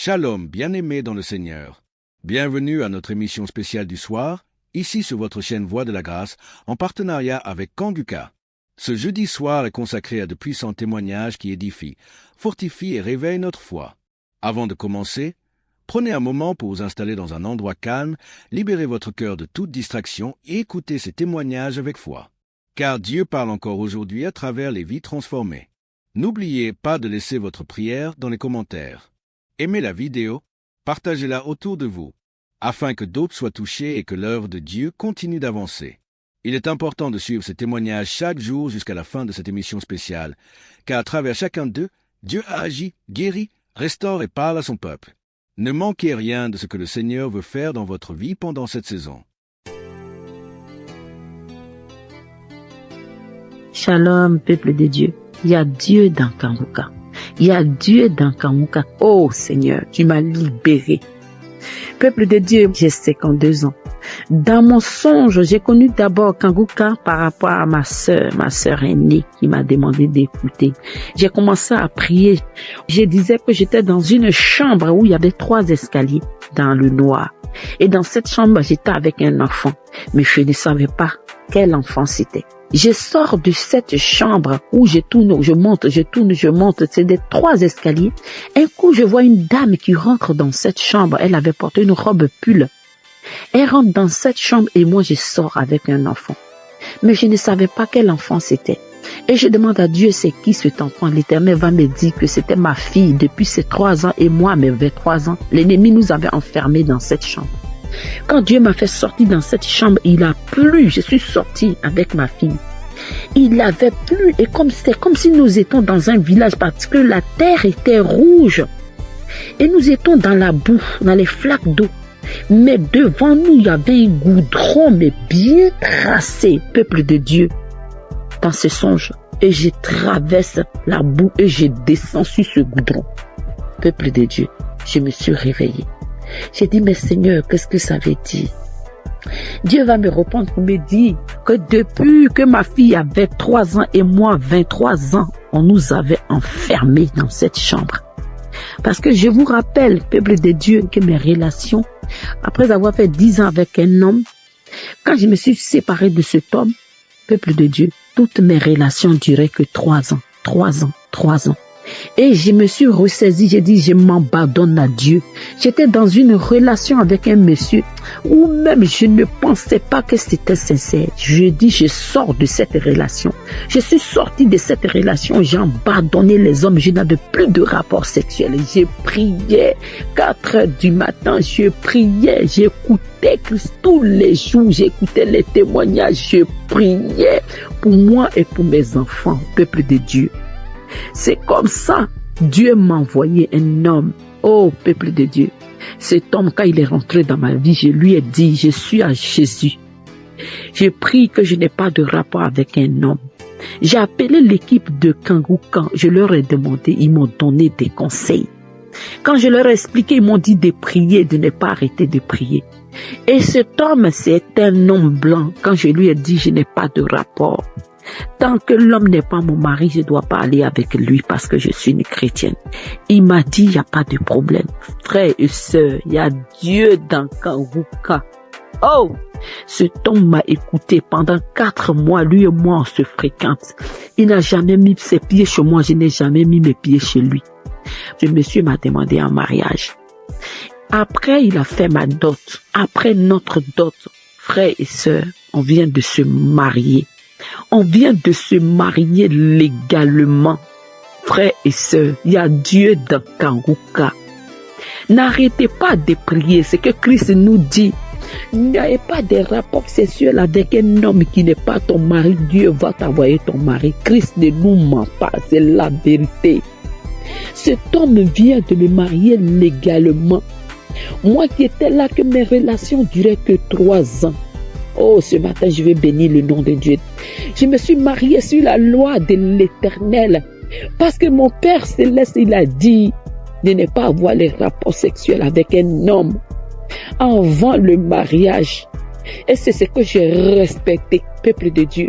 Shalom, bien-aimés dans le Seigneur. Bienvenue à notre émission spéciale du soir, ici sur votre chaîne Voix de la Grâce, en partenariat avec Kanguka. Ce jeudi soir est consacré à de puissants témoignages qui édifient, fortifient et réveillent notre foi. Avant de commencer, prenez un moment pour vous installer dans un endroit calme, libérez votre cœur de toute distraction et écoutez ces témoignages avec foi. Car Dieu parle encore aujourd'hui à travers les vies transformées. N'oubliez pas de laisser votre prière dans les commentaires. Aimez la vidéo, partagez-la autour de vous, afin que d'autres soient touchés et que l'œuvre de Dieu continue d'avancer. Il est important de suivre ces témoignages chaque jour jusqu'à la fin de cette émission spéciale, car à travers chacun d'eux, Dieu a agi, guéri, restaure et parle à son peuple. Ne manquez rien de ce que le Seigneur veut faire dans votre vie pendant cette saison. Shalom, peuple de Dieu. Il y a Dieu dans Kanguka. Il y a Dieu dans Kanguka. Oh Seigneur, tu m'as libéré. Peuple de Dieu, j'ai 52 ans. Dans mon songe, j'ai connu d'abord Kanguka par rapport à ma sœur aînée qui m'a demandé d'écouter. J'ai commencé à prier. Je disais que j'étais dans une chambre où il y avait 3 escaliers dans le noir. Et dans cette chambre, j'étais avec un enfant. Mais je ne savais pas quel enfant c'était. Je sors de cette chambre où je tourne, je monte, c'est des 3 escaliers. Un coup, je vois une dame qui rentre dans cette chambre. Elle avait porté une robe pull. Elle rentre dans cette chambre et moi, je sors avec un enfant. Mais je ne savais pas quel enfant c'était. Et je demande à Dieu, c'est qui cet enfant? L'Éternel va me dire que c'était ma fille depuis ses 3 ans et moi, mes 23 ans. L'ennemi nous avait enfermés dans cette chambre. Quand Dieu m'a fait sortir dans cette chambre, il a plu. Je suis sortie avec ma fille. Il avait plu et c'est comme si nous étions dans un village parce que la terre était rouge. Et nous étions dans la boue, dans les flaques d'eau. Mais devant nous, il y avait un goudron, mais bien tracé, peuple de Dieu, dans ce songe. Et je traverse la boue et je descends sur ce goudron. Peuple de Dieu, je me suis réveillée. J'ai dit, mais Seigneur, qu'est-ce que ça veut dire? Dieu va me répondre pour me dire que depuis que ma fille avait 3 ans et moi 23 ans, on nous avait enfermés dans cette chambre. Parce que je vous rappelle, peuple de Dieu, que mes relations, après avoir fait 10 ans avec un homme, quand je me suis séparée de cet homme, peuple de Dieu, toutes mes relations duraient que 3 ans, 3 ans, 3 ans. Et je me suis ressaisie, j'ai dit, je m'abandonne à Dieu. J'étais dans une relation avec un monsieur où même je ne pensais pas que c'était sincère. Je dis, je sors de cette relation. Je suis sortie de cette relation, j'ai abandonné les hommes, je n'avais plus de rapport sexuel. J'ai prié 4 heures du matin, je priais, j'écoutais Christ tous les jours, j'écoutais les témoignages, je priais pour moi et pour mes enfants, peuple de Dieu. C'est comme ça, Dieu m'a envoyé un homme. Oh, peuple de Dieu. Cet homme, quand il est rentré dans ma vie, je lui ai dit, je suis à Jésus. J'ai pris que je n'ai pas de rapport avec un homme. J'ai appelé l'équipe de Kanguka. Je leur ai demandé, ils m'ont donné des conseils. Quand je leur ai expliqué, ils m'ont dit de prier, de ne pas arrêter de prier. Et cet homme, c'est un homme blanc. Quand je lui ai dit, je n'ai pas de rapport. Tant que l'homme n'est pas mon mari, je ne dois pas aller avec lui parce que je suis une chrétienne. Il m'a dit, il n'y a pas de problème. Frères et sœurs, il y a Dieu dans Kanguka. Oh! Cet homme m'a écouté pendant 4 mois. Lui et moi, on se fréquente. Il n'a jamais mis ses pieds chez moi. Je n'ai jamais mis mes pieds chez lui. Le monsieur m'a demandé un mariage. Après, il a fait ma dot. Après notre dot, frères et sœurs, on vient de se marier. On vient de se marier légalement. Frères et sœurs, il y a Dieu dans Kanguka. N'arrêtez pas de prier. C'est que Christ nous dit. N'ayez pas de rapport sexuel avec un homme qui n'est pas ton mari. Dieu va t'envoyer ton mari. Christ ne nous ment pas. C'est la vérité. Cet homme vient de me marier légalement. Moi qui étais là, que mes relations duraient que 3 ans. Oh, ce matin, je vais bénir le nom de Dieu. Je me suis mariée sur la loi de l'Éternel. Parce que mon Père Céleste, il a dit de ne pas avoir les rapports sexuels avec un homme avant le mariage. Et c'est ce que j'ai respecté, peuple de Dieu.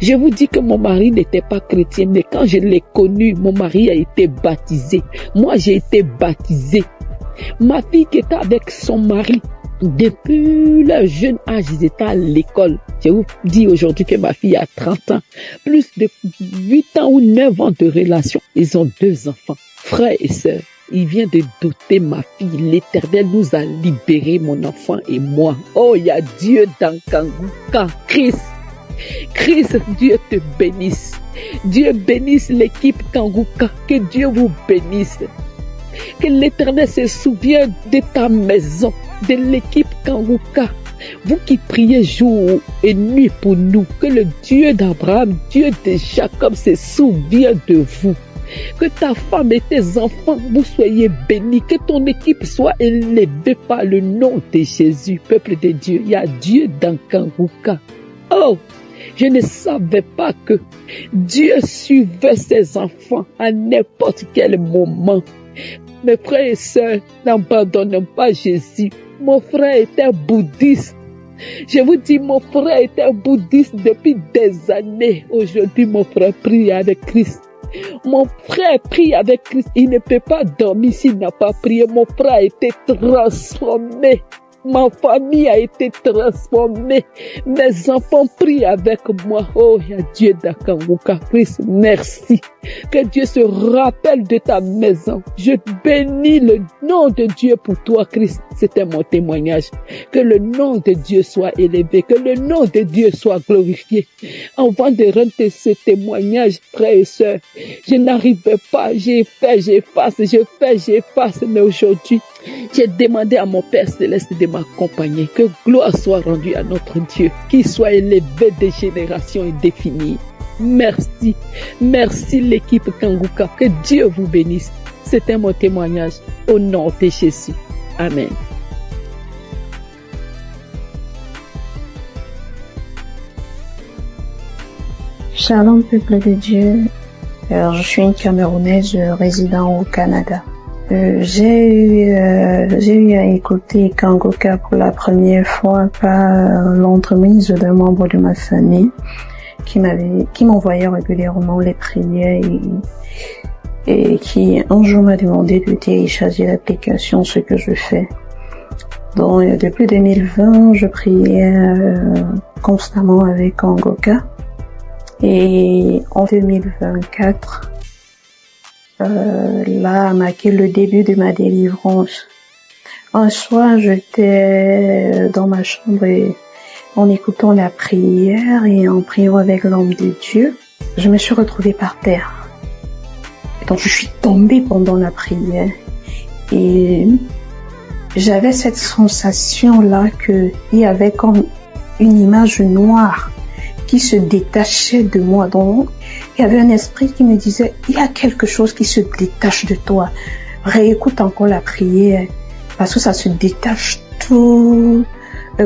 Je vous dis que mon mari n'était pas chrétien, mais quand je l'ai connu, mon mari a été baptisé. Moi, j'ai été baptisée. Ma fille qui était avec son mari, depuis leur jeune âge, ils étaient à l'école. Je vous dis aujourd'hui que ma fille a 30 ans, plus de 8 ans ou 9 ans de relation. Ils ont 2 enfants, frères et sœurs. Il vient de doter ma fille. L'Éternel nous a libérés, mon enfant et moi. Oh, il y a Dieu dans Kanguka. Christ, Dieu te bénisse. Dieu bénisse l'équipe Kanguka. Que Dieu vous bénisse. Que l'Éternel se souvienne de ta maison, de l'équipe Kanguka. Vous qui priez jour et nuit pour nous, que le Dieu d'Abraham, Dieu de Jacob se souvienne de vous. Que ta femme et tes enfants, vous soyez bénis. Que ton équipe soit élevée par le nom de Jésus. Peuple de Dieu, il y a Dieu dans Kanguka. Oh, je ne savais pas que Dieu suivait ses enfants à n'importe quel moment. Mes frères et sœurs, n'abandonnons pas Jésus. Mon frère était bouddhiste. Je vous dis, mon frère était bouddhiste depuis des années. Aujourd'hui, mon frère prie avec Christ. Mon frère prie avec Christ. Il ne peut pas dormir s'il n'a pas prié. Mon frère a été transformé. Ma famille a été transformée. Mes enfants prient avec moi. Oh, il y a Dieu d'Akanguka. Christ, merci. Que Dieu se rappelle de ta maison. Je bénis le nom de Dieu pour toi, Christ. C'était mon témoignage. Que le nom de Dieu soit élevé. Que le nom de Dieu soit glorifié. Avant de rendre ce témoignage, frères et sœurs, je n'arrivais pas. J'ai fait, j'efface, j'efface. Mais aujourd'hui, j'ai demandé à mon Père Céleste de m'accompagner. Que gloire soit rendue à notre Dieu. Qu'il soit élevé de générations indéfinies. Merci. Merci l'équipe Kanguka. Que Dieu vous bénisse. C'était mon témoignage au nom de Jésus. Amen. Shalom peuple de Dieu. Je suis une Camerounaise résidant au Canada. J'ai eu à écouter Kanguka pour la première fois par l'entremise d'un membre de ma famille qui m'envoyait régulièrement les prières et qui un jour m'a demandé de télécharger l'application, ce que je fais. Donc depuis 2020, je priais constamment avec Kanguka. Et en 2024, là a marqué le début de ma délivrance. Un soir, j'étais dans ma chambre et en écoutant la prière et en priant avec l'homme de Dieu, je me suis retrouvée par terre. Donc je suis tombée pendant la prière et j'avais cette sensation-là qu'il y avait comme une image noire qui se détachait de moi. Donc, il y avait un esprit qui me disait, il y a quelque chose qui se détache de toi. Réécoute encore la prière, parce que ça se détache tout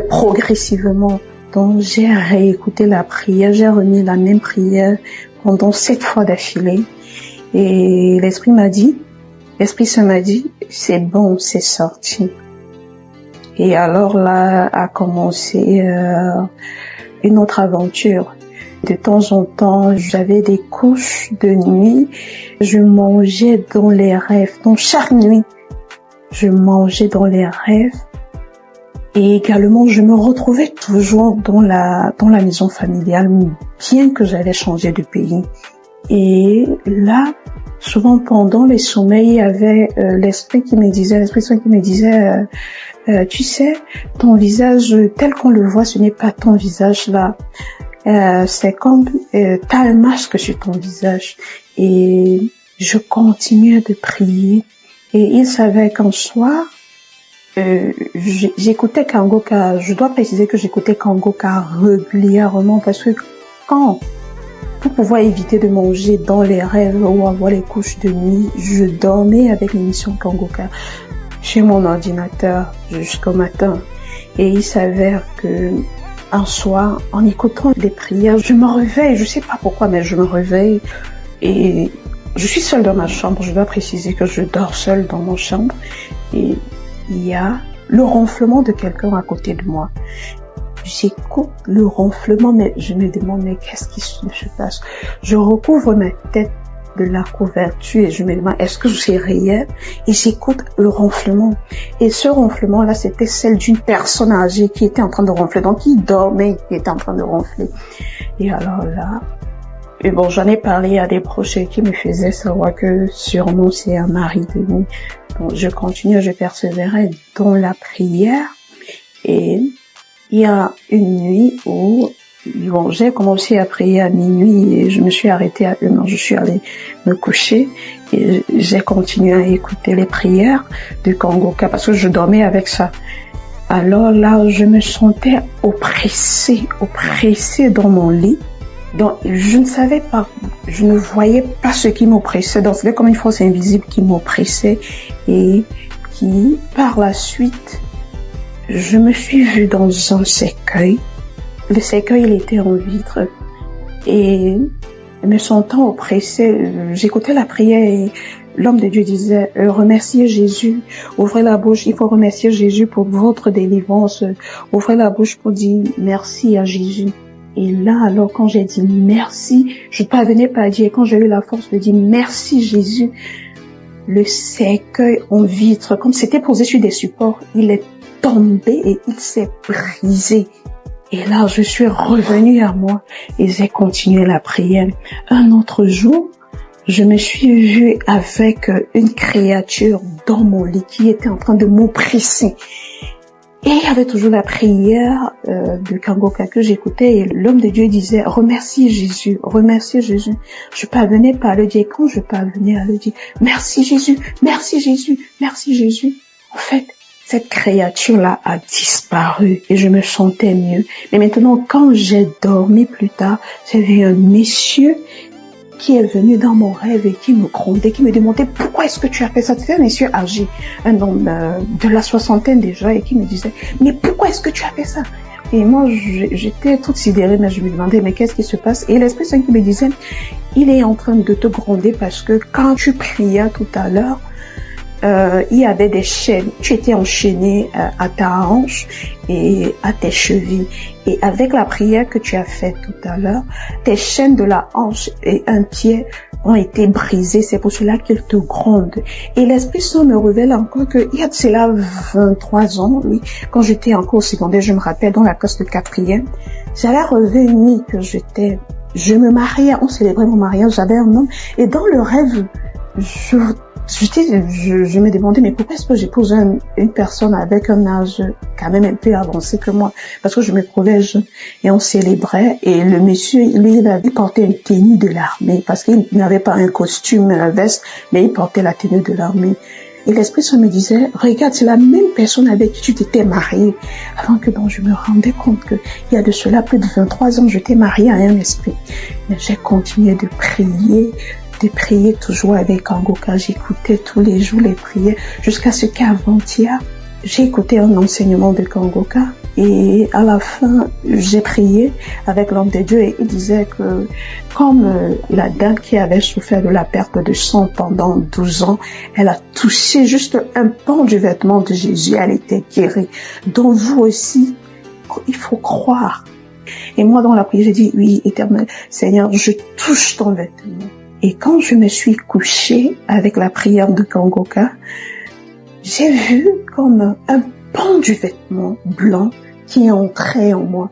progressivement. Donc, j'ai réécouté la prière, j'ai remis la même prière pendant 7 fois d'affilée. Et l'esprit se m'a dit, c'est bon, c'est sorti. Et alors là a commencé une autre aventure. De temps en temps, j'avais des couches de nuit. Je mangeais dans les rêves. Donc chaque nuit, je mangeais dans les rêves. Et également, je me retrouvais toujours dans la maison familiale, bien que j'avais changé de pays. Et là, souvent pendant les sommeils, il y avait l'esprit saint qui me disait, tu sais, ton visage tel qu'on le voit, ce n'est pas ton visage là. C'est comme t'as un masque sur ton visage. Et je continuais de prier. Et il savait qu'un soir, j'écoutais Kanguka. Je dois préciser que j'écoutais Kanguka régulièrement parce que pour pouvoir éviter de manger dans les rêves ou avoir les couches de nuit, je dormais avec l'émission Kanguka chez mon ordinateur jusqu'au matin. Et il s'avère que un soir, en écoutant les prières, je me réveille, je sais pas pourquoi, mais je me réveille et je suis seule dans ma chambre. Je dois préciser que je dors seule dans mon chambre et il y a le ronflement de quelqu'un à côté de moi. j'écoute le ronflement, mais je me demande, mais qu'est-ce qui se passe? Je recouvre ma tête de la couverture et je me demande, est-ce que c'est réel? Et j'écoute le ronflement. Et ce ronflement-là, c'était celle d'une personne âgée qui était en train de ronfler. Donc, qui dormait, qui était en train de ronfler. Et alors là, et bon, j'en ai parlé à des proches qui me faisaient savoir que sûrement c'est un mari de nous. Donc, je continue, je persévérais dans la prière. Et il y a une nuit où bon, j'ai commencé à prier à minuit et je me suis arrêtée à 1h. Je suis allée me coucher et j'ai continué à écouter les prières de Kangoka parce que je dormais avec ça. Alors là, je me sentais oppressée dans mon lit. Donc, je ne savais pas, je ne voyais pas ce qui m'oppressait. Donc, c'était comme une force invisible qui m'oppressait et qui, par la suite, je me suis vue dans un cercueil. Le cercueil, il était en vitre. Et me sentant oppressée, j'écoutais la prière et l'homme de Dieu disait, remerciez Jésus, ouvrez la bouche, il faut remercier Jésus pour votre délivrance. Ouvrez la bouche pour dire merci à Jésus. Et là, alors, quand j'ai dit merci, je ne parvenais pas à dire, quand j'ai eu la force de dire merci Jésus, le cercueil en vitre, comme c'était posé sur des supports, il est tombé et il s'est brisé. Et là, je suis revenue à moi et j'ai continué la prière. Un autre jour, je me suis vue avec une créature dans mon lit qui était en train de m'oppresser. Et il y avait toujours la prière de Kangoka que j'écoutais et l'homme de Dieu disait « Remercie Jésus, remercie Jésus ». Je parvenais pas à le dire. Quand je parvenais à le dire « Merci Jésus, merci Jésus, merci Jésus ». En fait, cette créature-là a disparu et je me sentais mieux. Mais maintenant, quand j'ai dormi plus tard, j'avais un monsieur qui est venu dans mon rêve et qui me grondait, qui me demandait pourquoi est-ce que tu as fait ça. C'était un monsieur âgé, un homme de la soixantaine déjà, et qui me disait mais pourquoi est-ce que tu as fait ça? Et moi j'étais toute sidérée, mais je me demandais mais qu'est-ce qui se passe? Et l'Esprit Saint qui me disait il est en train de te gronder parce que quand tu priais tout à l'heure, il y avait des chaînes. Tu étais enchaîné à ta hanche et à tes chevilles. Et avec la prière que tu as faite tout à l'heure, tes chaînes de la hanche et un pied ont été brisées. C'est pour cela qu'il te gronde. Et l'Esprit Saint me révèle encore qu'il y a de cela 23 ans, oui, quand j'étais encore au secondaire, je me rappelle, dans la classe de 4e, j'avais rêvé une nuit que je me mariais, on célébrait mon mariage, j'avais un homme. Et dans le rêve, je me demandais, mais pourquoi est-ce que j'épouse une personne avec un âge quand même un peu avancé que moi? Parce que je me trouvais jeune et on célébrait et le monsieur, lui, il portait une tenue de l'armée parce qu'il n'avait pas un costume, une veste, mais il portait la tenue de l'armée. Et l'Esprit Saint me disait, regarde, c'est la même personne avec qui tu t'étais mariée. Avant que je me rendais compte que il y a de cela plus de 23 ans, je t'ai mariée à un esprit. Mais j'ai continué de prier toujours avec Kangoka. J'écoutais tous les jours les prières jusqu'à ce qu'avant-hier, j'ai écouté un enseignement de Kangoka et à la fin, j'ai prié avec l'homme de Dieu et il disait que comme la dame qui avait souffert de la perte de sang pendant 12 ans, elle a touché juste un pan du vêtement de Jésus, elle était guérie. Donc vous aussi, il faut croire. Et moi dans la prière, j'ai dit, oui, Éternel Seigneur, je touche ton vêtement. Et quand je me suis couchée avec la prière de Kangoka, j'ai vu comme un pan du vêtement blanc qui entrait en moi.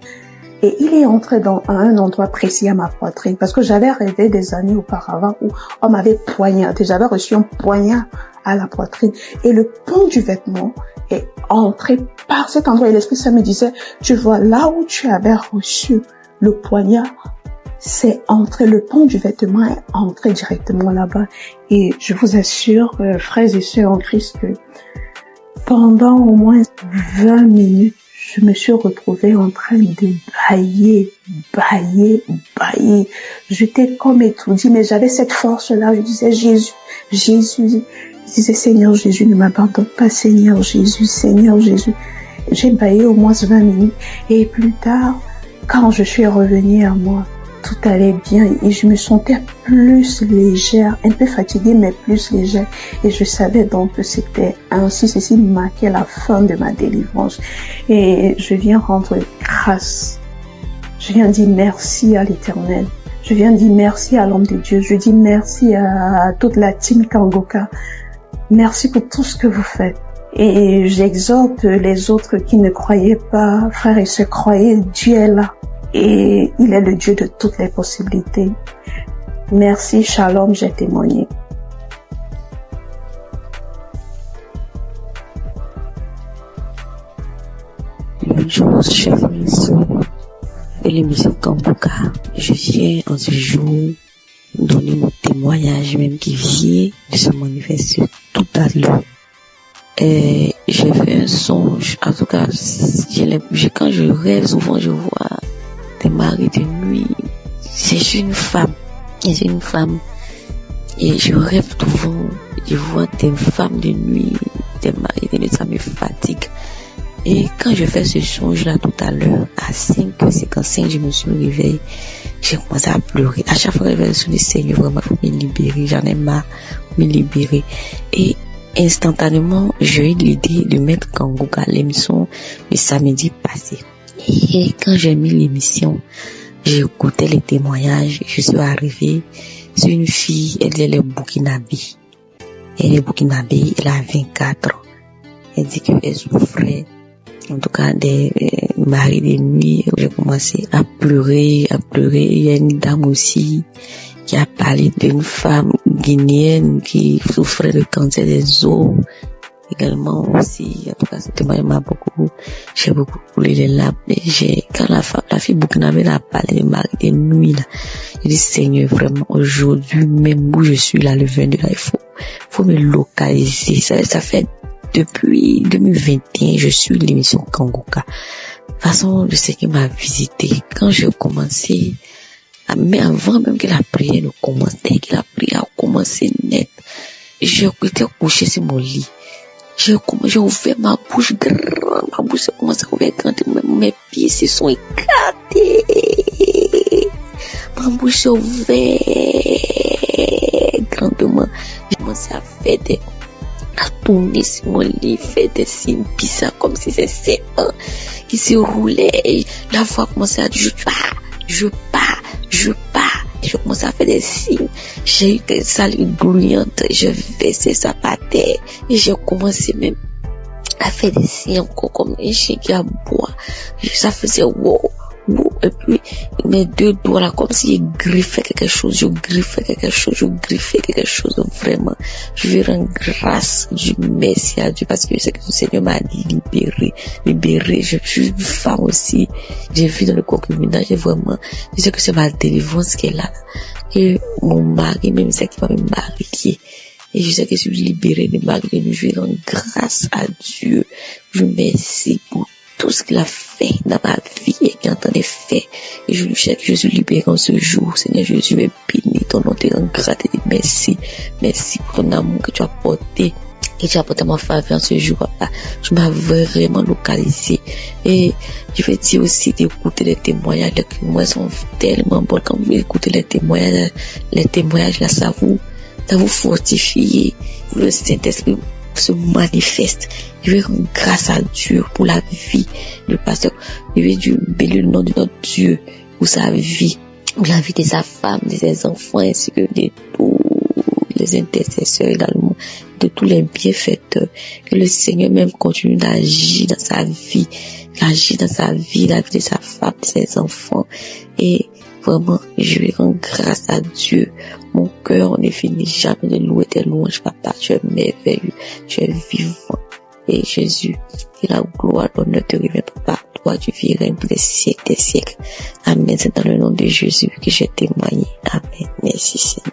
Et il est entré à un endroit précis à ma poitrine parce que j'avais rêvé des années auparavant où on m'avait poignardé. J'avais reçu un poignard à la poitrine. Et le pan du vêtement est entré par cet endroit. Et l'Esprit Saint me disait, tu vois, là où tu avais reçu le poignard, c'est entré, le pan du vêtement est entré directement là-bas. Et je vous assure, frères et sœurs en Christ, que pendant au moins 20 minutes, je me suis retrouvée en train de bailler. J'étais comme étourdie, mais j'avais cette force-là. Je disais, Jésus. Je disais, Seigneur Jésus, ne m'abandonne pas, Seigneur Jésus. J'ai baillé au moins 20 minutes. Et plus tard, quand je suis revenue à moi, tout allait bien et je me sentais plus légère, un peu fatiguée mais plus légère. Et je savais donc que c'était ainsi, ceci marquait la fin de ma délivrance. Et je viens rendre grâce. Je viens dire merci à l'Éternel. Je viens dire merci à l'homme de Dieu. Je dis merci à toute la team Kangoka. Merci pour tout ce que vous faites. Et j'exhorte les autres qui ne croyaient pas, frères et sœurs, croyez, Dieu est là. Et il est le Dieu de toutes les possibilités. Merci, shalom, j'ai témoigné. Bonjour, chers émissions et l'émission Kangoka. Je viens en ce jour donner mon témoignage, même qui vient de se manifester tout à l'heure. Et j'ai fait un songe, en tout cas, quand je rêve, souvent je vois des maris de nuit. C'est une femme, et je rêve souvent, je vois des femmes de nuit, des maris de nuit, ça me fatigue. Et quand je fais ce songe-là tout à l'heure, à 5h55, je me suis réveillée, j'ai commencé à pleurer. À chaque fois que je vais sur le Seigneur, vraiment, il faut me libérer, j'en ai marre, me libérer. Et instantanément, j'ai eu l'idée de mettre Kangoka à l'émission le samedi passé. Et quand j'ai mis l'émission, j'ai écouté les témoignages, je suis arrivée sur une fille, elle est burkinabé. Elle est burkinabé, elle a 24 ans. Elle dit qu'elle souffrait, en tout cas des maris de nuit. J'ai commencé à pleurer. Il y a une dame aussi qui a parlé d'une femme guinéenne qui souffrait de cancer des os. Également aussi, en tout cas, ce témoignage m'a j'ai beaucoup coulé les larmes. Quand la fille burkinabé a parlé de mari de nuit, là, je dis, Seigneur, vraiment, aujourd'hui, même où je suis là, le 22, là, il faut me localiser. Ça fait depuis 2021, je suis l'émission Kangoka. De toute façon, le Seigneur m'a visité. Quand j'ai commencé, mais avant même que la prière ne commence, dès que la prière a commencé net, j'ai été couché sur mon lit. J'ai ouvert ma bouche grande, ma bouche a commencé à ouvrir grande, mes pieds se sont éclatés. Ma bouche s'est ouverte grandement. J'ai commencé à faire à tourner sur mon lit, faire des signes bizarres comme si c'est serpent qui se roulait. Et la voix commençait à dire je pars. Je commençais à faire des signes. J'ai eu des salives grouillantes. Je versais ça par terre. Et j'ai commencé même à faire des signes encore comme un chien qui aboie. Ça faisait wow. Et puis mes deux doigts là, comme si je griffais quelque chose. Vraiment, je vais rendre grâce du merci à Dieu parce que je sais que le Seigneur m'a dit libérer. Je suis une femme aussi. J'ai vu dans le concubinage, je sais que c'est ma délivrance qui est là. Et mon mari, même c'est qui va me marier. Et je sais que je suis libérée de ma vie. Je vais rendre grâce à Dieu. Je remercie pour tout ce qu'il a fait dans ma vie et qu'il entendait faire. Et je lui sais que je suis libéré en ce jour. Seigneur Jésus, je bénis ton nom, te rends grâce et merci. Merci pour ton amour que tu as porté. Et tu as porté ma faveur en ce jour, papa. Tu m'as vraiment localisé. Et je vais dire aussi d'écouter les témoignages. Les témoignages sont tellement bons. Quand vous écoutez les témoignages là, ça vous fortifie. Le Saint-Esprit se manifeste. Je vais rendre grâce à Dieu pour la vie du pasteur. Je vais bénir le nom de notre Dieu pour sa vie, pour la vie de sa femme, de ses enfants, ainsi que de tous les intercesseurs également, de tous les bienfaiteurs. Que le Seigneur même continue d'agir dans sa vie, la vie de sa femme, de ses enfants. Et vraiment, je vais rendre grâce à Dieu. Mon cœur ne finit jamais de louer tes louanges, papa. Tu es merveilleux, tu es vivant. Et Jésus, que la gloire, l'honneur te revient, papa. Toi, tu vis règne pour des siècles, des siècles. Amen. C'est dans le nom de Jésus que j'ai témoigné. Amen. Merci, Seigneur.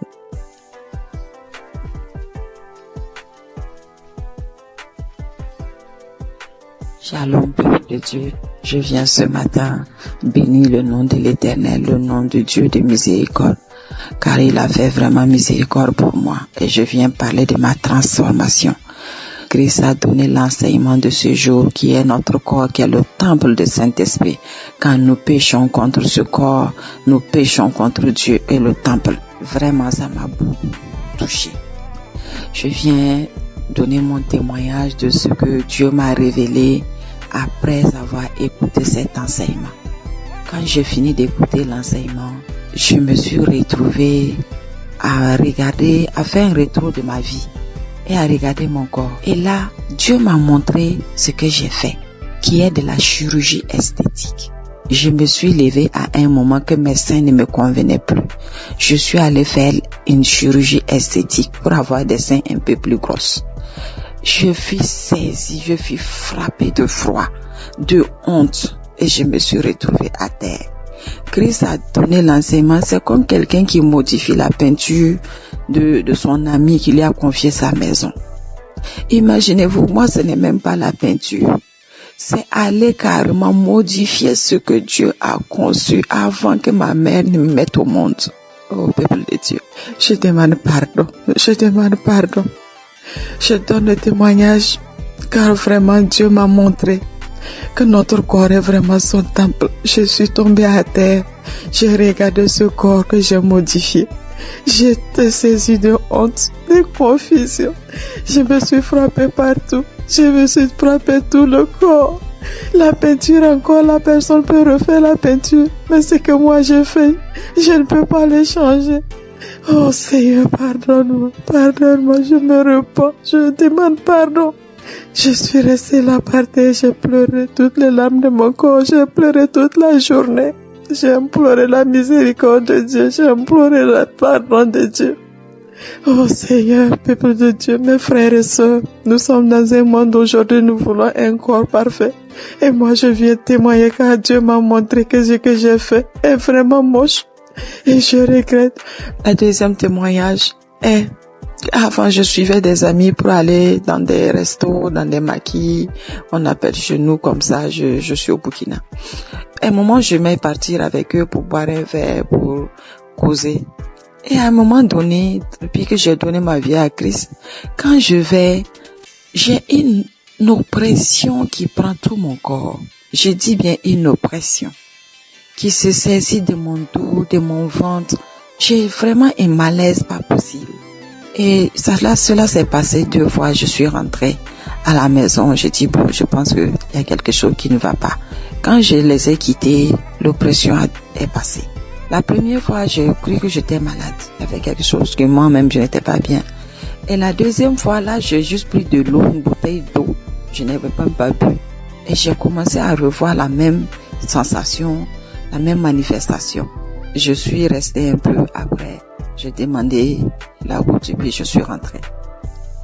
Shalom, peuple de Dieu. Je viens ce matin bénir le nom de l'Éternel, le nom de Dieu de miséricorde, car il a fait vraiment miséricorde pour moi. Et je viens parler de ma transformation. Christ a donné l'enseignement de ce jour qui est notre corps, qui est le temple du Saint-Esprit. Quand nous péchons contre ce corps, nous péchons contre Dieu et le temple. Vraiment, ça m'a beaucoup touché. Je viens donner mon témoignage de ce que Dieu m'a révélé après avoir écouté cet enseignement. Quand j'ai fini d'écouter l'enseignement, je me suis retrouvée à regarder, à faire un retour de ma vie et à regarder mon corps. Et là, Dieu m'a montré ce que j'ai fait, qui est de la chirurgie esthétique. Je me suis levée à un moment que mes seins ne me convenaient plus. Je suis allée faire une chirurgie esthétique pour avoir des seins un peu plus grosses. Je fus saisie, je fus frappée de froid, de honte et je me suis retrouvée à terre. Christ a donné l'enseignement, c'est comme quelqu'un qui modifie la peinture de son ami qui lui a confié sa maison. Imaginez-vous, moi ce n'est même pas la peinture. C'est aller carrément modifier ce que Dieu a conçu avant que ma mère ne me mette au monde. Oh, peuple de Dieu, je demande pardon, je demande pardon. Je donne le témoignage car vraiment Dieu m'a montré que notre corps est vraiment son temple. Je suis tombée à terre, j'ai regardé ce corps que j'ai modifié. J'étais saisie de honte, de confusion. Je me suis frappée partout. Je me suis frappée tout le corps. La peinture encore, la personne peut refaire la peinture. Mais ce que moi j'ai fait, je ne peux pas le changer. Oh Seigneur, pardonne-moi, pardonne-moi, je me repens, je demande pardon. Je suis restée là par terre, j'ai pleuré toutes les larmes de mon corps, j'ai pleuré toute la journée. J'ai imploré la miséricorde de Dieu, j'ai imploré le pardon de Dieu. Oh Seigneur, peuple de Dieu, mes frères et sœurs, nous sommes dans un monde aujourd'hui, nous voulons un corps parfait. Et moi je viens témoigner car Dieu m'a montré que ce que j'ai fait est vraiment moche. Et je regrette. Le deuxième témoignage est, avant je suivais des amis pour aller dans des restos, dans des maquis, on appelle chez nous comme ça, je suis au Burkina. À un moment je vais partir avec eux pour boire un verre, pour causer. Et à un moment donné, depuis que j'ai donné ma vie à Christ, quand je vais, j'ai une oppression qui prend tout mon corps. Je dis bien une oppression qui se saisit de mon dos, de mon ventre. J'ai vraiment un malaise pas possible. Et cela s'est passé 2 fois. Je suis rentrée à la maison. J'ai dit, bon, je pense qu'il y a quelque chose qui ne va pas. Quand je les ai quittés, l'oppression est passée. La première fois, j'ai cru que j'étais malade. Il y avait quelque chose que moi-même, je n'étais pas bien. Et la deuxième fois, là, j'ai juste pris de l'eau, une bouteille d'eau. Je n'avais même pas bu. Et j'ai commencé à revoir la même sensation, la même manifestation. Je suis restée un peu après. J'ai demandé la route et puis je suis rentrée.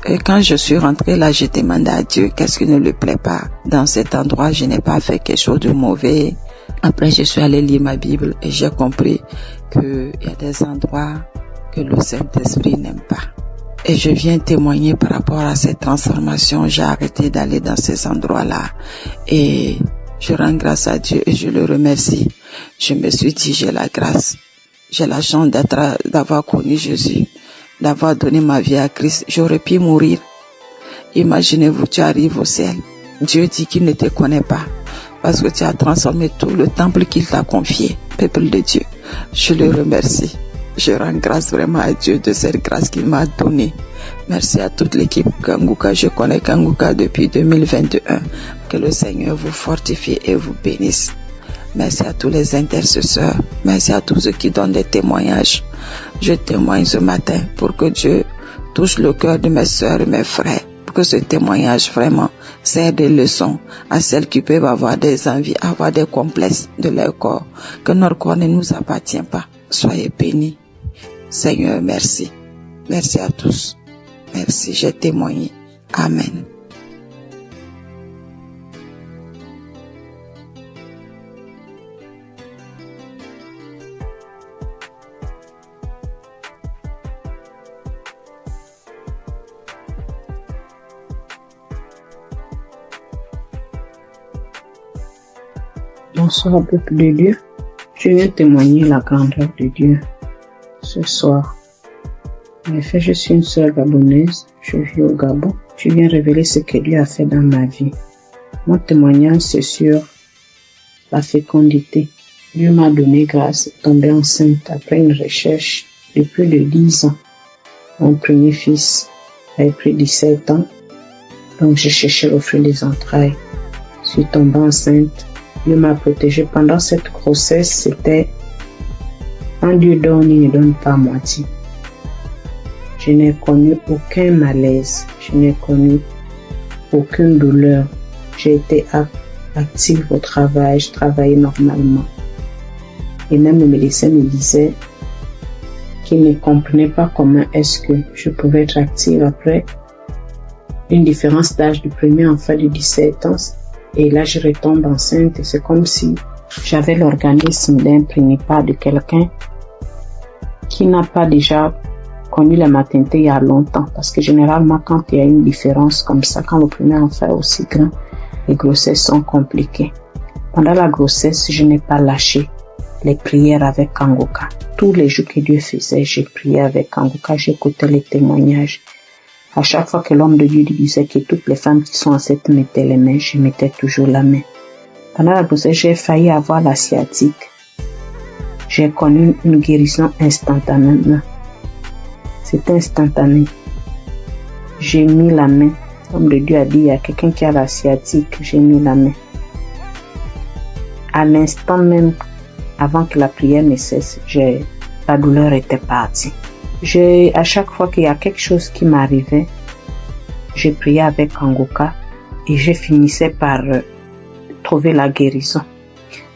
Et quand je suis rentrée là, j'ai demandé à Dieu qu'est-ce qui ne lui plaît pas. Dans cet endroit, je n'ai pas fait quelque chose de mauvais. Après, je suis allée lire ma Bible et j'ai compris qu'il y a des endroits que le Saint-Esprit n'aime pas. Et je viens témoigner par rapport à cette transformation. J'ai arrêté d'aller dans ces endroits-là. Et je rends grâce à Dieu et je le remercie. Je me suis dit, j'ai la grâce. J'ai la chance d'avoir connu Jésus, d'avoir donné ma vie à Christ. J'aurais pu mourir. Imaginez-vous, tu arrives au ciel. Dieu dit qu'il ne te connaît pas parce que tu as transformé tout le temple qu'il t'a confié. Peuple de Dieu, je le remercie. Je rends grâce vraiment à Dieu de cette grâce qu'il m'a donnée. Merci à toute l'équipe Kanguka. Je connais Kanguka depuis 2021. Que le Seigneur vous fortifie et vous bénisse. Merci à tous les intercesseurs. Merci à tous ceux qui donnent des témoignages. Je témoigne ce matin pour que Dieu touche le cœur de mes sœurs et mes frères. Pour que ce témoignage vraiment sert de leçon à celles qui peuvent avoir des envies, avoir des complexes de leur corps. Que notre corps ne nous appartient pas. Soyez bénis. Seigneur, merci. Merci à tous. Merci, j'ai témoigné. Amen. Bonsoir, peuple de Dieu. Je viens témoigner la grandeur de Dieu ce soir. En effet, je suis une sœur gabonaise. Je vis au Gabon. Je viens révéler ce que Dieu a fait dans ma vie. Mon témoignage, c'est sur la fécondité. Dieu m'a donné grâce de tomber enceinte après une recherche de plus de 10 ans. Mon premier fils avait pris 17 ans. Donc, je cherchais le fruit des entrailles. Je suis tombée enceinte Dieu m'a protégée. Pendant cette grossesse, c'était quand Dieu donne, il ne donne pas à moitié. Je n'ai connu aucun malaise. Je n'ai connu aucune douleur. J'ai été active au travail. Je travaillais normalement. Et même le médecin me disait qu'il ne comprenait pas comment est-ce que je pouvais être active après une différence d'âge du premier enfant de 17 ans. Et là, je retombe enceinte. Et c'est comme si j'avais l'organisme d'un primipare de quelqu'un qui n'a pas déjà connu la maternité il y a longtemps. Parce que généralement, quand il y a une différence comme ça, quand le premier enfant est aussi grand, les grossesses sont compliquées. Pendant la grossesse, je n'ai pas lâché les prières avec Kangoka. Tous les jours que Dieu faisait, j'ai prié avec Kangoka, j'écoutais les témoignages. À chaque fois que l'homme de Dieu disait que toutes les femmes qui sont enceintes mettaient les mains, je mettais toujours la main. Pendant la grossesse, j'ai failli avoir la sciatique. J'ai connu une guérison instantanément. C'est instantané. J'ai mis la main. L'homme de Dieu a dit, il y a quelqu'un qui a la sciatique, j'ai mis la main. À l'instant même, avant que la prière ne cesse, la douleur était partie. À chaque fois qu'il y a quelque chose qui m'arrivait, je priais avec Kangoka et je finissais par trouver la guérison.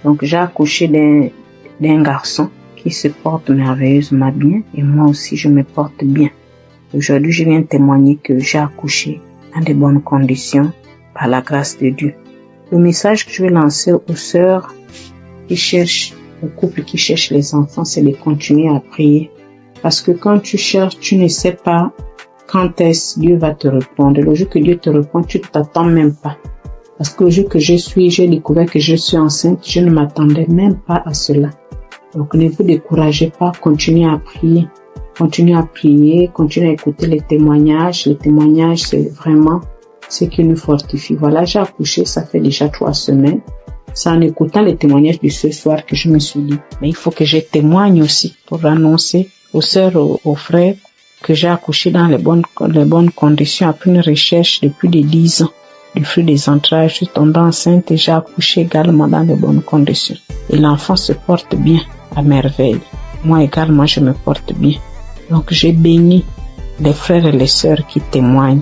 Donc j'ai accouché d'un garçon qui se porte merveilleusement bien et moi aussi je me porte bien. Aujourd'hui, je viens témoigner que j'ai accouché dans de bonnes conditions par la grâce de Dieu. Le message que je vais lancer aux sœurs qui cherchent, aux couples qui cherchent les enfants, c'est de continuer à prier. Parce que quand tu cherches, tu ne sais pas quand est-ce Dieu va te répondre. Le jour que Dieu te répond, tu ne t'attends même pas. Parce que le jour que j'ai découvert que je suis enceinte, je ne m'attendais même pas à cela. Donc ne vous découragez pas, continuez à prier. Continuez à prier, continuez à écouter les témoignages. Les témoignages, c'est vraiment ce qui nous fortifie. Voilà, j'ai accouché, ça fait déjà 3 semaines. C'est en écoutant les témoignages de ce soir que je me suis dit, mais il faut que je témoigne aussi pour annoncer aux sœurs, aux frères, que j'ai accouché dans les bonnes conditions après une recherche depuis 10 ans. Du fruit des entrailles, je suis tombée enceinte et j'ai accouché également dans les bonnes conditions. Et l'enfant se porte bien, à merveille. Moi également, je me porte bien. Donc j'ai béni les frères et les sœurs qui témoignent.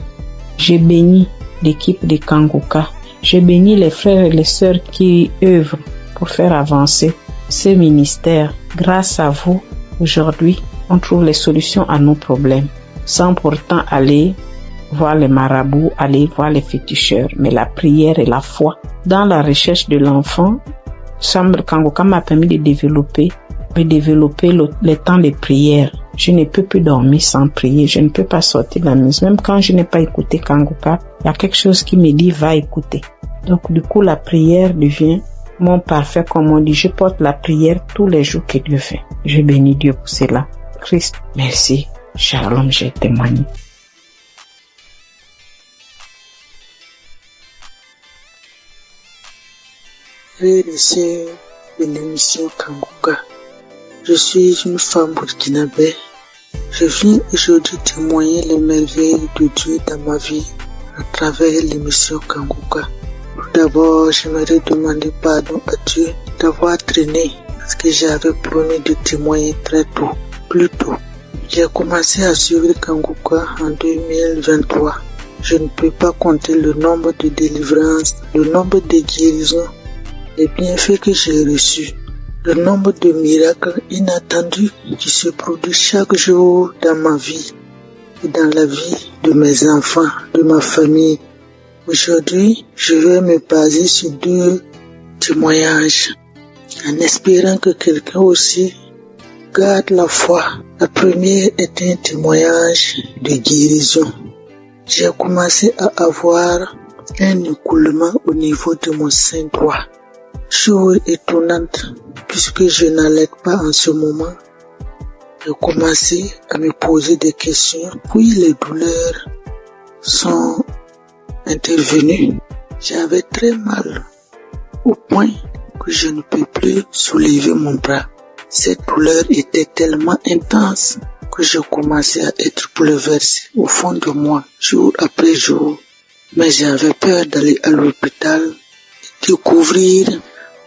J'ai béni l'équipe de Kangoka. J'ai béni les frères et les sœurs qui œuvrent pour faire avancer ce ministère. Grâce à vous, aujourd'hui, on trouve les solutions à nos problèmes, sans pourtant aller voir les marabouts, aller voir les féticheurs. Mais la prière et la foi, dans la recherche de l'enfant, Kangoka m'a permis de développer le temps de prière. Je ne peux plus dormir sans prier, je ne peux pas sortir de la maison. Même quand je n'ai pas écouté Kangoka, il y a quelque chose qui me dit va écouter. Donc du coup, la prière devient mon parfait, comme on dit. Je porte la prière tous les jours que Dieu fait. Je bénis Dieu pour cela. Christ, merci. Shalom, j'ai témoigné. Frères et sœurs de l'émission Kangoka, je suis une femme burkinabé. Je viens aujourd'hui témoigner les merveilles de Dieu dans ma vie à travers l'émission Kangoka. Tout d'abord, j'aimerais demander pardon à Dieu d'avoir traîné parce que j'avais promis de témoigner très tôt, plus tôt. J'ai commencé à suivre Kangoka en 2023. Je ne peux pas compter le nombre de délivrances, le nombre de guérisons, les bienfaits que j'ai reçus, le nombre de miracles inattendus qui se produisent chaque jour dans ma vie et dans la vie de mes enfants, de ma famille. Aujourd'hui, je vais me baser sur 2 témoignages en espérant que quelqu'un aussi garde la foi. La première est un témoignage de guérison. J'ai commencé à avoir un écoulement au niveau de mon sein droit. Chose étonnante, puisque je n'allais pas en ce moment. J'ai commencé à me poser des questions, puis les douleurs sont intervenues. J'avais très mal, au point que je ne peux plus soulever mon bras. Cette douleur était tellement intense que je commençais à être bouleversé au fond de moi, jour après jour. Mais j'avais peur d'aller à l'hôpital et découvrir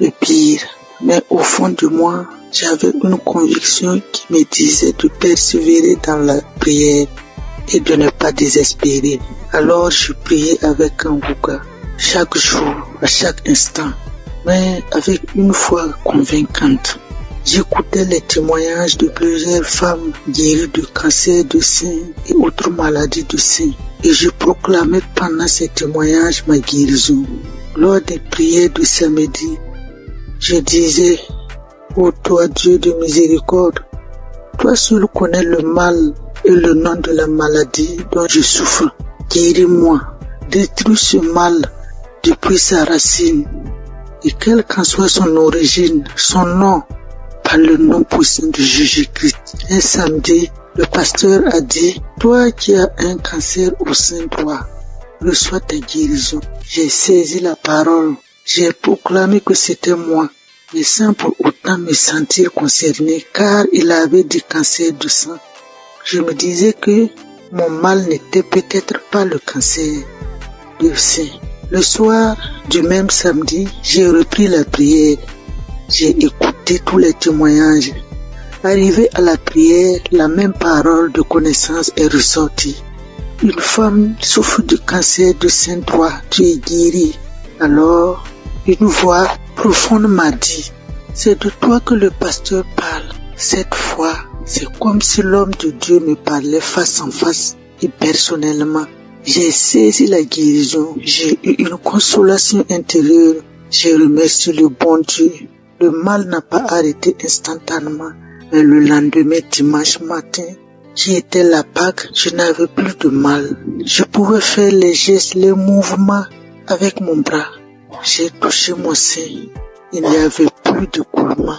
le pire. Mais au fond de moi, j'avais une conviction qui me disait de persévérer dans la prière et de ne pas désespérer. Alors je priais avec Kanguka, chaque jour, à chaque instant, mais avec une foi convaincante. J'écoutais les témoignages de plusieurs femmes guéries de cancer de sein et autres maladies de sein, et je proclamais pendant ces témoignages ma guérison. Lors des prières de samedi, je disais: ô toi Dieu de miséricorde, toi seul connais le mal et le nom de la maladie dont je souffre. Guéris-moi, détruis ce mal depuis sa racine, et quelle qu'en soit son origine, son nom, par le nom puissant de Jésus-Christ. Un samedi, le pasteur a dit: toi qui as un cancer au sein de toi, reçois ta guérison. J'ai saisi la parole, j'ai proclamé que c'était moi, mais sans pour autant me sentir concerné, car il avait du cancer du sang. Je me disais que mon mal n'était peut-être pas le cancer du sein. Le soir du même samedi, j'ai repris la prière. J'ai écouté tous les témoignages. Arrivé à la prière, la même parole de connaissance est ressortie. Une femme souffre du cancer du sein droit, tu es guérie. Alors, une voix profonde m'a dit: c'est de toi que le pasteur parle. Cette fois, c'est comme si l'homme de Dieu me parlait face en face et personnellement. J'ai saisi la guérison, j'ai eu une consolation intérieure. J'ai remercié le bon Dieu. Le mal n'a pas arrêté instantanément, mais le lendemain, dimanche matin, qui était la Pâque, je n'avais plus de mal. Je pouvais faire les gestes, les mouvements avec mon bras. J'ai touché mon sein. Il n'y avait plus de coulement,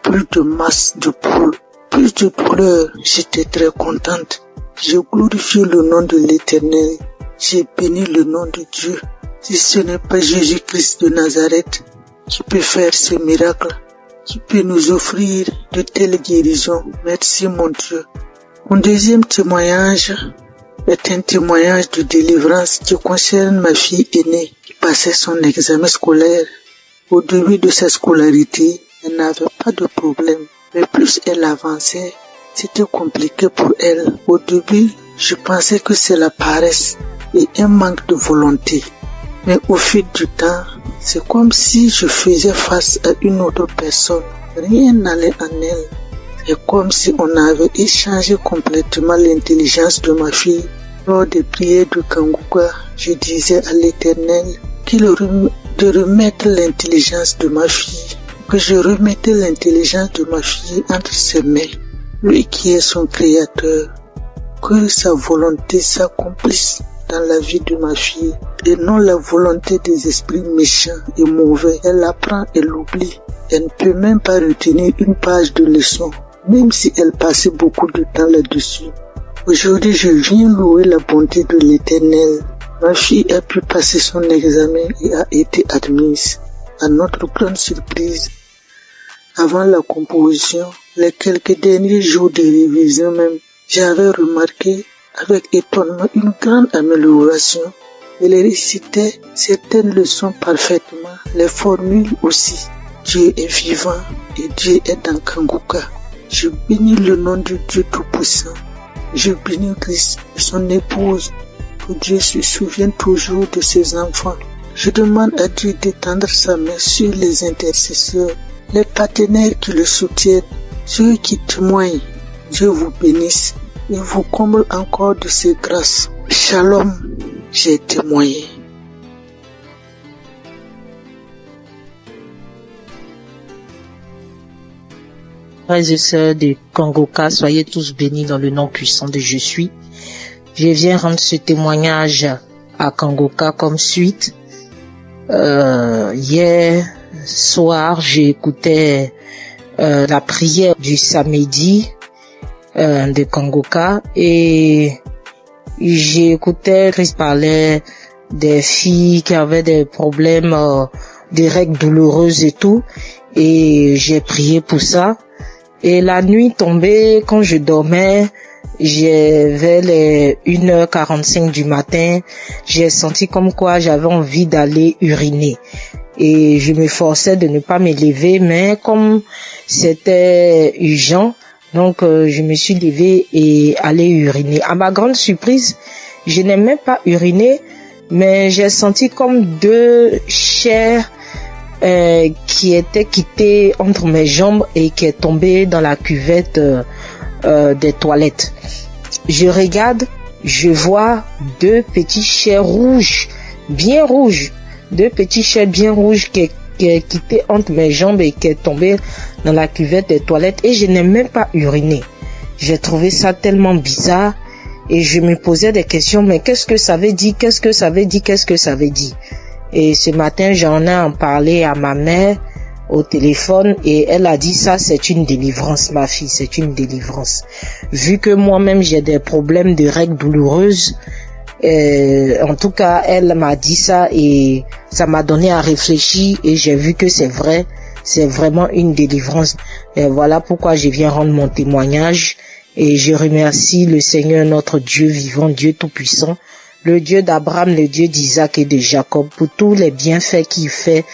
plus de masse de poule, plus de douleur. J'étais très contente. J'ai glorifié le nom de l'Éternel. J'ai béni le nom de Dieu. Si ce n'est pas Jésus-Christ de Nazareth qui peut faire ce miracle, qui peut nous offrir de telles guérisons, merci mon Dieu. Mon deuxième témoignage est un témoignage de délivrance qui concerne ma fille aînée qui passait son examen scolaire. Au début de sa scolarité, elle n'avait pas de problème, mais plus elle avançait, c'était compliqué pour elle. Au début, je pensais que c'est la paresse et un manque de volonté. Mais au fil du temps, c'est comme si je faisais face à une autre personne. Rien n'allait en elle. C'est comme si on avait échangé complètement l'intelligence de ma fille. Lors des prières de Kanguka, je disais à l'Éternel de remettre l'intelligence de ma fille, que je remettais l'intelligence de ma fille entre ses mains. Lui qui est son créateur, que sa volonté s'accomplisse dans la vie de ma fille et non la volonté des esprits méchants et mauvais. Elle apprend et l'oublie. Elle ne peut même pas retenir une page de leçon, même si elle passait beaucoup de temps là-dessus. Aujourd'hui, je viens louer la bonté de l'Éternel. Ma fille a pu passer son examen et a été admise. À notre grande surprise, avant la composition, les quelques derniers jours de révision même, j'avais remarqué avec étonnement une grande amélioration. Elle récitait certaines leçons parfaitement, les formules aussi. Dieu est vivant et Dieu est dans Kanguka. Je bénis le nom de Dieu Tout-Puissant. Je bénis Christ et son épouse, que Dieu se souvienne toujours de ses enfants. Je demande à Dieu d'étendre sa main sur les intercesseurs, les partenaires qui le soutiennent, ceux qui témoignent. Dieu vous bénisse et vous comble encore de ses grâces. Shalom, j'ai témoigné. Frères et sœurs de Kanguka, soyez tous bénis dans le nom puissant de Je suis. Je viens rendre ce témoignage à Kanguka comme suite. Hier soir, j'écoutais la prière du samedi de Kanguka et j'écoutais Christ parlait des filles qui avaient des problèmes, des règles douloureuses et tout, et j'ai prié pour ça. Et la nuit tombée, quand je dormais, vers les 1h45 du matin, j'ai senti comme quoi j'avais envie d'aller uriner. et je me forçais de ne pas me lever, mais comme c'était urgent, donc je me suis levée et allée uriner. À ma grande surprise, je n'ai même pas uriné, mais j'ai senti comme deux chairs qui étaient quittées entre mes jambes et qui est tombée dans la cuvette des toilettes. Je regarde, je vois deux petits chairs rouges, bien rouges, deux petits chairs bien rouges qui est quitté entre mes jambes et qui est tombé dans la cuvette des toilettes, et je n'ai même pas uriné. J'ai trouvé ça tellement bizarre et je me posais des questions, mais qu'est-ce que ça veut dire, qu'est-ce que ça veut dire, qu'est-ce que ça veut dire? Et ce matin, j'en ai en parlé à ma mère au téléphone et elle a dit ça, c'est une délivrance, ma fille, c'est une délivrance. Vu que moi-même j'ai des problèmes de règles douloureuses, en tout cas, elle m'a dit ça et ça m'a donné à réfléchir et j'ai vu que c'est vrai, c'est vraiment une délivrance. Et voilà pourquoi je viens rendre mon témoignage et je remercie le Seigneur, notre Dieu vivant, Dieu tout-puissant, le Dieu d'Abraham, le Dieu d'Isaac et de Jacob, pour tous les bienfaits qu'il fait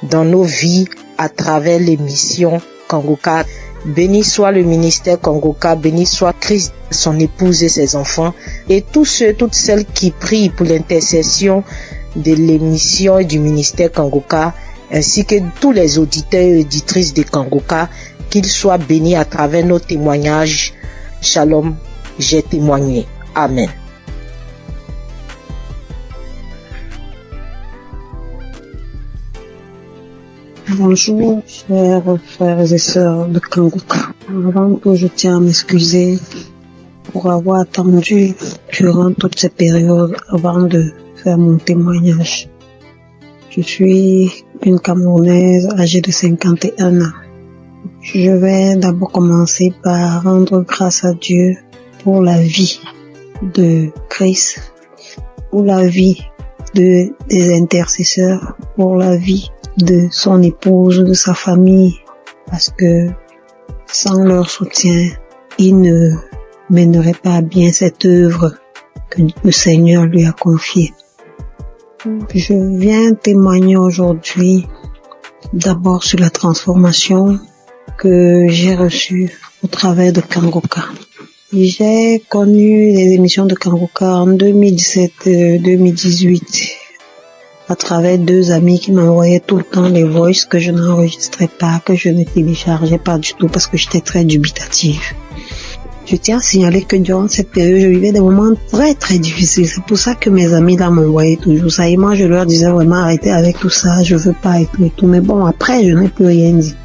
dans nos vies à travers l'émission Kangoka. Béni soit le ministère Kangoka, béni soit Christ, son épouse et ses enfants, et tous ceux, toutes celles qui prient pour l'intercession de l'émission et du ministère Kangoka, ainsi que tous les auditeurs et auditrices de Kangoka, qu'ils soient bénis à travers nos témoignages. Shalom, j'ai témoigné. Amen. Bonjour, chers frères et sœurs de Kangoka. Avant tout, je tiens à m'excuser pour avoir attendu durant toutes ces périodes avant de faire mon témoignage. Je suis une Camerounaise âgée de 51 ans. Je vais d'abord commencer par rendre grâce à Dieu pour la vie de Christ, pour la vie des intercesseurs, pour la vie de son épouse, de sa famille, parce que sans leur soutien, il ne mènerait pas à bien cette œuvre que le Seigneur lui a confiée. Je viens témoigner aujourd'hui d'abord sur la transformation que j'ai reçue au travers de Kangoka. J'ai connu les émissions de Kangoka en 2017-2018 à travers deux amis qui m'envoyaient tout le temps les voices que je n'enregistrais pas, que je ne téléchargeais pas du tout parce que j'étais très dubitative. Je tiens à signaler que durant cette période, je vivais des moments très très difficiles. C'est pour ça que mes amis là m'envoyaient toujours ça. Et moi, je leur disais vraiment arrêtez avec tout ça, je veux pas et tout et tout. Mais bon, après, je n'ai plus rien dit.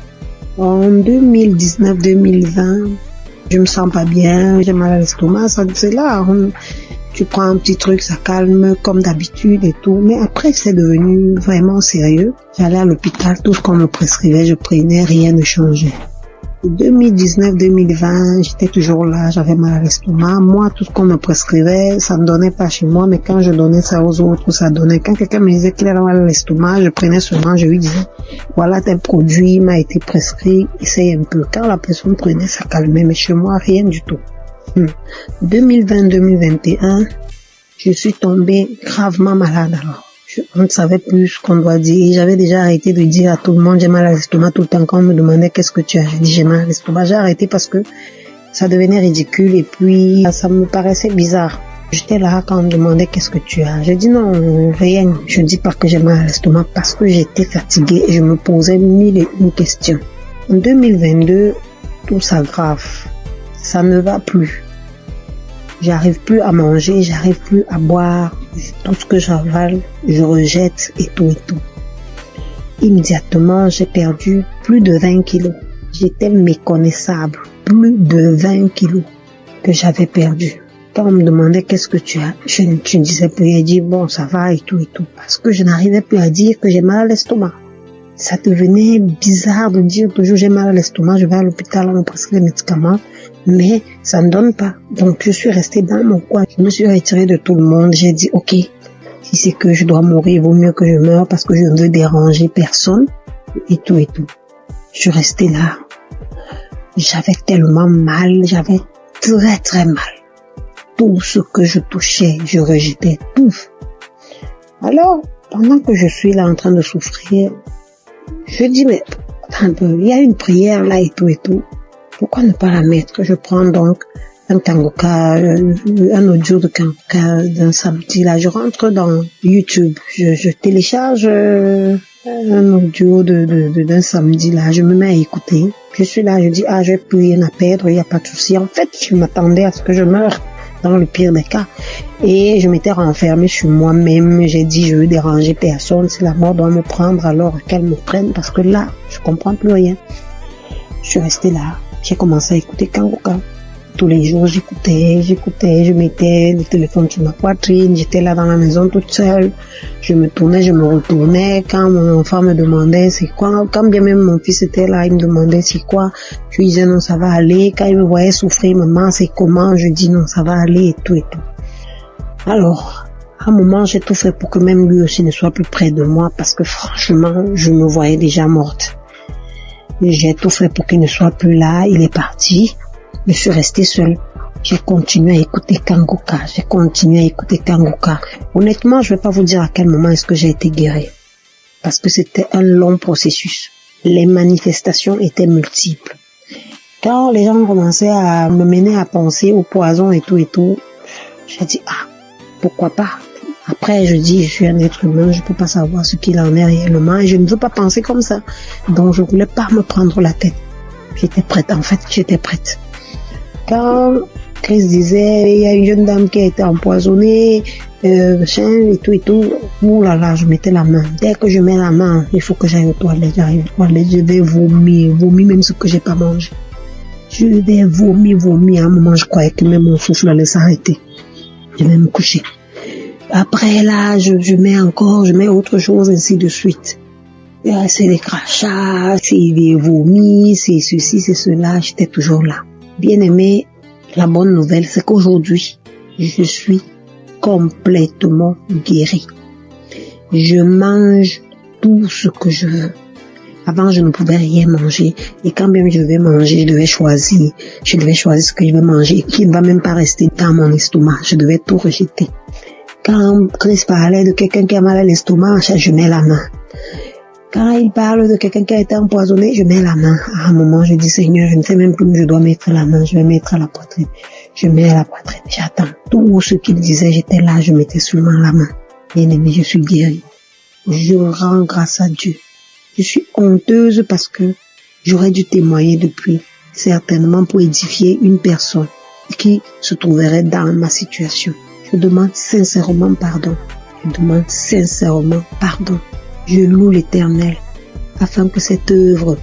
En 2019-2020, je me sens pas bien, j'ai mal à l'estomac, c'est là. Tu prends un petit truc, ça calme comme d'habitude et tout. Mais après, c'est devenu vraiment sérieux. J'allais à l'hôpital, tout ce qu'on me prescrivait, je prenais, rien ne changeait. 2019-2020, j'étais toujours là, j'avais mal à l'estomac. Moi, tout ce qu'on me prescrivait, ça ne donnait pas chez moi, mais quand je donnais ça aux autres, ça donnait. Quand quelqu'un me disait qu'il avait mal à l'estomac, je prenais seulement, je lui disais, voilà tel produit m'a été prescrit, essaye un peu. Quand la personne prenait, ça calmait, mais chez moi, rien du tout. 2020-2021, je suis tombée gravement malade alors. On ne savait plus ce qu'on doit dire. J'avais déjà arrêté de dire à tout le monde j'ai mal à l'estomac tout le temps. Quand on me demandait qu'est-ce que tu as, j'ai dit j'ai mal à l'estomac. J'ai arrêté parce que ça devenait ridicule et puis ça me paraissait bizarre. J'étais là quand on me demandait qu'est-ce que tu as. J'ai dit non, rien. Je dis pas que j'ai mal à l'estomac parce que j'étais fatiguée et je me posais mille et une questions. En 2022, tout s'aggrave. Ça ne va plus. J'arrive plus à manger, j'arrive plus à boire. Tout ce que j'avale, je rejette et tout et tout. Immédiatement, j'ai perdu plus de 20 kilos. J'étais méconnaissable. Plus de 20 kilos que j'avais perdu. Quand on me demandait qu'est-ce que tu as, je ne disais plus. J'ai dit bon, ça va et tout et tout. Parce que je n'arrivais plus à dire que j'ai mal à l'estomac. Ça devenait bizarre de dire toujours j'ai mal à l'estomac, je vais à l'hôpital, on me prescrit les médicaments. Mais ça ne donne pas. Donc je suis restée dans mon coin. Je me suis retirée de tout le monde. J'ai dit ok, si c'est que je dois mourir, il vaut mieux que je meure parce que je ne veux déranger personne et tout et tout. Je suis restée là. J'avais tellement mal, j'avais très très mal. Tout ce que je touchais, je rejetais tout. Alors, pendant que je suis là en train de souffrir, je dis, mais attends un peu, il y a une prière là et tout. Pourquoi ne pas la mettre? Je prends donc un kangoka, un audio de kangoka d'un samedi là. Je rentre dans YouTube, je télécharge un audio d'un samedi là. Je me mets à écouter. Je suis là, je dis, je vais plus rien à perdre, il n'y a pas de souci. En fait, je m'attendais à ce que je meure dans le pire des cas. Et je m'étais renfermée sur moi-même. J'ai dit, je veux déranger personne. Si la mort doit me prendre, alors qu'elle me prenne. Parce que là, je comprends plus rien. Je suis restée là. J'ai commencé à écouter Kangoka. Tous les jours, j'écoutais, je mettais le téléphone sur ma poitrine, j'étais là dans la maison toute seule, je me tournais, je me retournais, quand mon enfant me demandait c'est quoi, quand bien même mon fils était là, il me demandait c'est quoi, je lui disais non, ça va aller, quand il me voyait souffrir, maman, c'est comment, je dis non, ça va aller, et tout. Alors, à un moment, j'ai tout fait pour que même lui aussi ne soit plus près de moi, parce que franchement, je me voyais déjà morte. J'ai tout fait pour qu'il ne soit plus là, il est parti. Je suis restée seule. J'ai continué à écouter Kangoka. Honnêtement, je vais pas vous dire à quel moment est-ce que j'ai été guérie. Parce que c'était un long processus. Les manifestations étaient multiples. Quand les gens commençaient à me mener à penser au poison et tout, j'ai dit, pourquoi pas? Après, je dis, je suis un être humain, je peux pas savoir ce qu'il en est réellement et je ne veux pas penser comme ça. Donc, je voulais pas me prendre la tête. J'étais prête. Quand Chris disait, il y a une jeune dame qui a été empoisonnée, et tout, ouh là là, je mettais la main. Dès que je mets la main, il faut que j'aille aux toilettes, je vais vomir même ce que j'ai pas mangé. Je vais vomir, à un moment, je croyais que même mon souffle allait s'arrêter. Je vais me coucher. Après là, je mets autre chose, ainsi de suite. C'est des crachats, c'est des vomis, c'est ceci, c'est cela, j'étais toujours là. Bien aimé, la bonne nouvelle, c'est qu'aujourd'hui, je suis complètement guérie. Je mange tout ce que je veux. Avant, je ne pouvais rien manger. Et quand même je devais manger, je devais choisir ce que je vais manger, qui ne va même pas rester dans mon estomac. Je devais tout rejeter. Quand Chris parlait de quelqu'un qui a mal à l'estomac, je mets la main. Quand il parle de quelqu'un qui a été empoisonné, je mets la main. À un moment, je dis, Seigneur, je ne sais même plus où je dois mettre la main. Je vais mettre à la poitrine. Je mets à la poitrine. J'attends. Tout ce qu'il disait, j'étais là, je mettais seulement la main. Bien aimé, je suis guérie. Je rends grâce à Dieu. Je suis honteuse parce que j'aurais dû témoigner depuis, certainement pour édifier une personne qui se trouverait dans ma situation. Je demande sincèrement pardon. Je loue l'Éternel afin que cette œuvre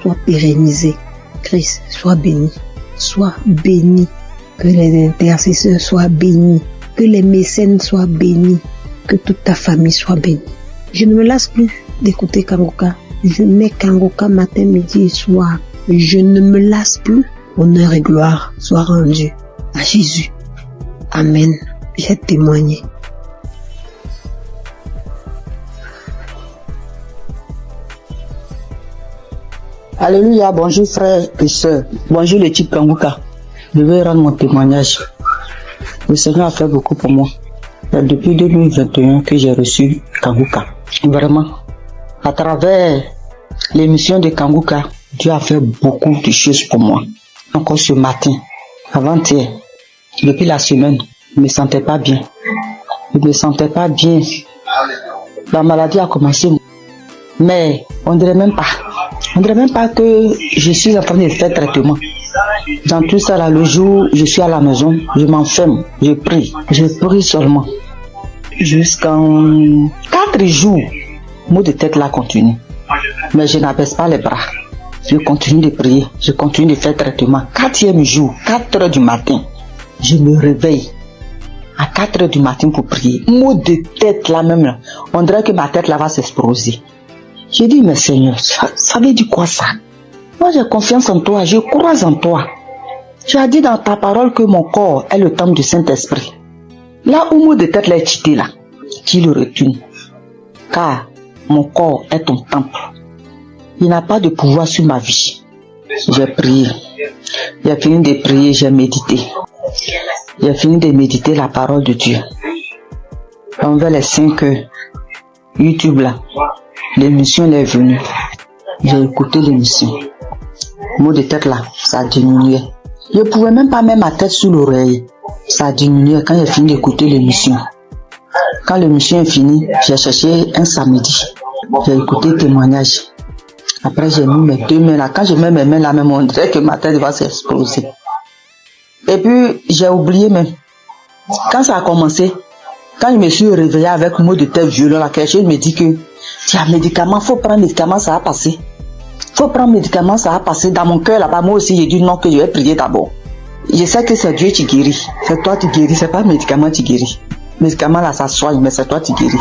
soit pérennisée. Christ, sois béni. Que les intercesseurs soient bénis. Que les mécènes soient bénis. Que toute ta famille soit bénie. Je ne me lasse plus d'écouter Kangoka. Je mets Kangoka matin, midi et soir. Je ne me lasse plus. Honneur et gloire soient rendus à Jésus. Amen. J'ai témoigné. Alléluia, bonjour frères et sœurs. Bonjour l'équipe Kangoka. Je vais rendre mon témoignage. Le Seigneur a fait beaucoup pour moi. C'est depuis 2021 que j'ai reçu Kangoka. Vraiment, à travers l'émission de Kangoka, Dieu a fait beaucoup de choses pour moi. Encore ce matin, avant-hier, depuis la semaine, je ne me sentais pas bien. La maladie a commencé, mais on dirait même pas que je suis en train de faire traitement. Dans tout ça, là, le jour, je suis à la maison, je m'enferme, je prie seulement. Jusqu'en 4 jours, le mot de tête là continue. Mais je n'abaisse pas les bras. Je continue de prier, je continue de faire traitement. 4e jour, 4 heures du matin, je me réveille à 4 heures du matin pour prier. Mot de tête là même, là, on dirait que ma tête là va s'exploser. J'ai dit, mais Seigneur, ça veut dire quoi ça? Moi j'ai confiance en toi, je crois en toi. Tu as dit dans ta parole que mon corps est le temple du Saint-Esprit. Là où mot de tête là est quitté là, qu'il le retourne. Car mon corps est ton temple. Il n'a pas de pouvoir sur ma vie. J'ai prié. J'ai fini de prier, j'ai médité. J'ai fini de méditer la parole de Dieu. Envers les 5 heures, YouTube là. L'émission elle est venue. J'ai écouté l'émission. Mot de tête là, ça a diminué. Je ne pouvais même pas mettre ma tête sous l'oreille. Ça a diminué quand j'ai fini d'écouter l'émission. Quand l'émission est finie, j'ai cherché un samedi. J'ai écouté le témoignage. Après, j'ai mis mes 2 mains là. Quand je mets mes mains là, même on dirait que ma tête va s'exploser. Et puis, j'ai oublié même. Quand ça a commencé, quand je me suis réveillé avec un mot de tête violent, là, quelque chose me dit que il y a un médicament, faut prendre médicament, ça va passer. Faut prendre médicament, ça va passer. Dans mon cœur là-bas, moi aussi, j'ai dit non, que je vais prier d'abord. Je sais que c'est Dieu qui guérit. C'est toi qui guéris, c'est pas le médicament qui guérit. Le médicament là, ça soigne, mais c'est toi qui guéris.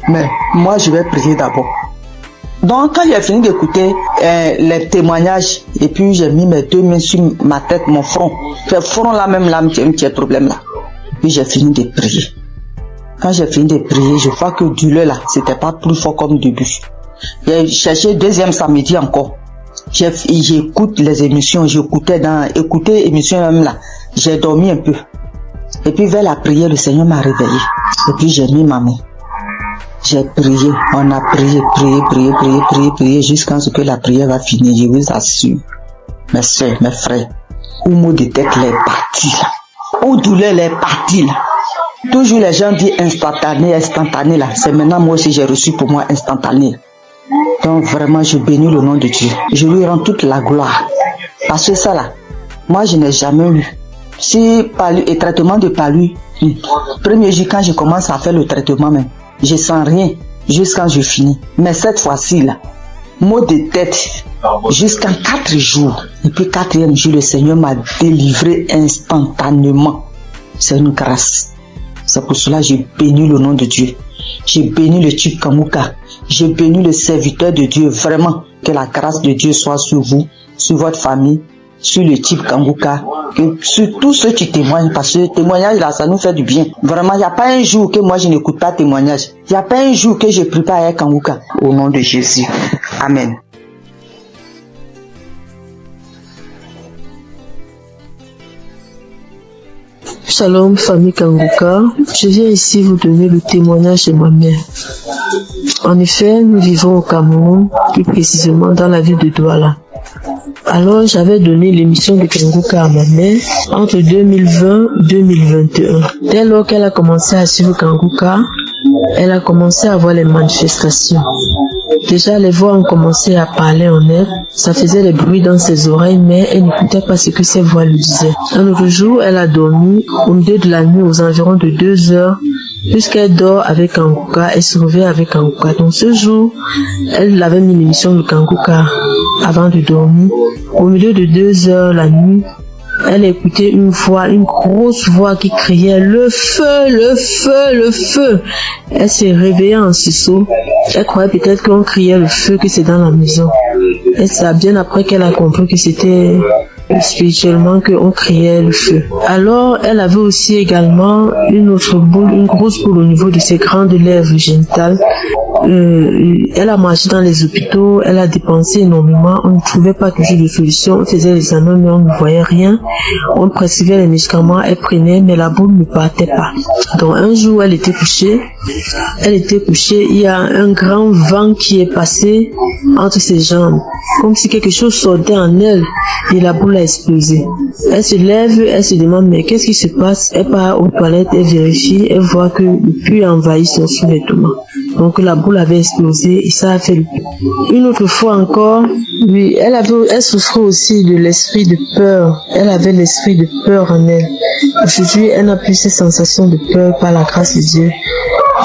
Mais moi, je vais prier d'abord. Donc, quand j'ai fini d'écouter les témoignages, et puis j'ai mis mes 2 mains sur ma tête, mon front. Ce front là, même là, j'ai un petit problème là. Puis j'ai fini de prier. Quand j'ai fini de prier, je vois que douleur là, c'était pas plus fort comme début. J'ai cherché 2e samedi encore. J'écoute les émissions, écouter l'émission même là. J'ai dormi un peu. Et puis vers la prière, le Seigneur m'a réveillé. Et puis j'ai mis ma main. J'ai prié, on a prié jusqu'à ce que la prière va finir. Je vous assure, mes soeurs, mes frères, où mot de tête est parti là, où douleur est parti là. Toujours les gens disent instantané là. C'est maintenant moi aussi j'ai reçu pour moi instantané. Donc vraiment je bénis le nom de Dieu. Je lui rends toute la gloire. Parce que ça là, moi je n'ai jamais eu. Si palu et traitement de palu, premier jour quand je commence à faire le traitement même, je sens rien jusqu'à je finis. Mais cette fois-ci là, mot de tête jusqu'à 4 jours. Et puis 4e jour, le Seigneur m'a délivré instantanément. C'est une grâce. C'est pour cela que j'ai béni le nom de Dieu. J'ai béni le type Kanguka. J'ai béni le serviteur de Dieu. Vraiment, que la grâce de Dieu soit sur vous, sur votre famille, sur le type Kanguka, sur tous ceux qui témoignent, parce que le témoignage là, ça nous fait du bien. Vraiment, il n'y a pas un jour que moi je n'écoute pas témoignage. Il n'y a pas un jour que je prie pas avec Kanguka. Au nom de Jésus. Amen. Shalom, famille Kanguka. Je viens ici vous donner le témoignage de ma mère. En effet, nous vivons au Cameroun, plus précisément dans la ville de Douala. Alors, j'avais donné l'émission de Kanguka à ma mère entre 2020 et 2021. Dès lors qu'elle a commencé à suivre Kanguka, elle a commencé à voir les manifestations. Déjà, les voix ont commencé à parler en elle. Ça faisait des bruits dans ses oreilles, mais elle n'écoutait pas ce que ses voix lui disaient. Un autre jour, elle a dormi au milieu de la nuit aux environs de 2 heures. Puisqu'elle dort avec Kanguka, elle se réveille avec Kanguka. Donc ce jour, elle avait mis l'émission de Kanguka avant de dormir. Au milieu de 2 heures la nuit, elle écoutait une voix, une grosse voix qui criait « Le feu, le feu, le feu !» Elle s'est réveillée en sursaut. Elle croyait peut-être qu'on criait le feu, que c'est dans la maison. Et c'est bien après qu'elle a compris que c'était spirituellement qu'on criait le feu. Alors, elle avait aussi également une autre boule, une grosse boule au niveau de ses grandes lèvres génitales. Elle a marché dans les hôpitaux, elle a dépensé énormément, on ne trouvait pas toujours de solution, on faisait les examens mais on ne voyait rien, on prescrivait les médicaments, elle prenait mais la boule ne partait pas. Donc un jour elle était couchée, il y a un grand vent qui est passé entre ses jambes, comme si quelque chose sortait en elle et la boule a explosé. Elle se lève, elle se demande mais qu'est-ce qui se passe? Elle part aux toilettes, elle vérifie, elle voit que le puits envahit son sous-vêtement. Donc la boule avait explosé et ça a fait le puits. Une autre fois encore, oui, elle souffrait aussi de l'esprit de peur. Elle avait l'esprit de peur en elle. Aujourd'hui, elle n'a plus ces sensations de peur par la grâce de Dieu.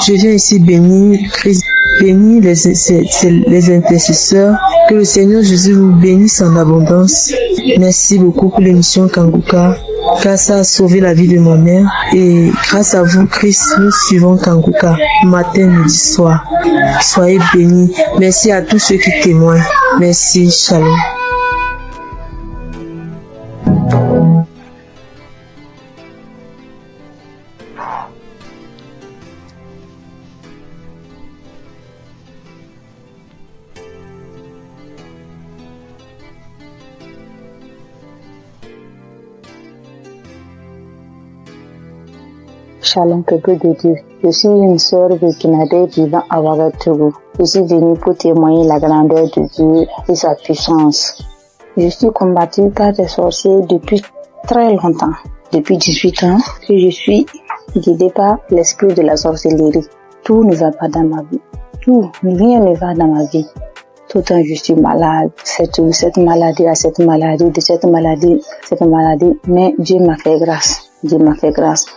Je viens ici bénir Christ, bénir les intercesseurs. Que le Seigneur Jésus vous bénisse en abondance. Merci beaucoup pour l'émission Kanguka, car ça a sauvé la vie de ma mère. Et grâce à vous, Christ, nous suivons Kanguka, matin, midi, soir. Soyez bénis. Merci à tous ceux qui témoignent. Merci, shalom. Shalom, peuple de Dieu. Je suis une sœur burkinabé vivant à Ouagadougou. Je suis venue pour témoigner la grandeur de Dieu et sa puissance. Je suis combattue par des sorciers depuis très longtemps. Depuis 18 ans que je suis guidée par l'esprit de la sorcellerie. Tout ne va pas dans ma vie. Tout, rien ne va dans ma vie. Tout le temps je suis malade, cette maladie, à cette maladie, de cette maladie. Mais Dieu m'a fait grâce. Dieu m'a fait grâce.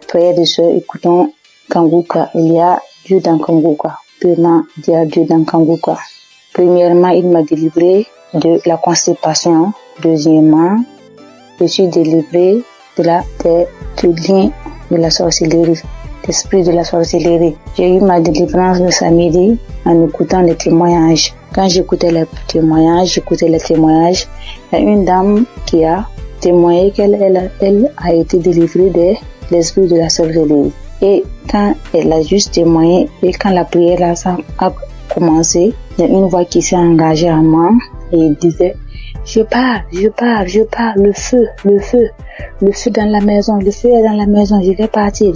Frères et sœurs, écoutons Kanguka. Il y a Dieu dans Kanguka. Premièrement, il y a Dieu dans Kanguka. Premièrement, il m'a délivré de la constipation. Deuxièmement, je suis délivré du lien de la sorcellerie, l'esprit de la sorcellerie. J'ai eu ma délivrance le samedi en écoutant les témoignages. Quand j'écoutais les témoignages, il y a une dame qui a témoigné qu'elle a été délivrée de l'esprit de la sorcellerie. Et quand elle a juste témoigné, et quand la prière a commencé, il y a une voix qui s'est engagée en moi et elle disait: je pars, le feu dans la maison, je vais partir,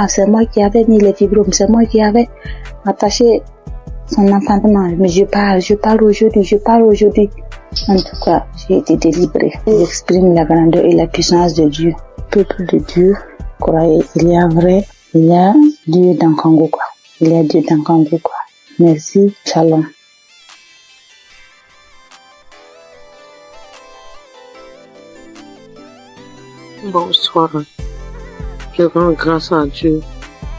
c'est moi qui avais mis les fibromes, c'est moi qui avais attaché son enfantement, mais je pars aujourd'hui. En tout cas, j'ai été délivrée. J'exprime la grandeur et la puissance de Dieu. Peuple de Dieu, croyez, il y a Dieu dans Kanguka. Merci, Shalom. Bonsoir. Je rends grâce à Dieu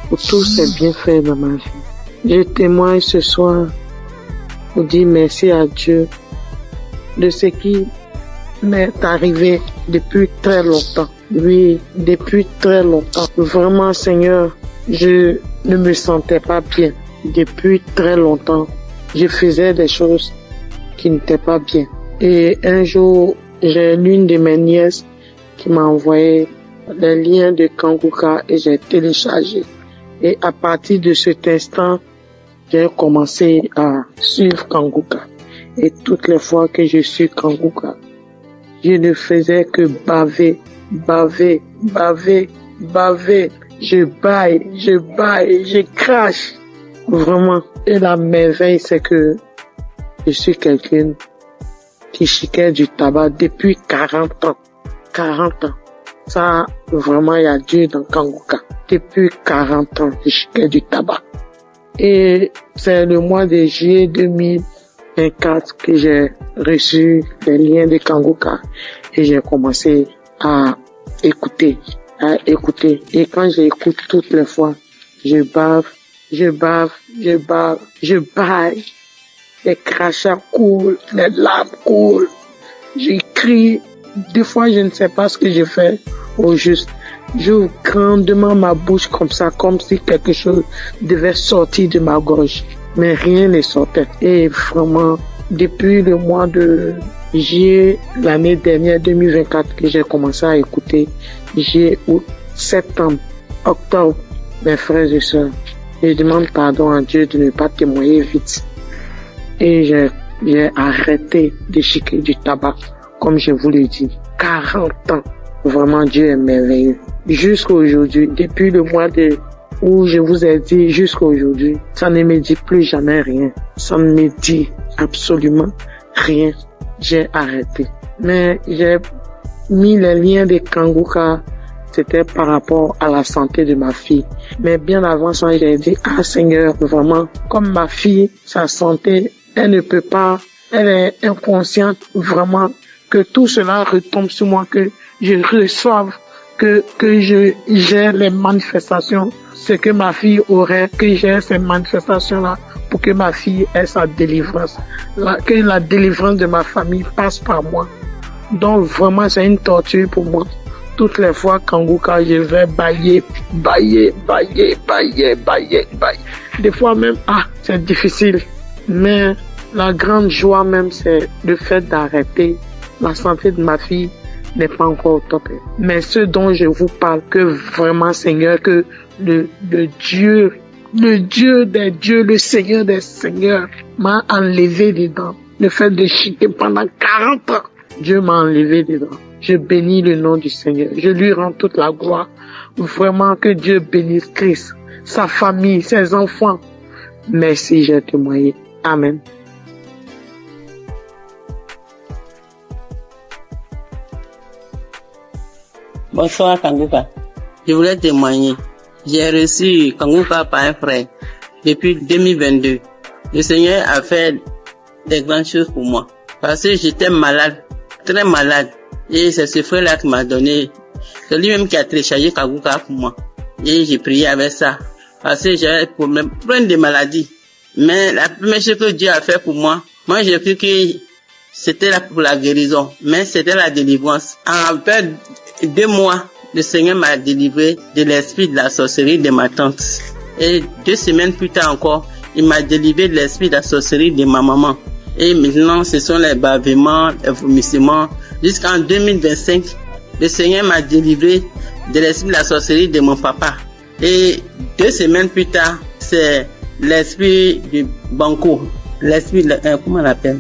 pour tous ses bienfaits dans ma vie. Je témoigne ce soir pour dire merci à Dieu de ce qui m'est arrivé depuis très longtemps. Oui, depuis très longtemps. Vraiment, Seigneur, je ne me sentais pas bien. Depuis très longtemps, je faisais des choses qui n'étaient pas bien. Et un jour, j'ai l'une de mes nièces qui m'a envoyé les liens de Kanguka et j'ai téléchargé. Et à partir de cet instant, j'ai commencé à suivre Kanguka. Et toutes les fois que je suis Kanguka, je ne faisais que baver. Je baille, je crache. Vraiment. Et la merveille, c'est que je suis quelqu'un qui chiquait du tabac depuis 40 ans. 40 ans. Ça, vraiment, il y a Dieu dans Kanguka. Depuis 40 ans, je chiquais du tabac. Et c'est le mois de juillet 2024 que j'ai reçu les liens de Kanguka et j'ai commencé à écouter. Et quand j'écoute toutes les fois, je baille. Les crachats coulent, les larmes coulent. Je crie. Des fois, je ne sais pas ce que je fais au juste. J'ouvre grandement ma bouche comme ça, comme si quelque chose devait sortir de ma gorge. Mais rien ne sortait. Et vraiment, depuis le mois de juillet, l'année dernière, 2024, que j'ai commencé à écouter, juillet, août, septembre, octobre, mes frères et sœurs, je demande pardon à Dieu de ne pas témoigner vite. Et j'ai arrêté de chiquer du tabac, comme je vous l'ai dit. 40 ans. Vraiment, Dieu est merveilleux. Jusqu'à aujourd'hui, depuis le mois où je vous ai dit jusqu'à aujourd'hui, ça ne me dit plus jamais rien. Ça ne me dit absolument rien. J'ai arrêté. Mais j'ai mis les liens de Kanguka, c'était par rapport à la santé de ma fille. Mais bien avant ça, j'ai dit, Seigneur, vraiment, comme ma fille, sa santé, elle ne peut pas, elle est inconsciente, vraiment, que tout cela retombe sur moi, que je reçoive, que j'ai les manifestations, ce que ma fille aurait, que j'ai ces manifestations-là, pour que ma fille ait sa délivrance, que la délivrance de ma famille passe par moi. Donc vraiment, c'est une torture pour moi. Toutes les fois, Kanguka, je vais bailler. Des fois même, c'est difficile. Mais la grande joie même, c'est le fait d'arrêter. La santé de ma fille n'est pas encore au top. Mais ce dont je vous parle, que vraiment, Seigneur, que le Dieu des dieux, le Seigneur des seigneurs m'a enlevé dedans. Le fait de chiquer pendant 40 ans. Dieu m'a enlevé dedans. Je bénis le nom du Seigneur. Je lui rends toute la gloire. Vraiment que Dieu bénisse Christ, sa famille, ses enfants. Merci, j'ai témoigné. Amen. Bonsoir Kanguka. Je voulais témoigner. J'ai reçu Kanguka par un frère depuis 2022. Le Seigneur a fait des grandes choses pour moi. Parce que j'étais malade, très malade. Et c'est ce frère-là qui m'a donné. C'est lui-même qui a téléchargé Kanguka pour moi. Et j'ai prié avec ça. Parce que j'avais plein de maladies. Mais la première chose que Dieu a fait pour moi, j'ai cru que c'était là pour la guérison. Mais c'était la délivrance. En peu 2 mois, le Seigneur m'a délivré de l'esprit de la sorcellerie de ma tante. Et 2 semaines plus tard encore, il m'a délivré de l'esprit de la sorcellerie de ma maman. Et maintenant, ce sont les bavements, les vomissements. Jusqu'en 2025, le Seigneur m'a délivré de l'esprit de la sorcellerie de mon papa. Et 2 semaines plus tard, c'est l'esprit du banco. L'esprit, comment on l'appelle?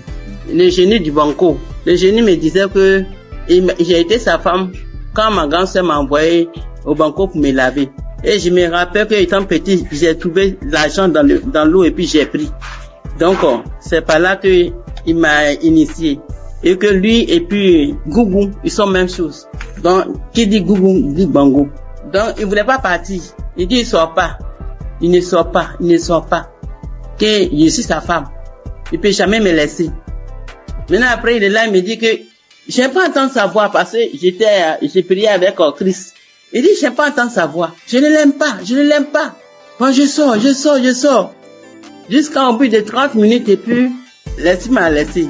Le génie du banco. Le génie me disait que j'ai été sa femme quand ma grand-sœur m'a envoyé au banco pour me laver. Et je me rappelle que étant petit, j'ai trouvé l'argent dans l'eau et puis j'ai pris. Donc, c'est par là que il m'a initié. Et que lui et puis Gougou, ils sont même chose. Donc, qui dit Gougou, dit Bango. Donc, il voulait pas partir. Il dit, il sort pas. Il ne sort pas. Que je suis sa femme. Il peut jamais me laisser. Maintenant, après, il est là, il me dit que j'aime pas entendre sa voix parce que j'ai prié avec Christ. Il dit, j'aime pas entendre sa voix. Je ne l'aime pas. Quand je sors. Jusqu'à au bout de 30 minutes et puis, l'esprit m'a laissé.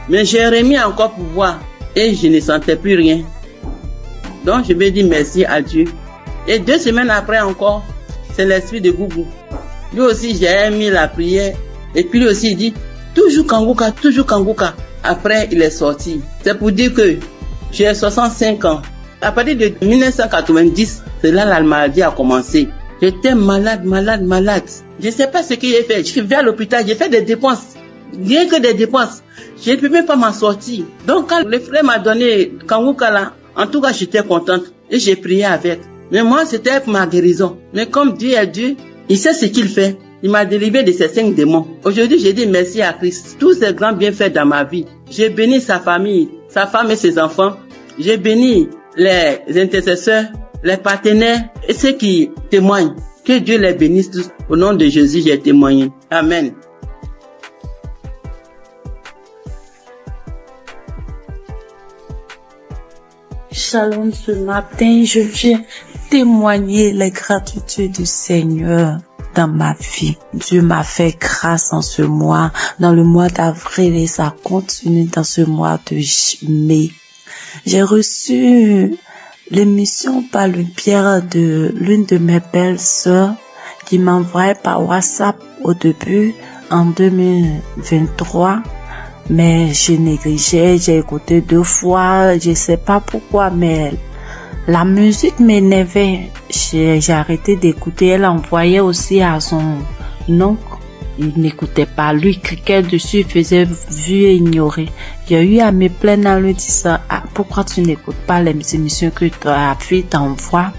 Mais j'ai remis encore pour voir et je ne sentais plus rien. Donc, je me dis merci à Dieu. Et 2 semaines après encore, c'est l'esprit de Gougou. Lui aussi, j'ai mis la prière. Et puis lui aussi, il dit, toujours Kanguka. Après, il est sorti. C'est pour dire que j'ai 65 ans. À partir de 1990, c'est là la maladie a commencé. J'étais malade. Je ne sais pas ce que j'ai fait. Je suis venu à l'hôpital, j'ai fait des dépenses. Rien que des dépenses. Je ne peux même pas m'en sortir. Donc, quand le frère m'a donné Kanguka là, en tout cas, j'étais contente. Et j'ai prié avec. Mais moi, c'était pour ma guérison. Mais comme Dieu est Dieu, il sait ce qu'il fait. Il m'a délivré de ces 5 démons. Aujourd'hui, j'ai dit merci à Christ. Tous ces grands bienfaits dans ma vie. J'ai béni sa famille, sa femme et ses enfants. J'ai béni les intercesseurs, les partenaires et ceux qui témoignent. Que Dieu les bénisse tous. Au nom de Jésus, j'ai témoigné. Amen. Shalom, ce matin, je viens témoigner les gratitudes du Seigneur dans ma vie. Dieu m'a fait grâce en ce mois, dans le mois d'avril et ça continue dans ce mois de mai. J'ai reçu l'émission par le biais de l'une de mes belles sœurs qui m'envoyait par WhatsApp au début en 2023. Mais je négligeais, j'ai écouté 2 fois, je sais pas pourquoi, mais la musique m'énervait. J'ai arrêté d'écouter. Elle envoyait aussi à son oncle. Il n'écoutait pas. Lui, cliquait dessus, il faisait vu et ignorer. J'ai eu à me plaindre en lui disant, pourquoi tu n'écoutes pas les émissions que ta fille t'envoie?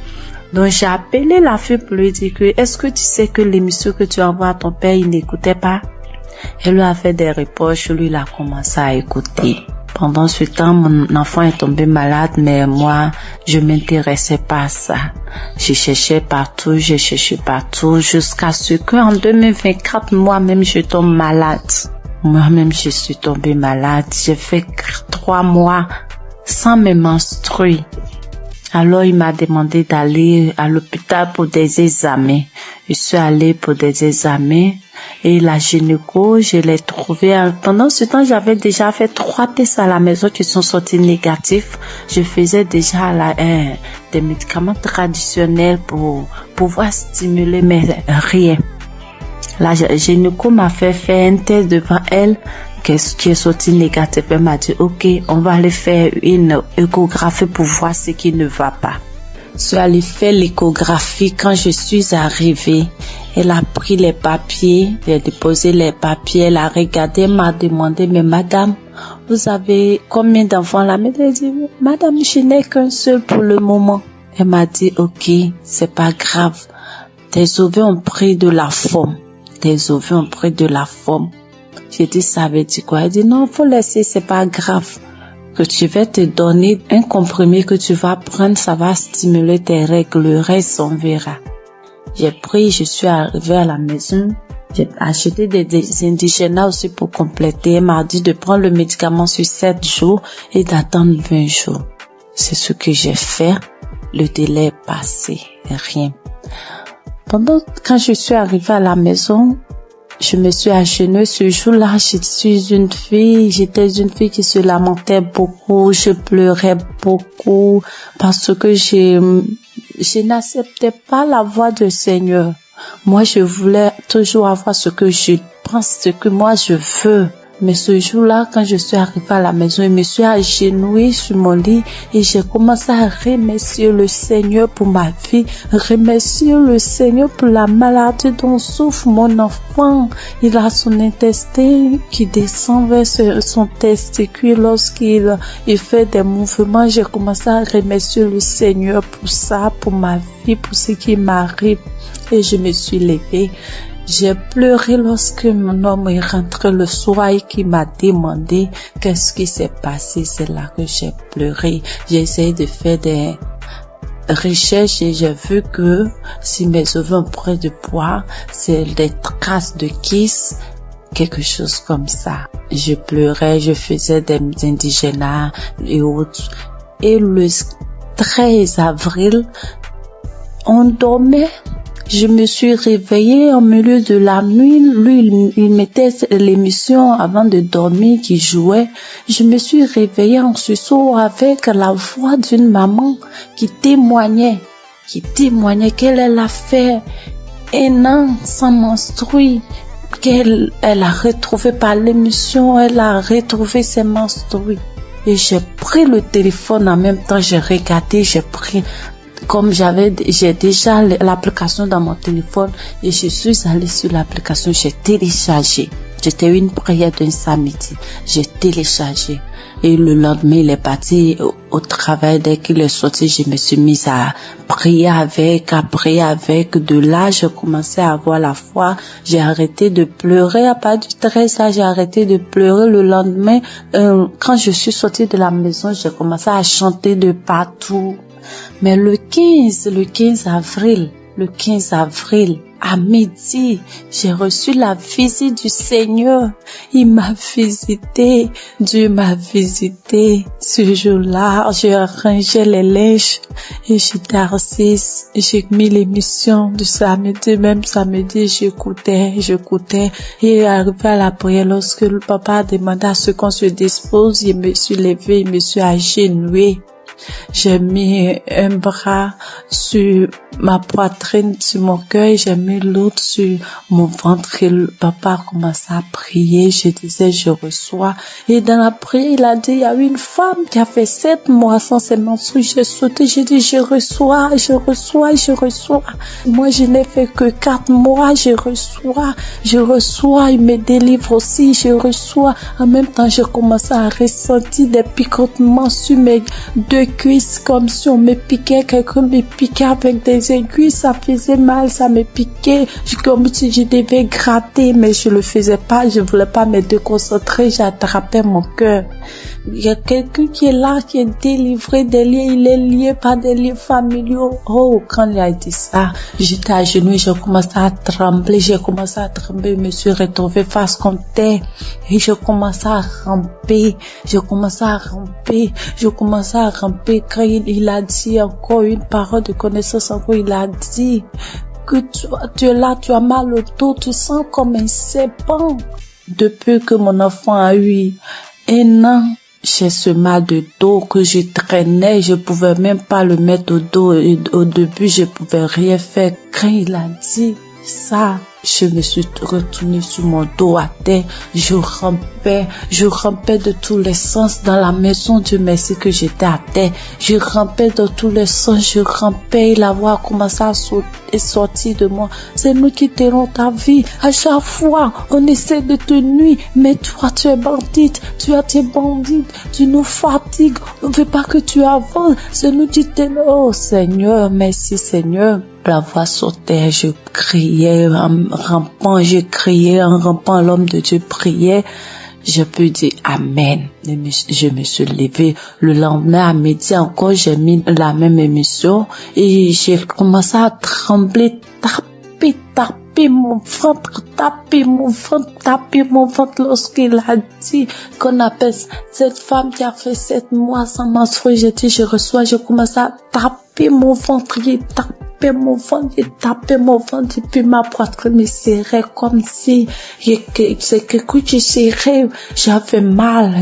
Donc, j'ai appelé la fille pour lui dire que, est-ce que tu sais que l'émission que tu envoies à ton père, il n'écoutait pas? Elle lui a fait des reproches, lui, il a commencé à écouter. Pendant ce temps, mon enfant est tombé malade, mais moi, je m'intéressais pas à ça. Je cherchais partout, jusqu'à ce qu'en 2024, moi-même, je tombe malade. Moi-même, je suis tombée malade. J'ai fait 3 mois sans me menstruer. Alors, il m'a demandé d'aller à l'hôpital pour des examens. Je suis allée pour des examens et la gynéco, je l'ai trouvée. Pendant ce temps, j'avais déjà fait 3 tests à la maison qui sont sortis négatifs. Je faisais déjà des médicaments traditionnels pour pouvoir stimuler, mais rien. La gynéco m'a fait faire un test devant elle qui est sorti négatif. Elle m'a dit, ok, on va aller faire une échographie pour voir ce qui ne va pas. Je suis allée faire l'échographie. Quand je suis arrivée, Elle a pris les papiers, elle a déposé les papiers, elle a regardé, m'a demandé, mais madame, vous avez combien d'enfants là? Mais elle dit, madame, je n'ai qu'un seul pour le moment. Elle m'a dit, ok, c'est pas grave. Tes ovaires ont pris de la forme. Tes ovaires ont pris de la forme. J'ai dit, ça veut dire quoi? Elle dit, non, faut laisser, c'est pas grave. Que tu vas te donner un comprimé que tu vas prendre, ça va stimuler tes règles, le reste on verra. J'ai pris, je suis arrivée à la maison, j'ai acheté des indigènes aussi pour compléter. Elle m'a dit de prendre le médicament sur 7 jours et d'attendre 20 jours. C'est ce que j'ai fait. Le délai est passé, rien. Quand je suis arrivée à la maison, je me suis agenouillée ce jour-là. J'étais une fille qui se lamentait beaucoup. Je pleurais beaucoup parce que je n'acceptais pas la voix du Seigneur. Moi, je voulais toujours avoir ce que je pense, ce que moi je veux. Mais ce jour-là, quand je suis arrivée à la maison, je me suis agenouillée sur mon lit et j'ai commencé à remercier le Seigneur pour ma vie, remercier le Seigneur pour la maladie dont souffre mon enfant. Il a son intestin qui descend vers son testicule lorsqu'il fait des mouvements. J'ai commencé à remercier le Seigneur pour ça, pour ma vie, pour ce qui m'arrive. Et je me suis levée. J'ai pleuré lorsque mon homme est rentré le soir et qui m'a demandé qu'est-ce qui s'est passé. C'est là que j'ai pleuré. J'ai essayé de faire des recherches et j'ai vu que si mes ovaires ont pris de poids, c'est des traces de kiss, quelque chose comme ça. Je pleurais, je faisais des indigénats et autres. Et le 13 avril, on dormait. Je me suis réveillée au milieu de la nuit. Lui, il mettait l'émission avant de dormir qui jouait. Je me suis réveillée en sursaut avec la voix d'une maman qui témoignait qu'elle a fait un an sans menstruer, qu'elle a retrouvé par l'émission, elle a retrouvé ses menstrues. Et j'ai pris le téléphone en même temps, j'ai regardé, comme j'ai déjà l'application dans mon téléphone et je suis allée sur l'application, j'ai téléchargé. C'était une prière d'un samedi. J'ai téléchargé. Et le lendemain, il est parti au travail. Dès qu'il est sorti, je me suis mise à prier avec. De là, j'ai commencé à avoir la foi. J'ai arrêté de pleurer. À partir du 13, là, j'ai arrêté de pleurer. Le lendemain, quand je suis sortie de la maison, j'ai commencé à chanter de partout. Mais le 15 avril, à midi, j'ai reçu la visite du Seigneur. Il m'a visité, Dieu m'a visité. Ce jour-là, j'ai rangé les linges et j'étais assise. J'ai mis l'émission du samedi, même samedi, j'écoutais. Et arrivé à la prière, lorsque le papa a demandé à ce qu'on se dispose, je me suis levée, je me suis agenouillée. J'ai mis un bras sur ma poitrine, sur mon cœur, j'ai mis l'autre sur mon ventre et le papa a commencé à prier. Je disais, je reçois. Et dans la prière, il a dit, il y a une femme qui a fait 7 mois sans ses menstrues. J'ai sauté, j'ai dit, je reçois. Moi, je n'ai fait que 4 mois, je reçois. Il me délivre aussi, je reçois. En même temps, j'ai commencé à ressentir des picotements sur mes 2 cuisses, comme si on me piquait, quelqu'un me piquait avec des aiguilles, ça faisait mal, ça me piquait, comme si je devais gratter, mais je le faisais pas, je voulais pas me déconcentrer, j'attrapais mon cœur. Il y a quelqu'un qui est là, qui est délivré des liens, il est lié par des liens familiaux. Oh, quand il a dit ça, j'étais à genoux, j'ai commencé à trembler, je me suis retrouvée face contre terre et je commençais à ramper. Quand il a dit encore une parole de connaissance, encore il a dit que tu es là, tu as mal au dos, tu sens comme un serpent. Depuis que mon enfant a eu 1 an, j'ai ce mal de dos que je traînais, je pouvais même pas le mettre au dos. Et au début, je pouvais rien faire. Quand il a dit ça, Je me suis retournée sur mon dos à terre. Je rampais de tous les sens dans la maison. Dieu merci que j'étais à terre. Je rampais dans tous les sens. Je rampais et la voix a commencé à sortir de moi. C'est nous qui t'aidons ta vie. À chaque fois, on essaie de te nuire. Mais toi, tu es bandite. Tu es bandite. Tu nous fatigues. On ne veut pas que tu avances. C'est nous qui t'aidons. Oh Seigneur, merci Seigneur. La voix sautait, je criais en rampant, l'homme de Dieu priait. Je peux dire Amen. Je me suis levée. Le lendemain à midi encore, j'ai mis la même émission et j'ai commencé à trembler, taper mon ventre lorsqu'il a dit qu'on appelle cette femme qui a fait 7 mois sans menstruer. J'ai dit, je commence à taper mon ventre, j'ai tapé mon ventre et puis ma poitrine me serrait comme si c'est quelque chose qui serrait. J'avais mal,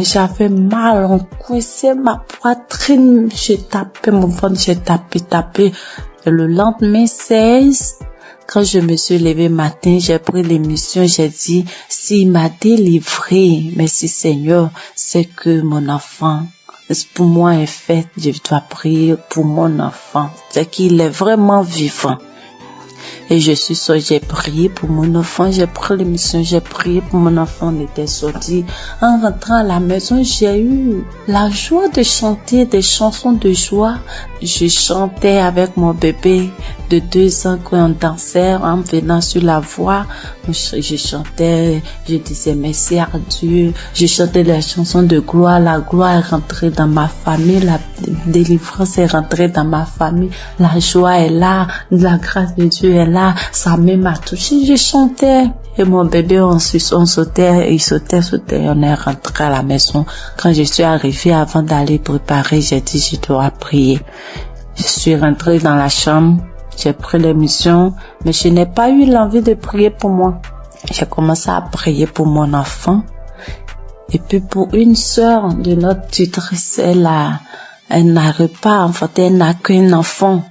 on coinçait ma poitrine, j'ai tapé mon ventre, j'ai tapé. Et le lendemain 16, quand je me suis levée matin, j'ai pris l'émission, j'ai dit, s'il m'a délivré, merci Seigneur, c'est que mon enfant, pour moi est fait, je dois prier pour mon enfant, c'est qu'il est vraiment vivant. Et j'ai prié pour mon enfant, j'ai pris l'émission, j'ai prié pour mon enfant, on était sorti. En rentrant à la maison, j'ai eu la joie de chanter des chansons de joie. Je chantais avec mon bébé de 2 ans quand on dansait, en venant sur la voix. Je chantais, je disais merci à Dieu. Je chantais des chansons de gloire. La gloire est rentrée dans ma famille, la délivrance est rentrée dans ma famille. La joie est là, la grâce de Dieu est là. Sa main m'a touché, je chantais. Et mon bébé, on sautait, il sautait. On est rentré à la maison. Quand je suis arrivée, avant d'aller préparer, j'ai dit, je dois prier. Je suis rentrée dans la chambre, j'ai pris l'émission, mais je n'ai pas eu l'envie de prier pour moi. J'ai commencé à prier pour mon enfant. Et puis pour une sœur de notre tutrice, elle n'arrive pas, en fait, elle n'a qu'un enfant.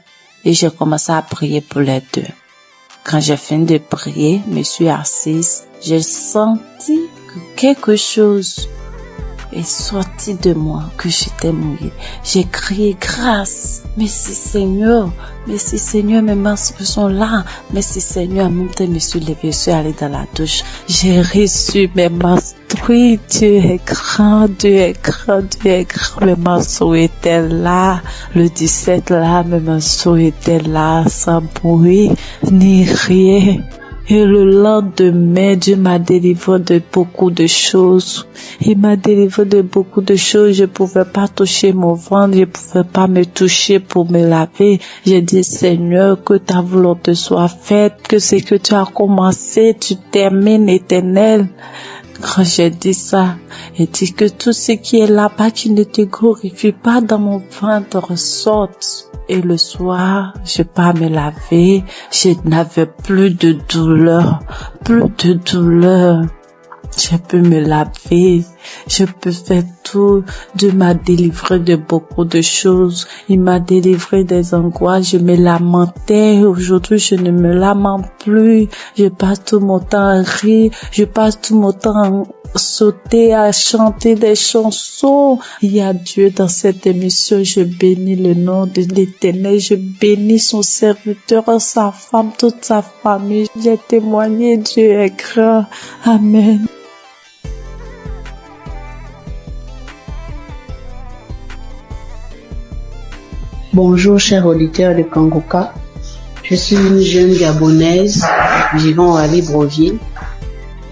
Et j'ai commencé à prier pour les deux. Quand j'ai fini de prier, je me suis assise, j'ai senti que quelque chose est sorti de moi, que j'étais mouillée. J'ai crié grâce. Merci Seigneur, mes menstrues sont là. Merci Seigneur, en même temps, je me suis levée, je suis allée dans la douche. J'ai reçu mes menstrues. Dieu est grand, mes menstrues étaient là. Le 17 là, mes menstrues étaient là, sans bruit, ni rien. Et le lendemain, Dieu m'a délivré de beaucoup de choses. Il m'a délivré de beaucoup de choses. Je pouvais pas toucher mon ventre, je pouvais pas me toucher pour me laver. J'ai dit, Seigneur, que ta volonté soit faite, que ce que tu as commencé, tu termines, Éternel. Quand j'ai dit ça, il dit que tout ce qui est là-bas qui ne te glorifie pas dans mon ventre sorte. Et le soir, je pas me laver, je n'avais plus de douleur. Je peux me laver, je peux faire tout. Dieu m'a délivré de beaucoup de choses. Il m'a délivré des angoisses. Je me lamentais. Aujourd'hui, je ne me lamente plus. Je passe tout mon temps à rire. Je passe tout mon temps à sauter, à chanter des chansons. Il y a Dieu dans cette émission. Je bénis le nom de l'Éternel. Je bénis son serviteur, sa femme, toute sa famille. J'ai témoigné. Dieu est grand. Amen. Bonjour chers auditeurs de Kangoka, je suis une jeune Gabonaise vivant à Libreville.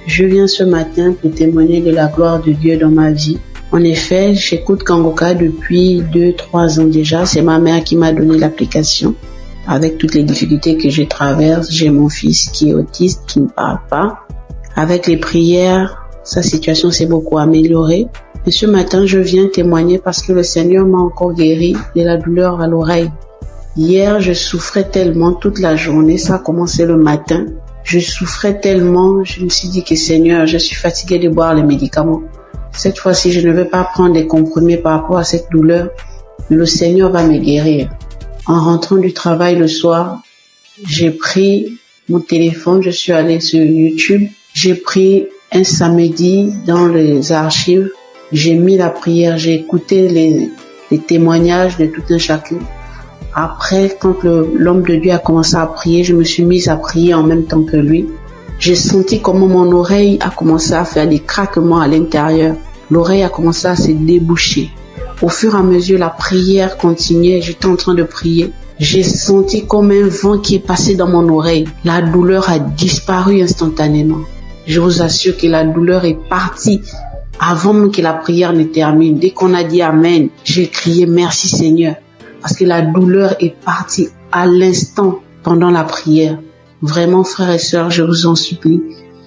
Je viens ce matin pour témoigner de la gloire de Dieu dans ma vie. En effet, j'écoute Kangoka depuis 2-3 ans déjà. C'est ma mère qui m'a donné l'application. Avec toutes les difficultés que je traverse, j'ai mon fils qui est autiste, qui ne parle pas. Avec les prières, sa situation s'est beaucoup améliorée. Et ce matin, je viens témoigner parce que le Seigneur m'a encore guéri de la douleur à l'oreille. Hier, je souffrais tellement toute la journée, ça a commencé le matin. Je souffrais tellement, je me suis dit que Seigneur, je suis fatiguée de boire les médicaments. Cette fois-ci, je ne vais pas prendre des comprimés par rapport à cette douleur. Le Seigneur va me guérir. En rentrant du travail le soir, j'ai pris mon téléphone, je suis allée sur YouTube. J'ai pris un samedi dans les archives. J'ai mis la prière, j'ai écouté les témoignages de tout un chacun. Après, quand l'homme de Dieu a commencé à prier, je me suis mise à prier en même temps que lui. J'ai senti comment mon oreille a commencé à faire des craquements à l'intérieur. L'oreille a commencé à se déboucher. Au fur et à mesure, la prière continuait. J'étais en train de prier. J'ai senti comme un vent qui est passé dans mon oreille. La douleur a disparu instantanément. Je vous assure que la douleur est partie avant même que la prière ne termine. Dès qu'on a dit Amen, j'ai crié merci Seigneur. Parce que la douleur est partie à l'instant pendant la prière. Vraiment, frères et sœurs, je vous en supplie,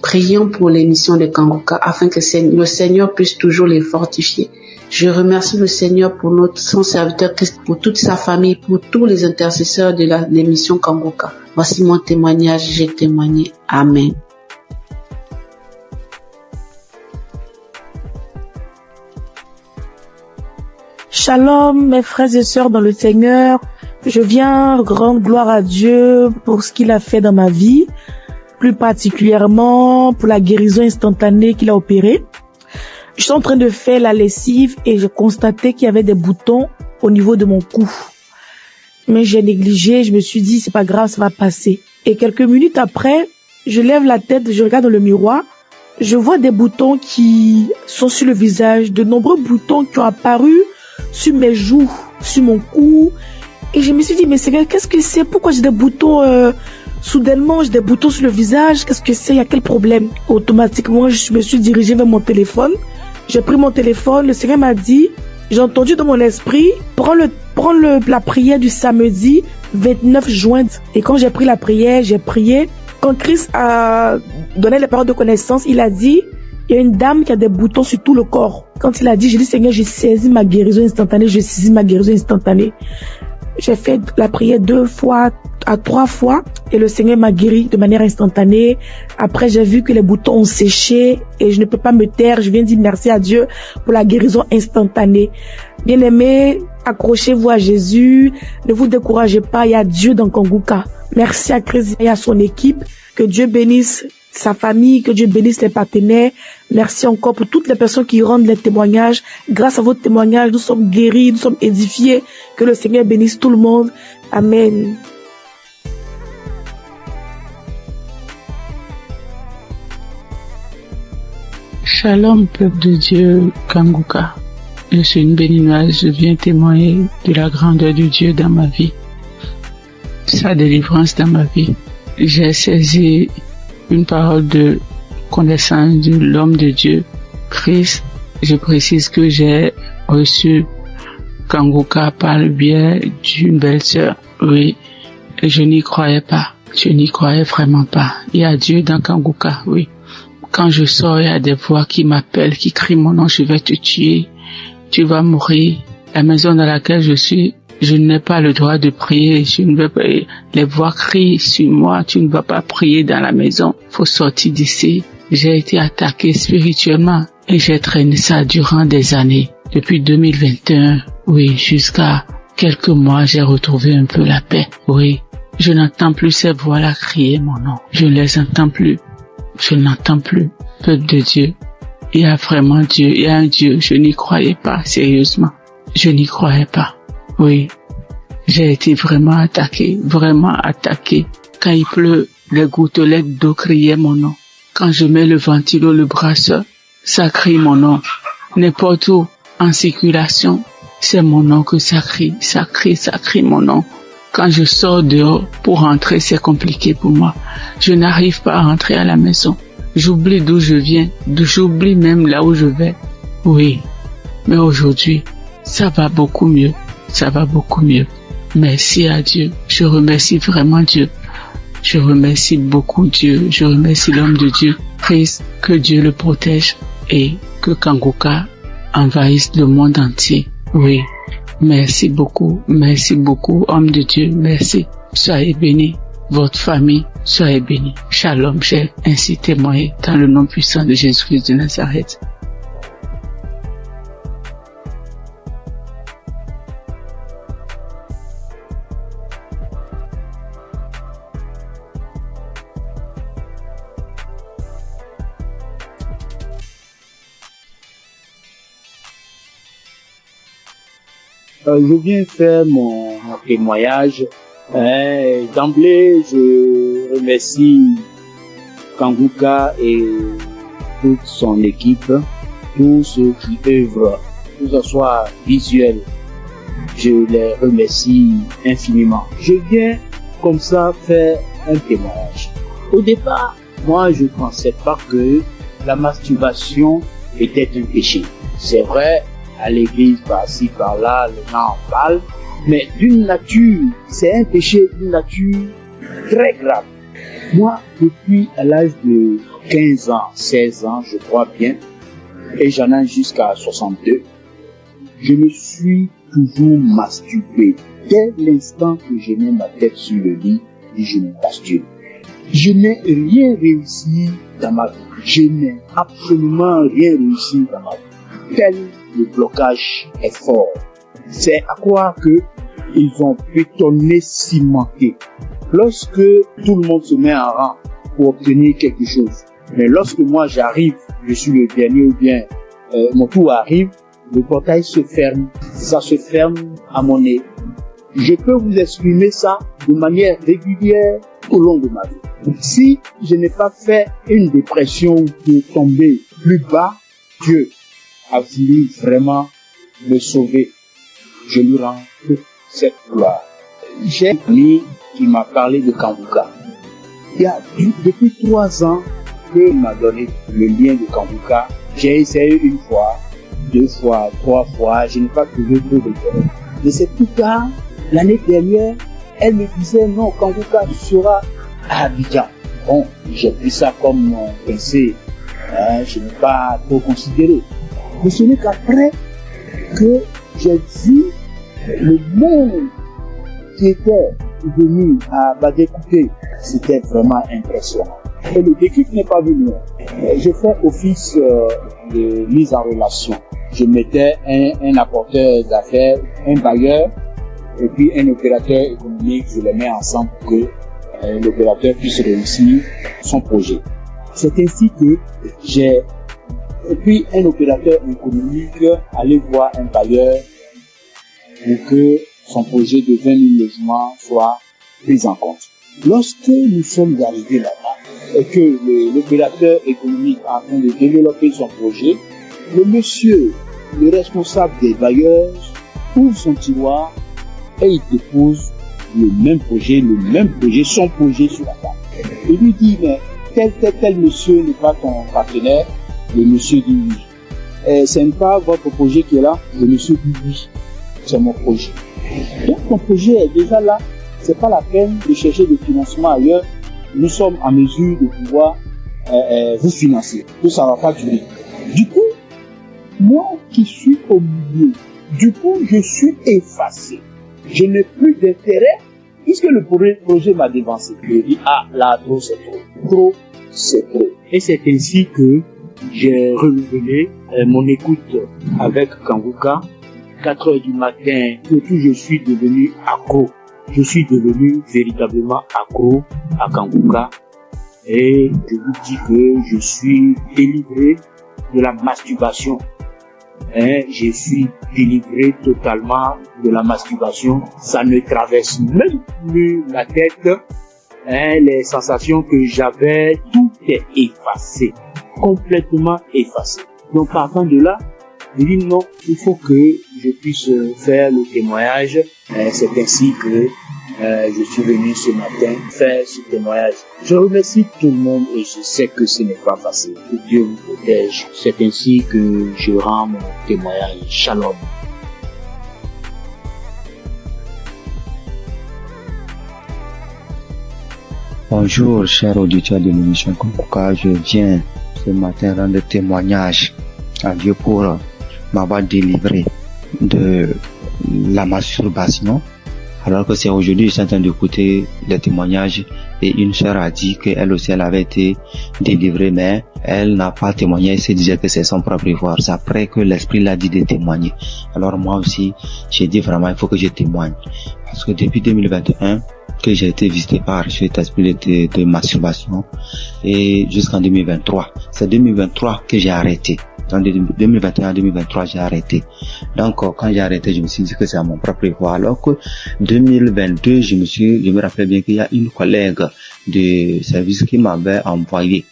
prions pour l'émission de Kanguka afin que le Seigneur puisse toujours les fortifier. Je remercie le Seigneur pour son serviteur Christ, pour toute sa famille, pour tous les intercesseurs de l'émission Kanguka. Voici mon témoignage, j'ai témoigné. Amen. Shalom, mes frères et sœurs dans le Seigneur. Je viens rendre gloire à Dieu pour ce qu'il a fait dans ma vie, plus particulièrement pour la guérison instantanée qu'il a opérée. Je suis en train de faire la lessive et j'ai constaté qu'il y avait des boutons au niveau de mon cou. Mais j'ai négligé, je me suis dit c'est pas grave, ça va passer. Et quelques minutes après, je lève la tête, je regarde dans le miroir, je vois des boutons qui sont sur le visage, de nombreux boutons qui ont apparu sur mes joues, sur mon cou. Et je me suis dit, mais Seigneur, qu'est-ce que c'est? Pourquoi j'ai des boutons soudainement, j'ai des boutons sur le visage? Qu'est-ce que c'est? Il y a quel problème? Automatiquement, je me suis dirigée vers mon téléphone. J'ai pris mon téléphone. Le Seigneur m'a dit, j'ai entendu dans mon esprit, prends la prière du samedi 29 juin. Et quand j'ai pris la prière, j'ai prié. Quand Christ a donné les paroles de connaissance, il a dit, il y a une dame qui a des boutons sur tout le corps. Quand il a dit, j'ai dit, Seigneur, j'ai saisi ma guérison instantanée, j'ai saisi ma guérison instantanée. J'ai fait la prière 2 fois à 3 fois et le Seigneur m'a guéri de manière instantanée. Après, j'ai vu que les boutons ont séché et je ne peux pas me taire. Je viens dire merci à Dieu pour la guérison instantanée. Bien-aimés, accrochez-vous à Jésus. Ne vous découragez pas. Il y a Dieu dans Kanguka. Merci à Christ et à son équipe. Que Dieu bénisse sa famille, que Dieu bénisse les partenaires. Merci encore pour toutes les personnes qui rendent les témoignages. Grâce à votre témoignage, nous sommes guéris, nous sommes édifiés. Que le Seigneur bénisse tout le monde. Amen. Shalom, peuple de Dieu, Kanguka. Je suis une béninoise, je viens témoigner de la grandeur de Dieu dans ma vie, sa délivrance dans ma vie. J'ai saisi une parole de connaissance de l'homme de Dieu, Christ. Je précise que j'ai reçu Kanguka par le biais d'une belle-sœur. Oui, je n'y croyais pas. Je n'y croyais vraiment pas. Il y a Dieu dans Kanguka, oui. Quand je sors, il y a des voix qui m'appellent, qui crient mon nom, je vais te tuer, tu vas mourir. La maison dans laquelle je suis, je n'ai pas le droit de prier, je ne veux pas, les voix crient sur moi, tu ne vas pas prier dans la maison, faut sortir d'ici. J'ai été attaqué spirituellement et j'ai traîné ça durant des années. Depuis 2021, oui, jusqu'à quelques mois, j'ai retrouvé un peu la paix. Oui, je n'entends plus ces voix-là crier mon nom, je ne les entends plus. Je n'entends plus. Peuple de Dieu, il y a vraiment Dieu, il y a un Dieu. Je n'y croyais pas, sérieusement. Je n'y croyais pas. Oui, j'ai été vraiment attaqué. Quand il pleut, les gouttelettes d'eau criaient mon nom. Quand je mets le ventilo, le brasseur, ça crie mon nom. N'importe où, en circulation, c'est mon nom que ça crie mon nom. Quand je sors dehors pour rentrer, c'est compliqué pour moi. Je n'arrive pas à rentrer à la maison. J'oublie d'où je viens, j'oublie même là où je vais. Oui, mais aujourd'hui, ça va beaucoup mieux. Merci à Dieu. Je remercie vraiment Dieu. Je remercie beaucoup Dieu. Je remercie l'homme de Dieu. Christ, que Dieu le protège et que Kanguka envahisse le monde entier. Oui. Merci beaucoup, homme de Dieu, merci. Soyez bénis, votre famille, soyez bénis. Shalom, j'ai ainsi témoigné dans le nom puissant de Jésus-Christ de Nazareth. Je viens faire mon témoignage. D'emblée, je remercie Kanguka et toute son équipe, tous ceux qui œuvrent, que ce soit visuel. Je les remercie infiniment. Je viens comme ça faire un témoignage. Au départ, moi, je ne pensais pas que la masturbation était un péché. C'est vrai, à l'église, par-ci, par-là, les gens en parlent, mais d'une nature, c'est un péché d'une nature très grave. Moi, depuis à l'âge de 15 ans, 16 ans, je crois bien, et j'en ai jusqu'à 62, je me suis toujours masturbé. Dès l'instant que je mets ma tête sur le lit, je me masturbe. Je n'ai rien réussi dans ma vie. Je n'ai absolument rien réussi dans ma vie. Tel le blocage est fort. C'est à croire que ils ont bétonné, cimenté. Lorsque tout le monde se met en rang pour obtenir quelque chose, mais lorsque moi j'arrive, je suis le dernier ou bien mon tour arrive, le portail se ferme. Ça se ferme à mon nez. Je peux vous exprimer ça de manière régulière au long de ma vie. Si je n'ai pas fait une dépression ou de tomber plus bas, Dieu a voulu vraiment me sauver. Je lui rends toute cette gloire. J'ai un ami qui m'a parlé de Kanguka. Il y a depuis 3 ans qu'il m'a donné le lien de Kanguka. J'ai essayé une fois, 2 fois, 3 fois, je n'ai pas trouvé de l'intérêt. Mais c'est plus tard, l'année dernière, elle me disait non, Kanguka sera à Abidjan. Bon, j'ai pris ça comme mon pensée, je n'ai pas trop considéré. Mais ce n'est qu'après que j'ai vu le monde qui était venu à Badécoupé, c'était vraiment impressionnant. Et le déclic n'est pas venu. J'ai fait office de mise en relation. Je mettais un apporteur d'affaires, un bailleur, et puis un opérateur économique, je les mets ensemble pour que l'opérateur puisse réussir son projet. C'est ainsi que j'ai, et puis un opérateur économique allait voir un bailleur pour que son projet de 20 000 logements soit pris en compte. Lorsque nous sommes arrivés là-bas et que l'opérateur économique est en train de développer son projet, le monsieur, le responsable des bailleurs, ouvre son tiroir et il dépose le même projet, son projet sur la table. Il lui dit, mais tel monsieur n'est pas ton partenaire. Le monsieur dit oui. Ce n'est pas votre projet qui est là. Le monsieur dit oui. C'est mon projet. Donc ton projet est déjà là. C'est pas la peine de chercher des financements ailleurs. Nous sommes en mesure de pouvoir vous financer. Tout ça va pas durer. Du coup, moi qui suis au milieu, je suis effacé. Je n'ai plus d'intérêt puisque le projet m'a dévancé. Je dis, là, trop, c'est trop. Trop, c'est trop. Et c'est ainsi que j'ai renouvelé mon écoute avec Kanguka. 4 heures du matin, surtout je suis devenu accro. Je suis devenu véritablement accro à Kanguka. Et je vous dis que je suis délivré de la masturbation. Je suis délivré totalement de la masturbation. Ça ne traverse même plus la tête. Les sensations que j'avais, tout est effacé. Complètement effacé. Donc partant de là, je dis non, il faut que je puisse faire le témoignage. C'est ainsi que je suis venu ce matin faire ce témoignage. Je remercie tout le monde et je sais que ce n'est pas facile. Que Dieu vous protège. C'est ainsi que je rends mon témoignage. Shalom. Bonjour, chers auditeurs de l'émission Kanguka. Je viens ce matin rendre témoignage à Dieu pour m'avoir délivré de la masturbation. Alors que c'est aujourd'hui, je suis en train d'écouter les témoignages et une sœur a dit qu'elle aussi, elle avait été délivrée, mais elle n'a pas témoigné, elle se disait que c'est son propre effort. C'est après que l'Esprit l'a dit de témoigner. Alors moi aussi, j'ai dit vraiment, il faut que je témoigne. Parce que depuis 2021, que j'ai été visité par cet esprit de masturbation et jusqu'en 2023. C'est 2023 que j'ai arrêté. En 2021, 2023, j'ai arrêté. Donc, quand j'ai arrêté, je me suis dit que c'est à mon propre choix. Alors que 2022, je me rappelle bien qu'il y a une collègue de service qui m'avait envoyé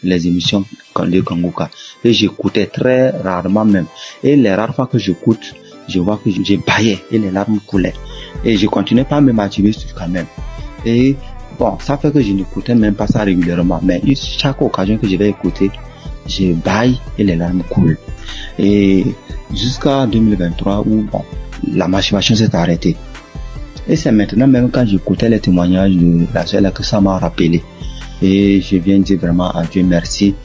les émissions de Kanguka. Et j'écoutais très rarement même. Et les rares fois que j'écoute, je vois que j'ai baillé et les larmes coulaient. Et je continuais pas à me masturber quand même. Et bon, ça fait que je n'écoutais même pas ça régulièrement. Mais chaque occasion que je vais écouter, je baille et les larmes coulent. Et jusqu'à 2023 où bon, la masturbation s'est arrêtée. Et c'est maintenant même quand j'écoutais les témoignages de la soeur que ça m'a rappelé. Et je viens dire vraiment à Dieu merci.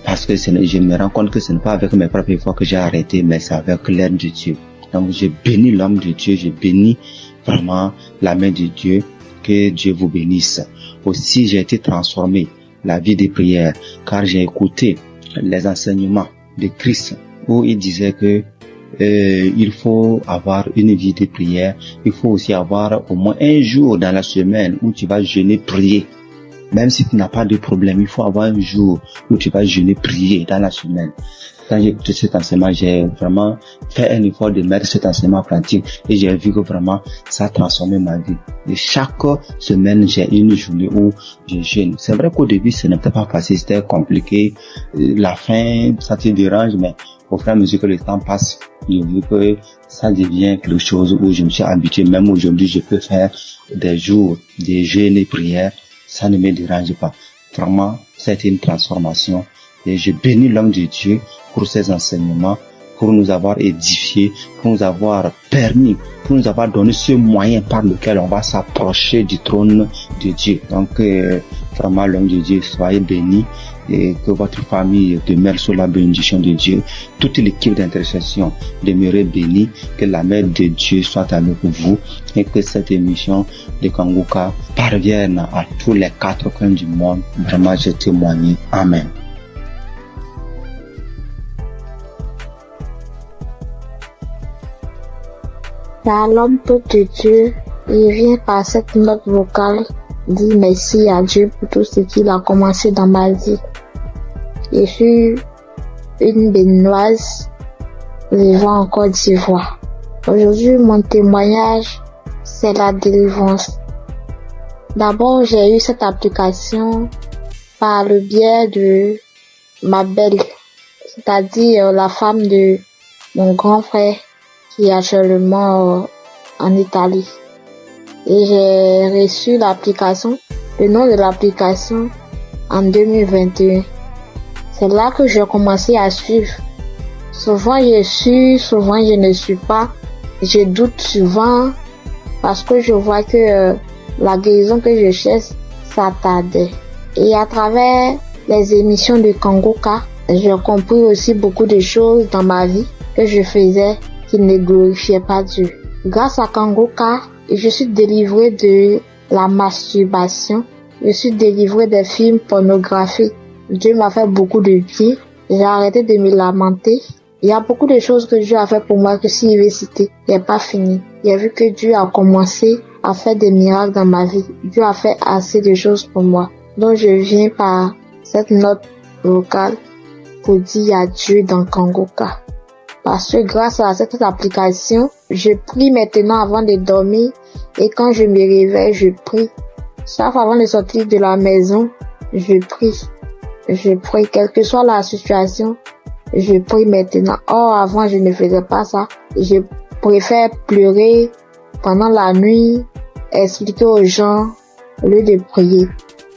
Parce que je me rends compte que ce n'est pas avec mes propres efforts que j'ai arrêté, mais c'est avec l'aide de Dieu. Donc je bénis l'homme de Dieu, je bénis vraiment la main de Dieu. Que Dieu vous bénisse. Aussi, j'ai été transformé la vie des prières, car j'ai écouté les enseignements de Christ où il disait que il faut avoir une vie de prière. Il faut aussi avoir au moins un jour dans la semaine où tu vas jeûner, prier. Même si tu n'as pas de problème, il faut avoir un jour où tu vas jeûner, prier dans la semaine. Quand j'ai écouté cet enseignement, j'ai vraiment fait un effort de mettre cet enseignement en pratique et j'ai vu que vraiment ça a transformé ma vie. Et chaque semaine, j'ai une journée où je jeûne. C'est vrai qu'au début, ce n'était pas facile, c'était compliqué. La faim, ça te dérange, mais au fur et à mesure que le temps passe, j'ai vu que ça devient quelque chose où je me suis habitué. Même aujourd'hui, je peux faire des jours de jeûne et prière. Ça ne me dérange pas. Vraiment, c'était une transformation. Et je bénis l'homme de Dieu pour ses enseignements, pour nous avoir édifiés, pour nous avoir permis, pour nous avoir donné ce moyen par lequel on va s'approcher du trône de Dieu. Donc, vraiment, l'homme de Dieu, soyez bénis et que votre famille demeure sous la bénédiction de Dieu. Toute l'équipe d'intercession demeure bénie, que la main de Dieu soit avec vous et que cette émission de Kanguka parvienne à tous les 4 coins du monde. Vraiment, je témoigne. Amen. L'homme peuple de Dieu, il vient par cette note vocale dire merci à Dieu pour tout ce qu'il a commencé dans ma vie. Je suis une béninoise vivant en Côte d'Ivoire. Aujourd'hui, mon témoignage, c'est la délivrance. D'abord, j'ai eu cette application par le biais de ma belle, c'est-à-dire la femme de mon grand frère qui est actuellement en Italie. Et j'ai reçu l'application, le nom de l'application en 2021. C'est là que j'ai commencé à suivre. Souvent je suis, souvent je ne suis pas. Je doute souvent parce que je vois que la guérison que je cherche, ça tardait. Et à travers les émissions de Kanguka, j'ai compris aussi beaucoup de choses dans ma vie que je faisais qui ne glorifiaient pas Dieu. Grâce à Kanguka, je suis délivrée de la masturbation. Je suis délivrée des films pornographiques. Dieu m'a fait beaucoup de bien. J'ai arrêté de me lamenter. Il y a beaucoup de choses que Dieu a fait pour moi que si je vais citer, il n'est pas fini. J'ai vu que Dieu a commencé à faire des miracles dans ma vie. Dieu a fait assez de choses pour moi. Donc je viens par cette note vocale pour dire adieu dans Kanguka. Parce que grâce à cette application, je prie maintenant avant de dormir et quand je me réveille, je prie. Chaque fois avant de sortir de la maison, je prie. Je prie, quelle que soit la situation, je prie maintenant. Or, avant, je ne faisais pas ça. Je préfère pleurer pendant la nuit, expliquer aux gens au lieu de prier.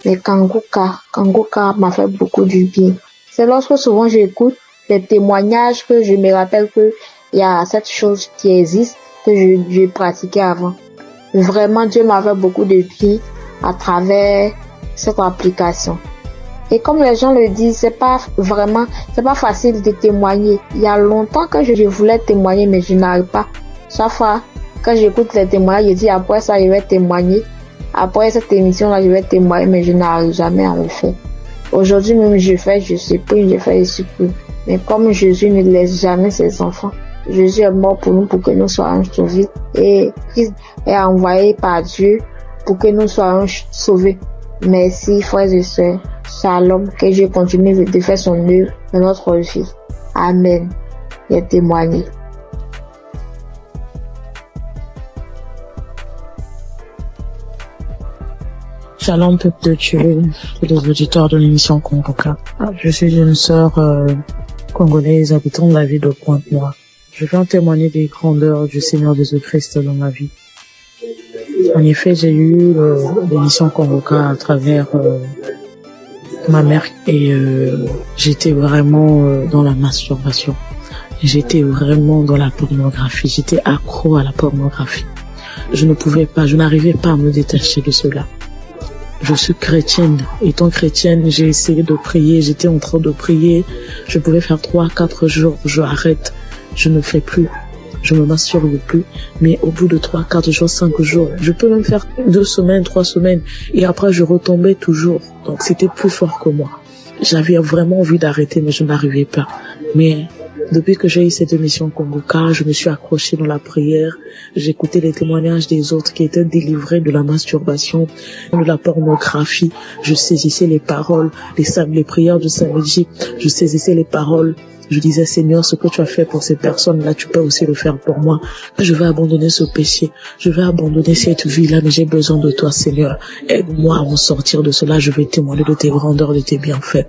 Mais Kanguka m'a fait beaucoup du bien. C'est lorsque souvent j'écoute les témoignages que je me rappelle que il y a cette chose qui existe que je pratiquais avant. Vraiment, Dieu m'a fait beaucoup de bien à travers cette application. Et comme les gens le disent, c'est pas facile de témoigner. Il y a longtemps que je voulais témoigner, mais je n'arrive pas. Chaque fois, quand j'écoute les témoignages, je dis après ça, je vais témoigner. Après cette émission-là, je vais témoigner, mais je n'arrive jamais à le faire. Aujourd'hui même, je supplie, je fais, je supplie. Mais comme Jésus ne laisse jamais ses enfants, Jésus est mort pour nous pour que nous soyons sauvés. Et Christ est envoyé par Dieu pour que nous soyons sauvés. Merci, frères et sœurs. Shalom, que Dieu continue de faire son œuvre dans notre vie. Amen. Et témoigner. Shalom, peuple de Dieu, et les auditeurs de l'émission Congoka. Je suis une sœur congolaise habitant la ville de Pointe-Noire. Je viens témoigner des grandeurs du Seigneur Jésus-Christ dans ma vie. En effet, j'ai eu l'émission Congoka à travers ma mère et j'étais vraiment dans la masturbation. J'étais vraiment dans la pornographie. J'étais accro à la pornographie. Je n'arrivais pas à me détacher de cela. Je suis chrétienne. Étant chrétienne, j'ai essayé de prier. J'étais en train de prier. Je pouvais faire 3-4 jours. Je arrête. Je ne fais plus. Je me masturbe plus. Mais au bout de 3-4 jours, 5 jours, je peux même faire 2 semaines, 3 semaines. Et après, je retombais toujours. Donc, c'était plus fort que moi. J'avais vraiment envie d'arrêter, mais je n'arrivais pas. Mais depuis que j'ai eu cette émission Congoka, je me suis accrochée dans la prière. J'écoutais les témoignages des autres qui étaient délivrés de la masturbation, de la pornographie. Je saisissais les paroles, les prières du samedi. Je saisissais les paroles. Je disais, Seigneur, ce que tu as fait pour ces personnes-là, tu peux aussi le faire pour moi. Je vais abandonner ce péché. Je vais abandonner cette vie-là, mais j'ai besoin de toi, Seigneur. Aide-moi à m'en sortir de cela. Je vais témoigner de tes grandeurs, de tes bienfaits.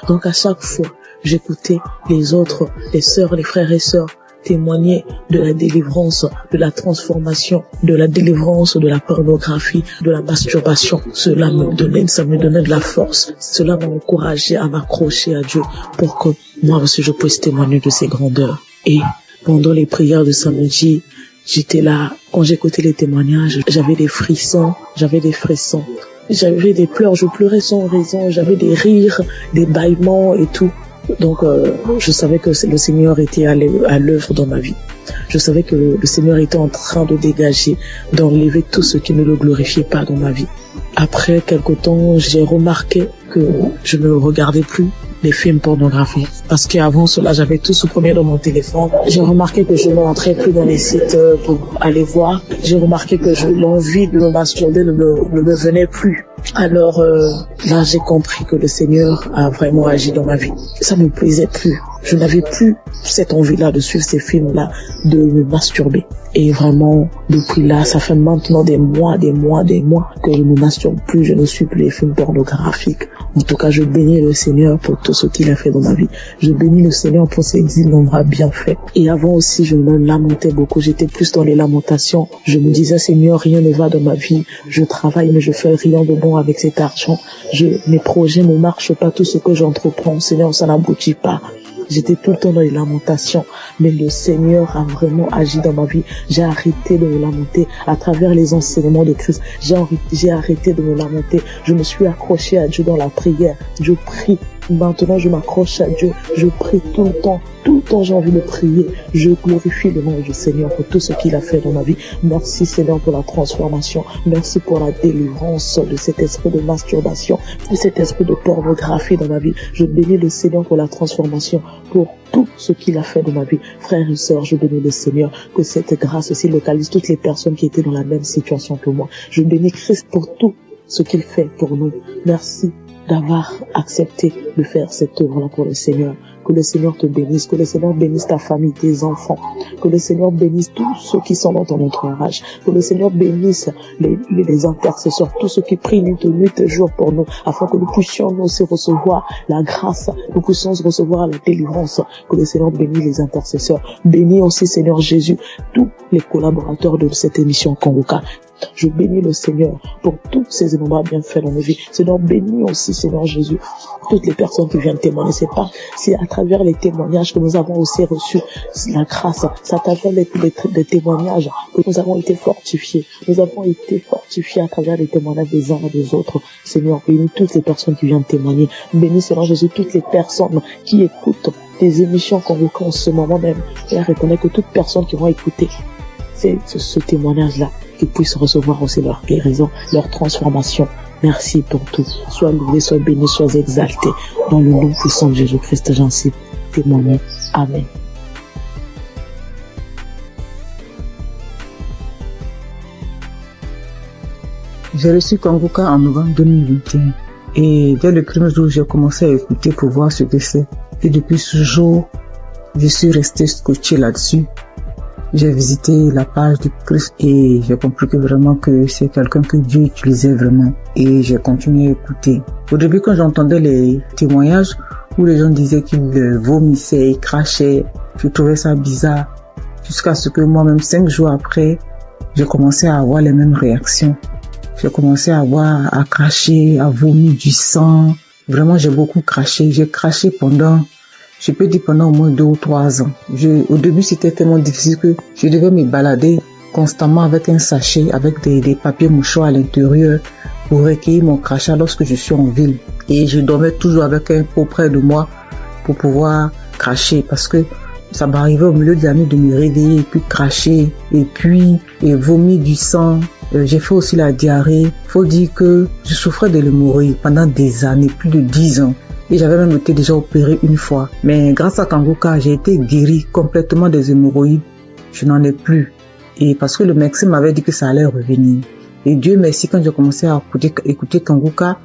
Donc, à chaque fois, j'écoutais les autres, les sœurs, les frères et sœurs témoigner de la délivrance, de la transformation, de la délivrance de la pornographie, de la masturbation. Cela me donnait de la force. Cela m'a encouragé à m'accrocher à Dieu pour que moi aussi je puisse témoigner de ses grandeurs. Et pendant les prières de samedi, j'étais là. Quand j'écoutais les témoignages, j'avais des frissons. J'avais des pleurs, je pleurais sans raison. J'avais des rires, des bâillements et tout. Donc, je savais que le Seigneur était à l'œuvre dans ma vie. Je savais que le Seigneur était en train de dégager, d'enlever tout ce qui ne le glorifiait pas dans ma vie. Après quelque temps, j'ai remarqué que je ne regardais plus les films pornographiques. Parce qu'avant cela, j'avais tout supprimé dans mon téléphone. J'ai remarqué que je ne rentrais plus dans les sites pour aller voir. J'ai remarqué que l'envie de me masturber ne me venait plus. Alors là, j'ai compris que le Seigneur a vraiment agi dans ma vie. Ça ne me plaisait plus. Je n'avais plus cette envie-là de suivre ces films-là, de me masturber. Et vraiment, depuis là, ça fait maintenant des mois que je ne me masturbe plus, je ne suis plus les films pornographiques. En tout cas, je bénis le Seigneur pour tout ce qu'il a fait dans ma vie. Je bénis le Seigneur pour ses innombrables bienfaits. Et avant aussi, je me lamentais beaucoup. J'étais plus dans les lamentations. Je me disais, Seigneur, rien ne va dans ma vie. Je travaille, mais je fais rien de bon avec cet argent. Mes projets ne marchent pas. Tout ce que j'entreprends, Seigneur, ça n'aboutit pas. J'étais tout le temps dans les lamentations, mais le Seigneur a vraiment agi dans ma vie. J'ai arrêté de me lamenter à travers les enseignements de Christ. J'ai arrêté de me lamenter. Je me suis accroché à Dieu dans la prière. Je prie. Maintenant, je m'accroche à Dieu. Je prie tout le temps. Tout le temps, j'ai envie de prier. Je glorifie le nom du Seigneur pour tout ce qu'il a fait dans ma vie. Merci, Seigneur, pour la transformation. Merci pour la délivrance de cet esprit de masturbation, de cet esprit de pornographie dans ma vie. Je bénis le Seigneur pour la transformation, pour tout ce qu'il a fait dans ma vie. Frères et sœurs, je bénis le Seigneur, que cette grâce aussi localise toutes les personnes qui étaient dans la même situation que moi. Je bénis Christ pour tout ce qu'il fait pour nous. Merci d'avoir accepté de faire cette œuvre-là pour le Seigneur. Que le Seigneur te bénisse, que le Seigneur bénisse ta famille, tes enfants, que le Seigneur bénisse tous ceux qui sont dans ton entourage, que le Seigneur bénisse les intercesseurs, tous ceux qui prient nuit et jour pour nous, afin que nous puissions nous aussi recevoir la grâce, nous puissions recevoir la délivrance. Que le Seigneur bénisse les intercesseurs. Bénis aussi, Seigneur Jésus, tous les collaborateurs de cette émission Congoka. Je bénis le Seigneur pour tous ces innombrables bienfaits dans nos vies. Seigneur, bénis aussi, Seigneur Jésus, toutes les personnes qui viennent témoigner. C'est à travers les témoignages que nous avons aussi reçu la grâce. C'est à travers les témoignages que nous avons été fortifiés. Nous avons été fortifiés à travers les témoignages des uns et des autres. Seigneur, bénis toutes les personnes qui viennent témoigner. Bénis, Seigneur Jésus, toutes les personnes qui écoutent des émissions qu'on reconnaît en ce moment même. Et à reconnaître que toutes personnes qui vont écouter ce témoignage-là, qu'ils puissent recevoir aussi leur guérison, leur transformation. Merci pour tout. Sois loué, sois béni, sois exalté. Dans le nom puissant de Jésus-Christ, j'en suis témoigné. Amen. J'ai reçu Kanguka en novembre 2021. Et dès le premier jour, j'ai commencé à écouter pour voir ce que c'est. Et depuis ce jour, je suis resté scotché là-dessus. J'ai visité la page du Christ et j'ai compris que vraiment que c'est quelqu'un que Dieu utilisait vraiment. Et j'ai continué à écouter. Au début, quand j'entendais les témoignages où les gens disaient qu'ils vomissaient et crachaient, je trouvais ça bizarre. Jusqu'à ce que moi-même, 5 jours après, j'ai commencé à avoir les mêmes réactions. J'ai commencé à cracher, à vomir du sang. Vraiment, j'ai beaucoup craché. J'ai craché pendant au moins 2 ou 3 ans. Au début, c'était tellement difficile que je devais me balader constamment avec un sachet, avec des papiers mouchoirs à l'intérieur pour recueillir mon crachat lorsque je suis en ville. Et je dormais toujours avec un pot près de moi pour pouvoir cracher parce que ça m'arrivait au milieu de la nuit de me réveiller et puis cracher et vomir du sang. J'ai fait aussi la diarrhée. Faut dire que je souffrais de l'hémorroïde pendant des années, plus de 10 ans. Et j'avais même été déjà opéré une fois. Mais grâce à Kanguka, j'ai été guéri complètement des hémorroïdes. Je n'en ai plus. Et parce que le médecin m'avait dit que ça allait revenir. Et Dieu merci, quand j'ai commencé à écouter Kanguka,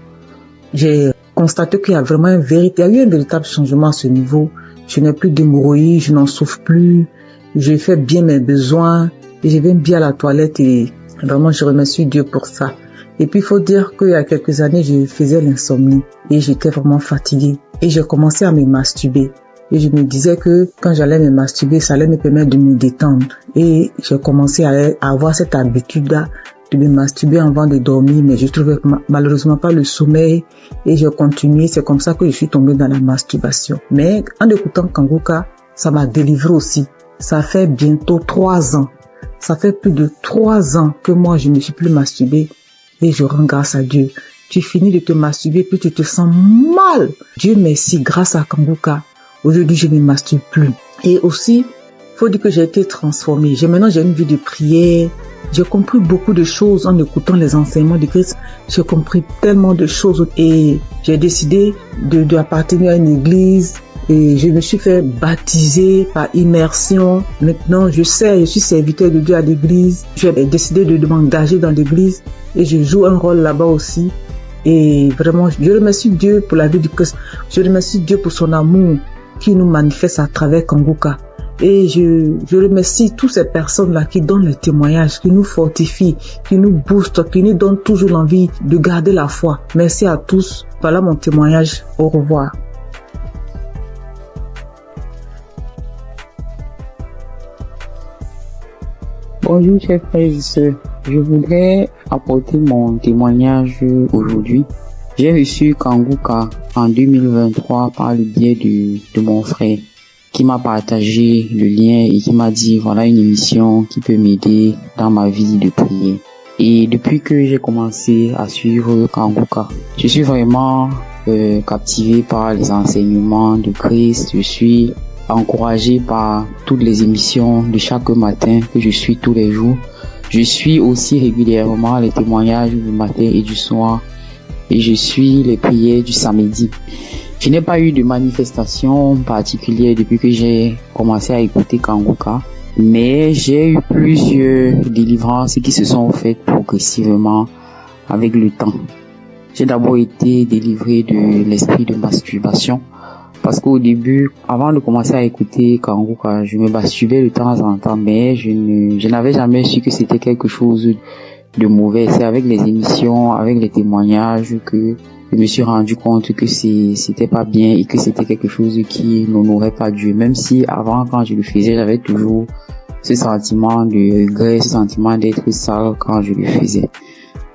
j'ai constaté qu'il y a vraiment il y a eu un véritable changement à ce niveau. Je n'ai plus d'hémorroïdes, je n'en souffre plus. Je fais bien mes besoins. Et je vais bien à la toilette et vraiment je remercie Dieu pour ça. Et puis il faut dire qu'il y a quelques années, je faisais l'insomnie et j'étais vraiment fatiguée. Et j'ai commencé à me masturber. Et je me disais que quand j'allais me masturber, ça allait me permettre de me détendre. Et j'ai commencé à avoir cette habitude-là de me masturber avant de dormir, mais je trouvais malheureusement pas le sommeil et j'ai continué. C'est comme ça que je suis tombée dans la masturbation. Mais en écoutant Kanguka, ça m'a délivré aussi. Ça fait bientôt 3 ans. Ça fait plus de 3 ans que moi je ne suis plus masturbée et je rends grâce à Dieu. Tu finis de te masturber puis tu te sens mal. Dieu merci, grâce à Kanguka, aujourd'hui je ne masturbe plus. Et aussi, faut dire que j'ai été transformée. Maintenant j'ai une vie de prière. J'ai compris beaucoup de choses en écoutant les enseignements de Christ. J'ai compris tellement de choses et j'ai décidé d'appartenir à une église et je me suis fait baptiser par immersion. Maintenant, je suis serviteur de Dieu à l'église. J'ai décidé de m'engager dans l'église et je joue un rôle là-bas aussi. Et vraiment, je remercie Dieu pour la vie du Christ. Je remercie Dieu pour son amour qui nous manifeste à travers Kanguka. Et je remercie toutes ces personnes-là qui donnent le témoignage, qui nous fortifient, qui nous boostent, qui nous donnent toujours l'envie de garder la foi. Merci à tous. Voilà mon témoignage. Au revoir. Bonjour chers frères et sœurs. Je voudrais apporter mon témoignage aujourd'hui. J'ai reçu Kanguka en 2023 par le biais de mon frère, qui m'a partagé le lien et qui m'a dit voilà une émission qui peut m'aider dans ma vie de prière. Et depuis que j'ai commencé à suivre Kanguka, je suis vraiment captivé par les enseignements de Christ. Je suis encouragé par toutes les émissions de chaque matin que je suis tous les jours. Je suis aussi régulièrement les témoignages du matin et du soir et je suis les prières du samedi. Je n'ai pas eu de manifestation particulière depuis que j'ai commencé à écouter Kanguka, mais j'ai eu plusieurs délivrances qui se sont faites progressivement avec le temps. J'ai d'abord été délivré de l'esprit de masturbation parce qu'au début, avant de commencer à écouter Kanguka, je me masturbais de temps en temps, mais je n'avais jamais su que c'était quelque chose de mauvais. C'est avec les émissions, avec les témoignages que je me suis rendu compte que c'était pas bien et que c'était quelque chose qui n'honorait pas Dieu. Même si avant, quand je le faisais, j'avais toujours ce sentiment de regret, ce sentiment d'être sale quand je le faisais.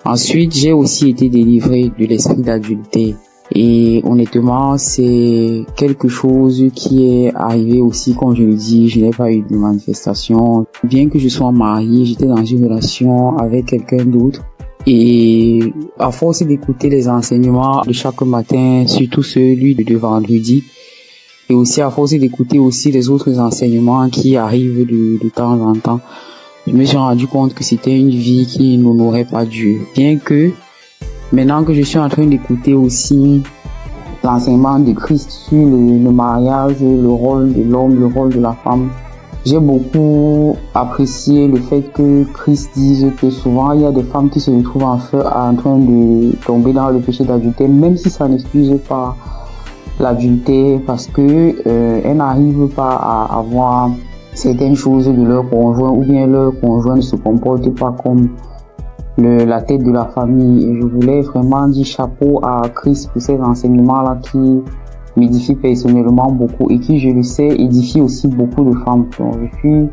Ensuite, j'ai aussi été délivré de l'esprit d'adultère. Et honnêtement, c'est quelque chose qui est arrivé aussi, comme je le dis, je n'ai pas eu de manifestation. Bien que je sois marié, j'étais dans une relation avec quelqu'un d'autre. Et à force d'écouter les enseignements de chaque matin, surtout celui de vendredi, et aussi à force d'écouter aussi les autres enseignements qui arrivent de temps en temps, je me suis rendu compte que c'était une vie qui n'honorait pas Dieu. Bien que maintenant que je suis en train d'écouter aussi l'enseignement de Christ sur le mariage, le rôle de l'homme, le rôle de la femme, J'ai beaucoup apprécié le fait que Christ dise que souvent il y a des femmes qui se retrouvent en train de tomber dans le péché d'adultère, même si ça n'excuse pas l'adultère, parce que elles n'arrivent pas à avoir certaines choses de leur conjoint, ou bien leur conjoint ne se comporte pas comme la tête de la famille. Et je voulais vraiment dire chapeau à Christ pour ces enseignements-là qui m'édifie personnellement beaucoup et qui, je le sais, édifie aussi beaucoup de femmes. Donc, je suis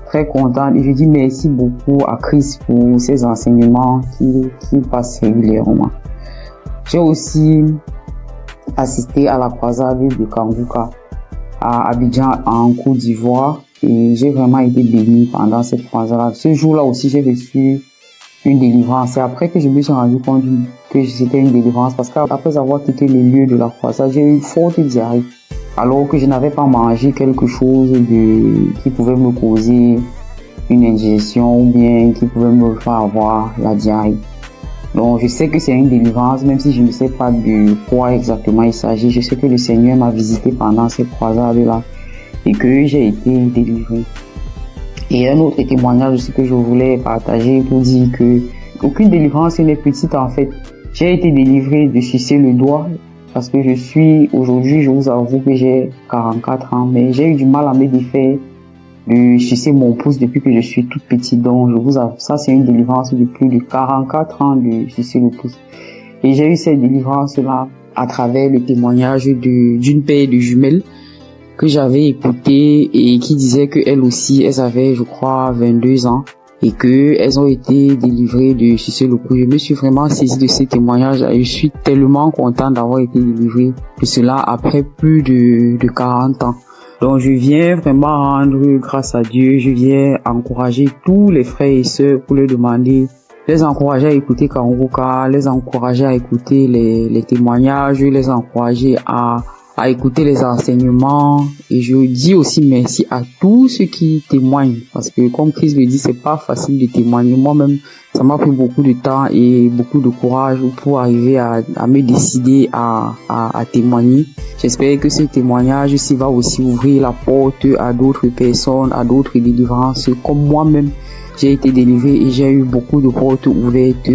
très contente et je dis merci beaucoup à Christ pour ces enseignements qui passent régulièrement. J'ai aussi assisté à la croisade de Kangouka à Abidjan en Côte d'Ivoire et j'ai vraiment été bénie pendant cette croisade. Ce jour-là aussi, j'ai reçu une délivrance. C'est après que je me suis rendu compte que c'était une délivrance, parce qu'après avoir quitté le lieu de la croisade, j'ai eu une forte diarrhée, alors que je n'avais pas mangé quelque chose qui pouvait me causer une indigestion ou bien qui pouvait me faire avoir la diarrhée. Donc je sais que c'est une délivrance, même si je ne sais pas de quoi exactement il s'agit. Je sais que le Seigneur m'a visité pendant cette croisade-là et que j'ai été délivré. Et un autre témoignage aussi que je voulais partager pour dire que aucune délivrance n'est petite en fait. J'ai été délivré de sucer le doigt parce que aujourd'hui, je vous avoue que j'ai 44 ans, mais j'ai eu du mal à me défaire de sucer mon pouce depuis que je suis toute petite. Donc, je vous avoue, ça c'est une délivrance de plus de 44 ans de sucer le pouce. Et j'ai eu cette délivrance-là à travers le témoignage d'une paire de jumelles que j'avais écouté et qui disait qu'elles aussi, elles avaient, je crois, 22 ans et qu'elles ont été délivrées de sucer le pouce. Je me suis vraiment saisie de ces témoignages et je suis tellement contente d'avoir été délivrée de cela après plus de 40 ans. Donc je viens vraiment rendre grâce à Dieu, je viens encourager tous les frères et sœurs pour leur demander, les encourager à écouter Kangouka, les encourager à écouter les témoignages, les encourager à écouter les enseignements. Et je dis aussi merci à tous ceux qui témoignent, parce que comme Christ le dit, c'est pas facile de témoigner. Moi-même, ça m'a pris beaucoup de temps et beaucoup de courage pour arriver à me décider à témoigner. J'espère que ce témoignage aussi va aussi ouvrir la porte à d'autres personnes, à d'autres délivrances. Comme moi-même, j'ai été délivré et j'ai eu beaucoup de portes ouvertes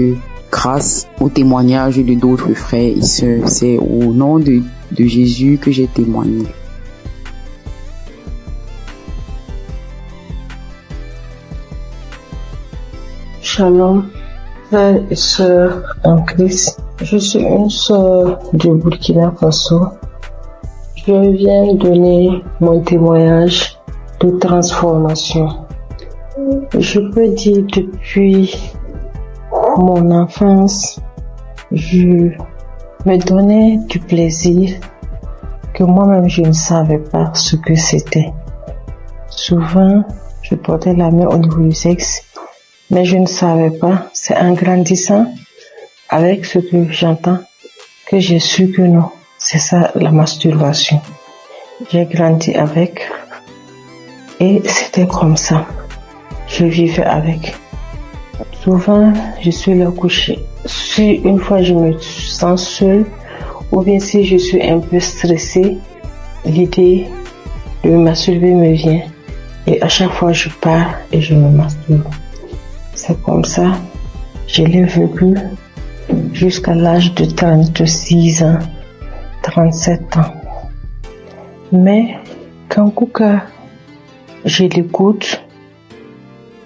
grâce au témoignage de d'autres frères et sœurs. C'est au nom de Jésus que j'ai témoigné. Shalom, frères et sœurs en Christ. Je suis une sœur du Burkina Faso. Je viens donner mon témoignage de transformation. Je peux dire depuis mon enfance, je me donnais du plaisir que moi-même je ne savais pas ce que c'était. Souvent, je portais la main au niveau du sexe, mais je ne savais pas. C'est en grandissant avec ce que j'entends que j'ai su que non, c'est ça la masturbation. J'ai grandi avec et c'était comme ça. Je vivais avec. Souvent, je suis là couchée. Si une fois je me sens seule, ou bien si je suis un peu stressée, l'idée de me masturber me vient. Et à chaque fois, je pars et je me masturbe. C'est comme ça, je l'ai vécu jusqu'à l'âge de 36 ans, 37 ans. Mais quand Kouka, je l'écoute,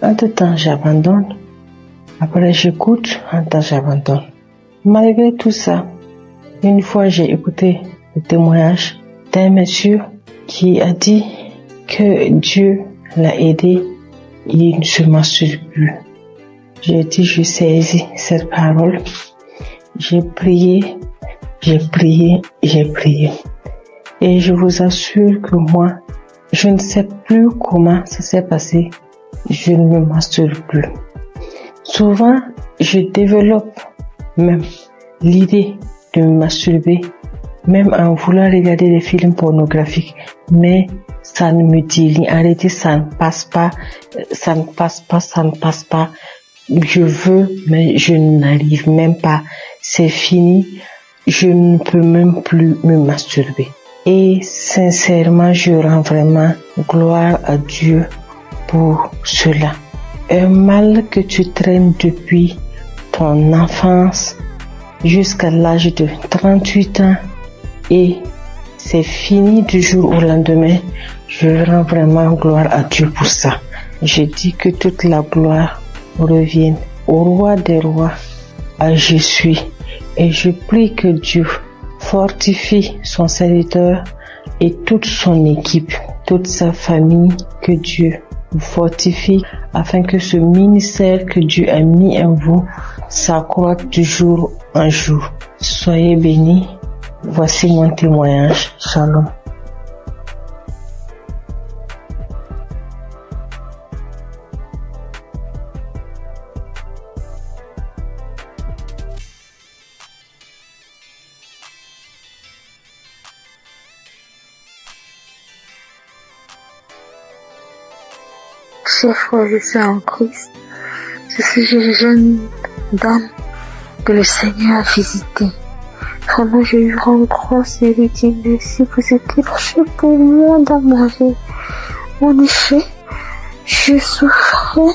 entre-temps j'abandonne. Après j'écoute, entre-temps j'abandonne. Malgré tout ça, une fois j'ai écouté le témoignage d'un monsieur qui a dit que Dieu l'a aidé, il ne se masturbe plus. J'ai dit, je saisis cette parole. J'ai prié. Et je vous assure que moi, je ne sais plus comment ça s'est passé. Je ne me masturbe plus. Souvent, je développe même l'idée de me masturber, même en voulant regarder des films pornographiques. Mais ça ne me dit rien. En réalité, ça ne passe pas. Je veux, mais je n'arrive même pas. C'est fini. Je ne peux même plus me masturber. Et sincèrement, je rends vraiment gloire à Dieu pour cela. Un mal que tu traînes depuis ton enfance jusqu'à l'âge de 38 ans et c'est fini du jour au lendemain. Je rends vraiment gloire à Dieu pour ça. Je dis que toute la gloire revienne au roi des rois, à Jésus. Et je prie que Dieu fortifie son serviteur et toute son équipe, toute sa famille, que Dieu vous fortifie afin que ce ministère que Dieu a mis en vous s'accroisse de jour en jour. Soyez bénis. Voici mon témoignage. Shalom. Chers frères et sœurs en Christ, je suis une jeune dame que le Seigneur a visitée. Vraiment, je lui rends grâce et lui dis merci pour ce qu'il a fait pour moi dans ma vie. En effet, je souffrais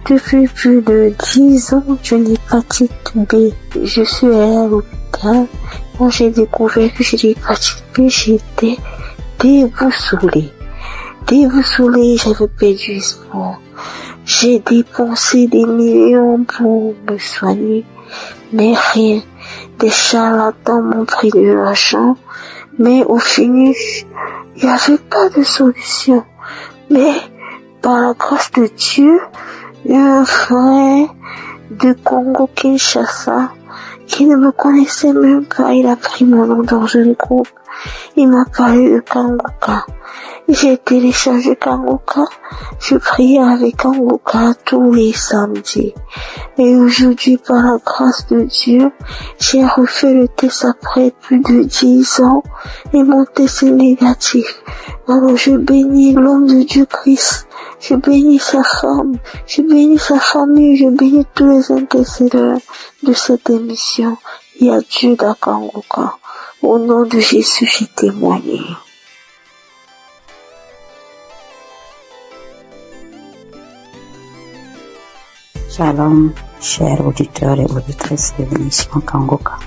depuis plus de 10 ans d'une hépatite B. Je suis allée à l'hôpital. Quand j'ai découvert que j'ai l'hépatite B, j'étais déboussolée. J'avais perdu espoir. J'ai dépensé des millions pour me soigner, mais rien. Des charlatans m'ont pris de l'argent, mais au finish, il n'y avait pas de solution. Mais par la grâce de Dieu, un frère de Congo-Kinshasa qui ne me connaissait même pas, il a pris mon nom dans un groupe. Il m'a parlé de Kanguka. J'ai téléchargé Kanguka. Je priais avec Kanguka tous les samedis. Et aujourd'hui, par la grâce de Dieu, j'ai refait le test après plus de 10 ans et mon test est négatif. Alors je bénis l'homme de Dieu Christ. Je bénis sa femme. Je bénis sa famille. Je bénis tous les intercesseurs de cette émission. Il y a Dieu dans Kanguka. Au nom de Jésus, j'ai témoigné. Shalom, chers auditeurs et auditrices de l'émission Kanguka.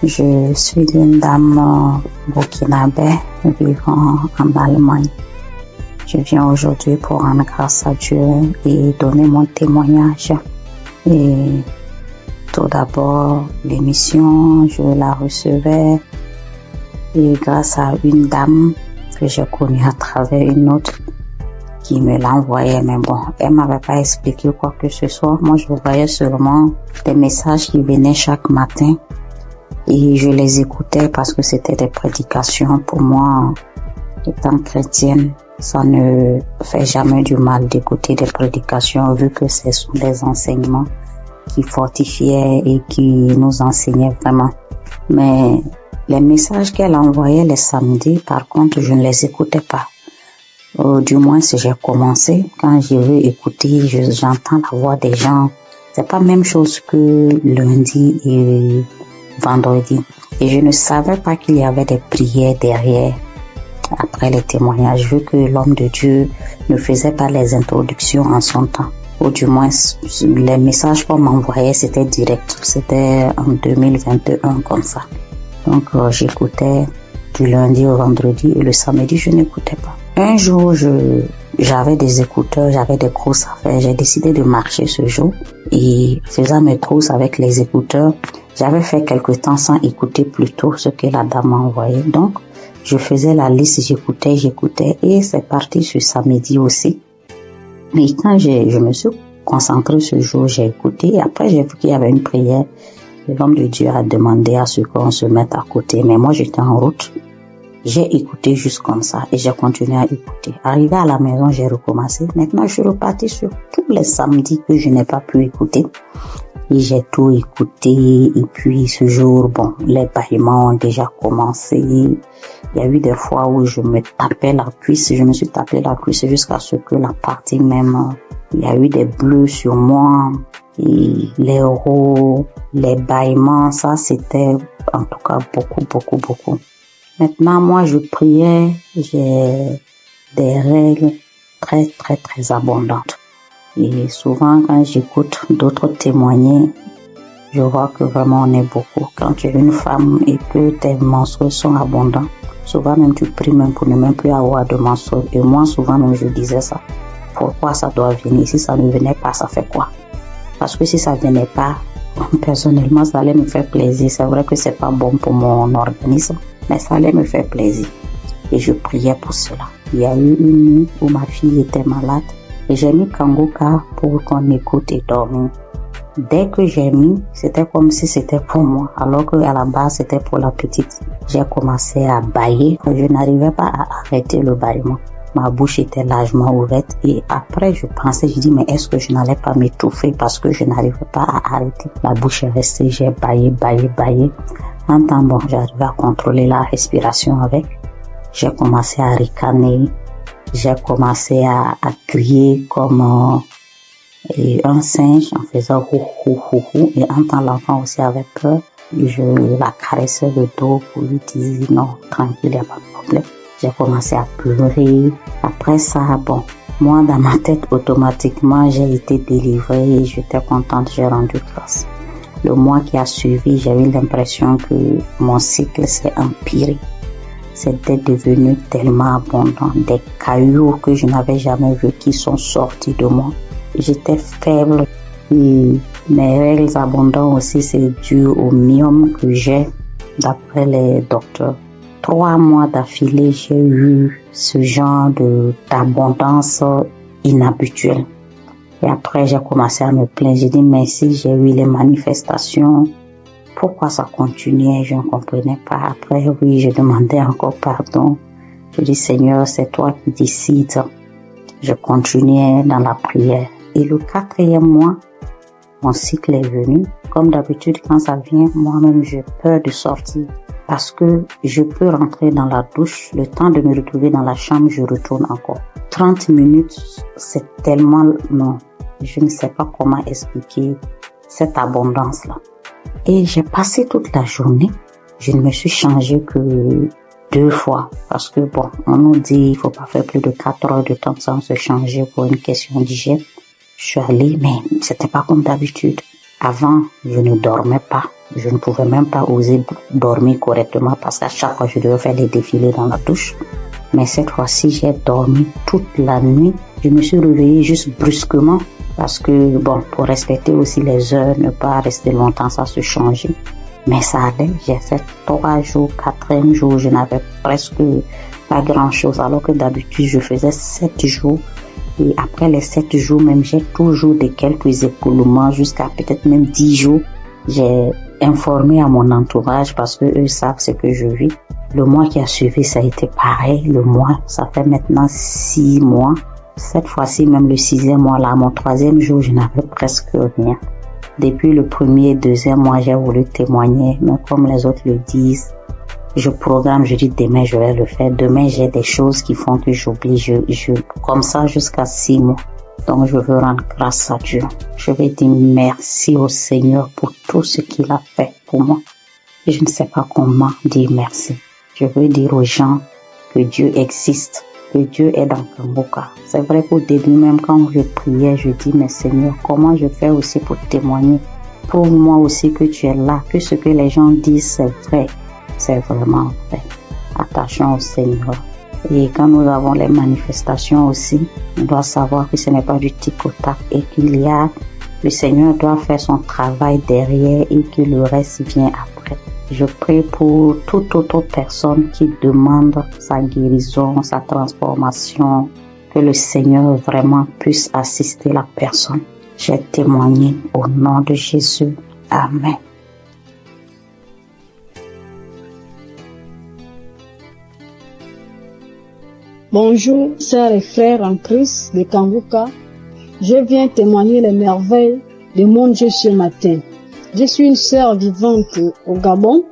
Je suis une dame burkinabé vivant en Allemagne. Je viens aujourd'hui pour rendre grâce à Dieu et donner mon témoignage. Et tout d'abord, l'émission, je la recevais et grâce à une dame que j'ai connue à travers une autre qui me l'envoyait, mais bon, elle m'avait pas expliqué quoi que ce soit. Moi, je voyais seulement des messages qui venaient chaque matin et je les écoutais parce que c'était des prédications. Pour moi, étant chrétienne, ça ne fait jamais du mal d'écouter des prédications vu que ce sont des enseignements qui fortifiaient et qui nous enseignaient vraiment. Mais les messages qu'elle envoyait les samedis, par contre, je ne les écoutais pas. Du moins, si j'ai commencé, quand je veux écouter, j'entends la voix des gens. C'est pas la même chose que lundi et vendredi. Et je ne savais pas qu'il y avait des prières derrière, après les témoignages, vu que l'homme de Dieu ne faisait pas les introductions en son temps. Ou du moins, les messages qu'on m'envoyait, c'était direct. C'était en 2021, comme ça. Donc, j'écoutais du lundi au vendredi et le samedi, je n'écoutais pas. Un jour, j'avais des écouteurs, j'avais des grosses affaires. J'ai décidé de marcher ce jour et faisant mes courses avec les écouteurs, j'avais fait quelque temps sans écouter plutôt ce que la dame m'a envoyé. Donc, je faisais la liste, j'écoutais et c'est parti ce samedi aussi. Et quand je me suis concentrée ce jour, j'ai écouté et après j'ai vu qu'il y avait une prière. Et l'homme de Dieu a demandé à ce qu'on se mette à côté. Mais moi, j'étais en route. J'ai écouté juste comme ça et j'ai continué à écouter. Arrivé à la maison, j'ai recommencé. Maintenant, je suis reparti sur tous les samedis que je n'ai pas pu écouter. Et j'ai tout écouté. Et puis, ce jour, bon, les bâillements ont déjà commencé. Il y a eu des fois où je me tapais la cuisse. Je me suis tapé la cuisse jusqu'à ce que la partie même, il y a eu des bleus sur moi. Et les rots, les bâillements, ça c'était en tout cas beaucoup. Maintenant, moi, je priais, j'ai des règles très abondantes. Et souvent, quand j'écoute d'autres témoigner, je vois que vraiment on est beaucoup. Quand tu es une femme et que tes menstrues sont abondants, souvent même tu pries même pour ne même plus avoir de menstrues. Et moi, souvent même je disais ça. Pourquoi ça doit venir? Si ça ne venait pas, ça fait quoi? Parce que si ça ne venait pas, personnellement, ça allait me faire plaisir. C'est vrai que c'est pas bon pour mon organisme, mais ça allait me faire plaisir. Et je priais pour cela. Il y a eu une nuit où ma fille était malade et j'ai mis Kanguka pour qu'on écoute et dormir. Dès que j'ai mis, c'était comme si c'était pour moi, alors qu'à la base c'était pour la petite. J'ai commencé à bâiller. Je n'arrivais pas à arrêter le bâillement. Ma bouche était largement ouverte et après je pensais, je dis mais est-ce que je n'allais pas m'étouffer parce que je n'arrivais pas à arrêter. La bouche est restée, j'ai bâillé. En temps bon, j'arrivais à contrôler la respiration avec. J'ai commencé à ricaner, j'ai commencé à crier comme un singe en faisant hou. Et en temps l'enfant aussi avait peur, je la caressais le dos pour lui dire non, tranquille, il n'y a pas de problème. J'ai commencé à pleurer. Après ça, bon, moi dans ma tête automatiquement j'ai été délivrée et j'étais contente, j'ai rendu grâce. Le mois qui a suivi, j'ai eu l'impression que mon cycle s'est empiré. C'était devenu tellement abondant, des cailloux que je n'avais jamais vus qui sont sortis de moi. J'étais faible et mes règles abondantes aussi, c'est dû au myome que j'ai d'après les docteurs. 3 mois d'affilée, j'ai eu ce genre d'abondance inhabituelle. Et après, j'ai commencé à me plaindre. J'ai dit, mais si j'ai eu les manifestations, pourquoi ça continuait? Je ne comprenais pas. Après, oui, je demandais encore pardon. Je dis, Seigneur, c'est toi qui décides. Je continuais dans la prière. Et le 4e mois, mon cycle est venu. Comme d'habitude, quand ça vient, moi-même, j'ai peur de sortir. Parce que je peux rentrer dans la douche, le temps de me retrouver dans la chambre, je retourne encore. 30 minutes, c'est tellement long. Je ne sais pas comment expliquer cette abondance-là. Et j'ai passé toute la journée. Je ne me suis changée que 2 fois. Parce que bon, on nous dit il faut pas faire plus de 4 heures de temps sans se changer pour une question d'hygiène. Je suis allée, mais c'était pas comme d'habitude. Avant, je ne dormais pas. Je ne pouvais même pas oser dormir correctement parce qu'à chaque fois, je devais faire des défilés dans la douche. Mais cette fois-ci, j'ai dormi toute la nuit. Je me suis réveillée juste brusquement parce que, bon, pour respecter aussi les heures, ne pas rester longtemps sans se changer. Mais ça allait. J'ai fait 3 jours, 4e jour, je n'avais presque pas grand-chose. Alors que d'habitude, je faisais 7 jours. Et après les 7 jours, même, j'ai toujours de quelques épaulements jusqu'à peut-être même 10 jours. J'ai informé à mon entourage parce que eux savent ce que je vis. Le mois qui a suivi, ça a été pareil. Le mois, ça fait maintenant 6 mois. Cette fois-ci, même le 6e mois, là, mon 3e jour, je n'avais presque rien. Depuis le 1er et 2e mois, j'ai voulu témoigner, mais comme les autres le disent, je programme, je dis demain, je vais le faire. Demain, j'ai des choses qui font que j'oublie. Comme ça, jusqu'à 6 mois. Donc, je veux rendre grâce à Dieu. Je vais dire merci au Seigneur pour tout ce qu'il a fait pour moi. Et je ne sais pas comment dire merci. Je veux dire aux gens que Dieu existe, que Dieu est dans Kanguka. C'est vrai qu'au début, même quand je priais, je dis, mais Seigneur, comment je fais aussi pour témoigner? Prouve-moi aussi que tu es là, que ce que les gens disent, c'est vrai. C'est vraiment vrai. Attachons au Seigneur. Et quand nous avons les manifestations aussi, on doit savoir que ce n'est pas du tic-au-tac et le Seigneur doit faire son travail derrière et que le reste vient après. Je prie pour toute autre personne qui demande sa guérison, sa transformation, que le Seigneur vraiment puisse assister la personne. J'ai témoigné au nom de Jésus. Amen. Bonjour, sœurs et frères en Christ de Kanguka. Je viens témoigner les merveilles de mon Dieu ce matin. Je suis une sœur vivante au Gabon.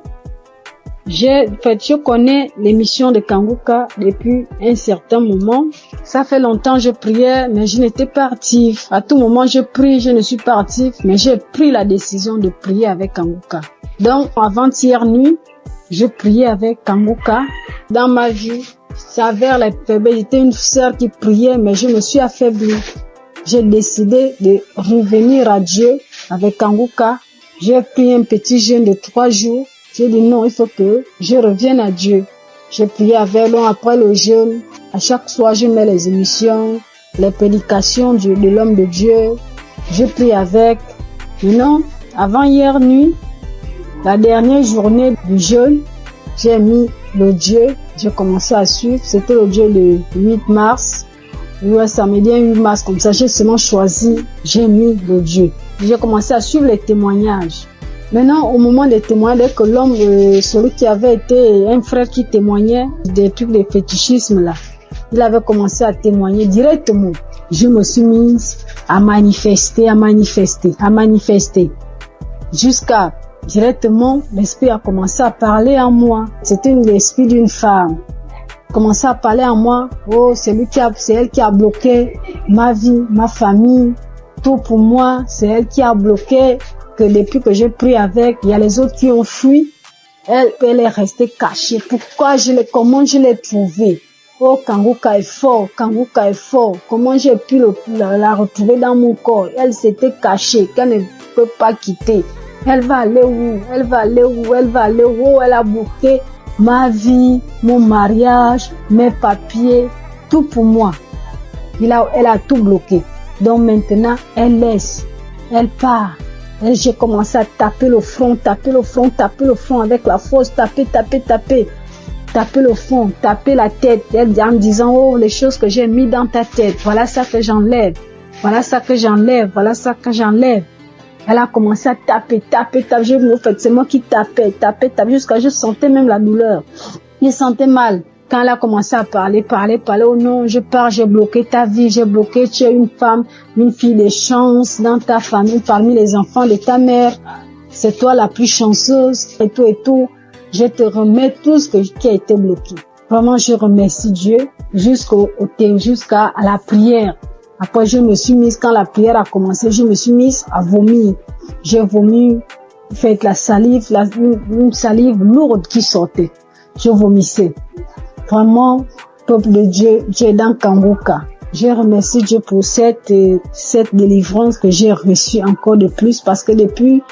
Je connais l'émission de Kanguka depuis un certain moment. Ça fait longtemps que je priais, mais je n'étais pas active. À tout moment, je prie, je ne suis pas active, mais j'ai pris la décision de prier avec Kanguka. Donc, avant-hier nuit, je priais avec Kanguka. Dans ma vie, ça vers la faiblesse. J'étais une sœur qui priait, mais je me suis affaiblie. J'ai décidé de revenir à Dieu avec Kanguka. J'ai pris un petit jeûne de 3 jours. J'ai dit non, il faut que je revienne à Dieu. J'ai prié avec lui après le jeûne. À chaque soir, je mets les émissions, les prédications de l'homme de Dieu. Je prie avec. Non, avant hier nuit, la dernière journée du jeûne, j'ai mis l'audio. J'ai commencé à suivre. C'était l'audio le 8 mars. Ouais, samedi 8 mars, comme ça, j'ai seulement choisi, j'ai mis l'audio. J'ai commencé à suivre les témoignages. Maintenant, au moment des témoignages, dès que l'homme, celui qui avait été un frère qui témoignait des trucs de fétichisme là, il avait commencé à témoigner directement. Je me suis mise à manifester. Jusqu'à directement, l'esprit a commencé à parler en moi. C'était l'esprit d'une femme. Commençait à parler en moi. Oh, c'est elle qui a bloqué ma vie, ma famille, tout pour moi. C'est elle qui a bloqué que depuis que j'ai pris avec, il y a les autres qui ont fui. Elle est restée cachée. Comment je l'ai trouvée? Oh, Kanguka est fort. Comment j'ai pu la retrouver dans mon corps? Elle s'était cachée, qu'elle ne peut pas quitter. Elle va aller où? Oh, elle a bloqué ma vie, mon mariage, mes papiers, tout pour moi. Elle a tout bloqué. Donc maintenant, elle laisse. Elle part. J'ai commencé à taper le front avec la force, taper le front, taper la tête, en disant, oh, les choses que j'ai mis dans ta tête, voilà ça que j'enlève. Elle a commencé à taper. C'est moi qui tapais, jusqu'à je sentais même la douleur. Je sentais mal. Quand elle a commencé à parler, oh non, je pars, j'ai bloqué ta vie, tu es une femme, une fille de chance dans ta famille, parmi les enfants de ta mère. C'est toi la plus chanceuse, et tout. Je te remets tout ce qui a été bloqué. Vraiment, je remercie Dieu jusqu'à la prière. Après, je me suis mise, quand la prière a commencé, je me suis mise à vomir. J'ai vomi, fait la salive, une salive lourde qui sortait. Je vomissais. Vraiment, peuple de Dieu, Dieu est dans Kanguka. Je remercie Dieu pour cette délivrance que j'ai reçue encore de plus, parce que depuis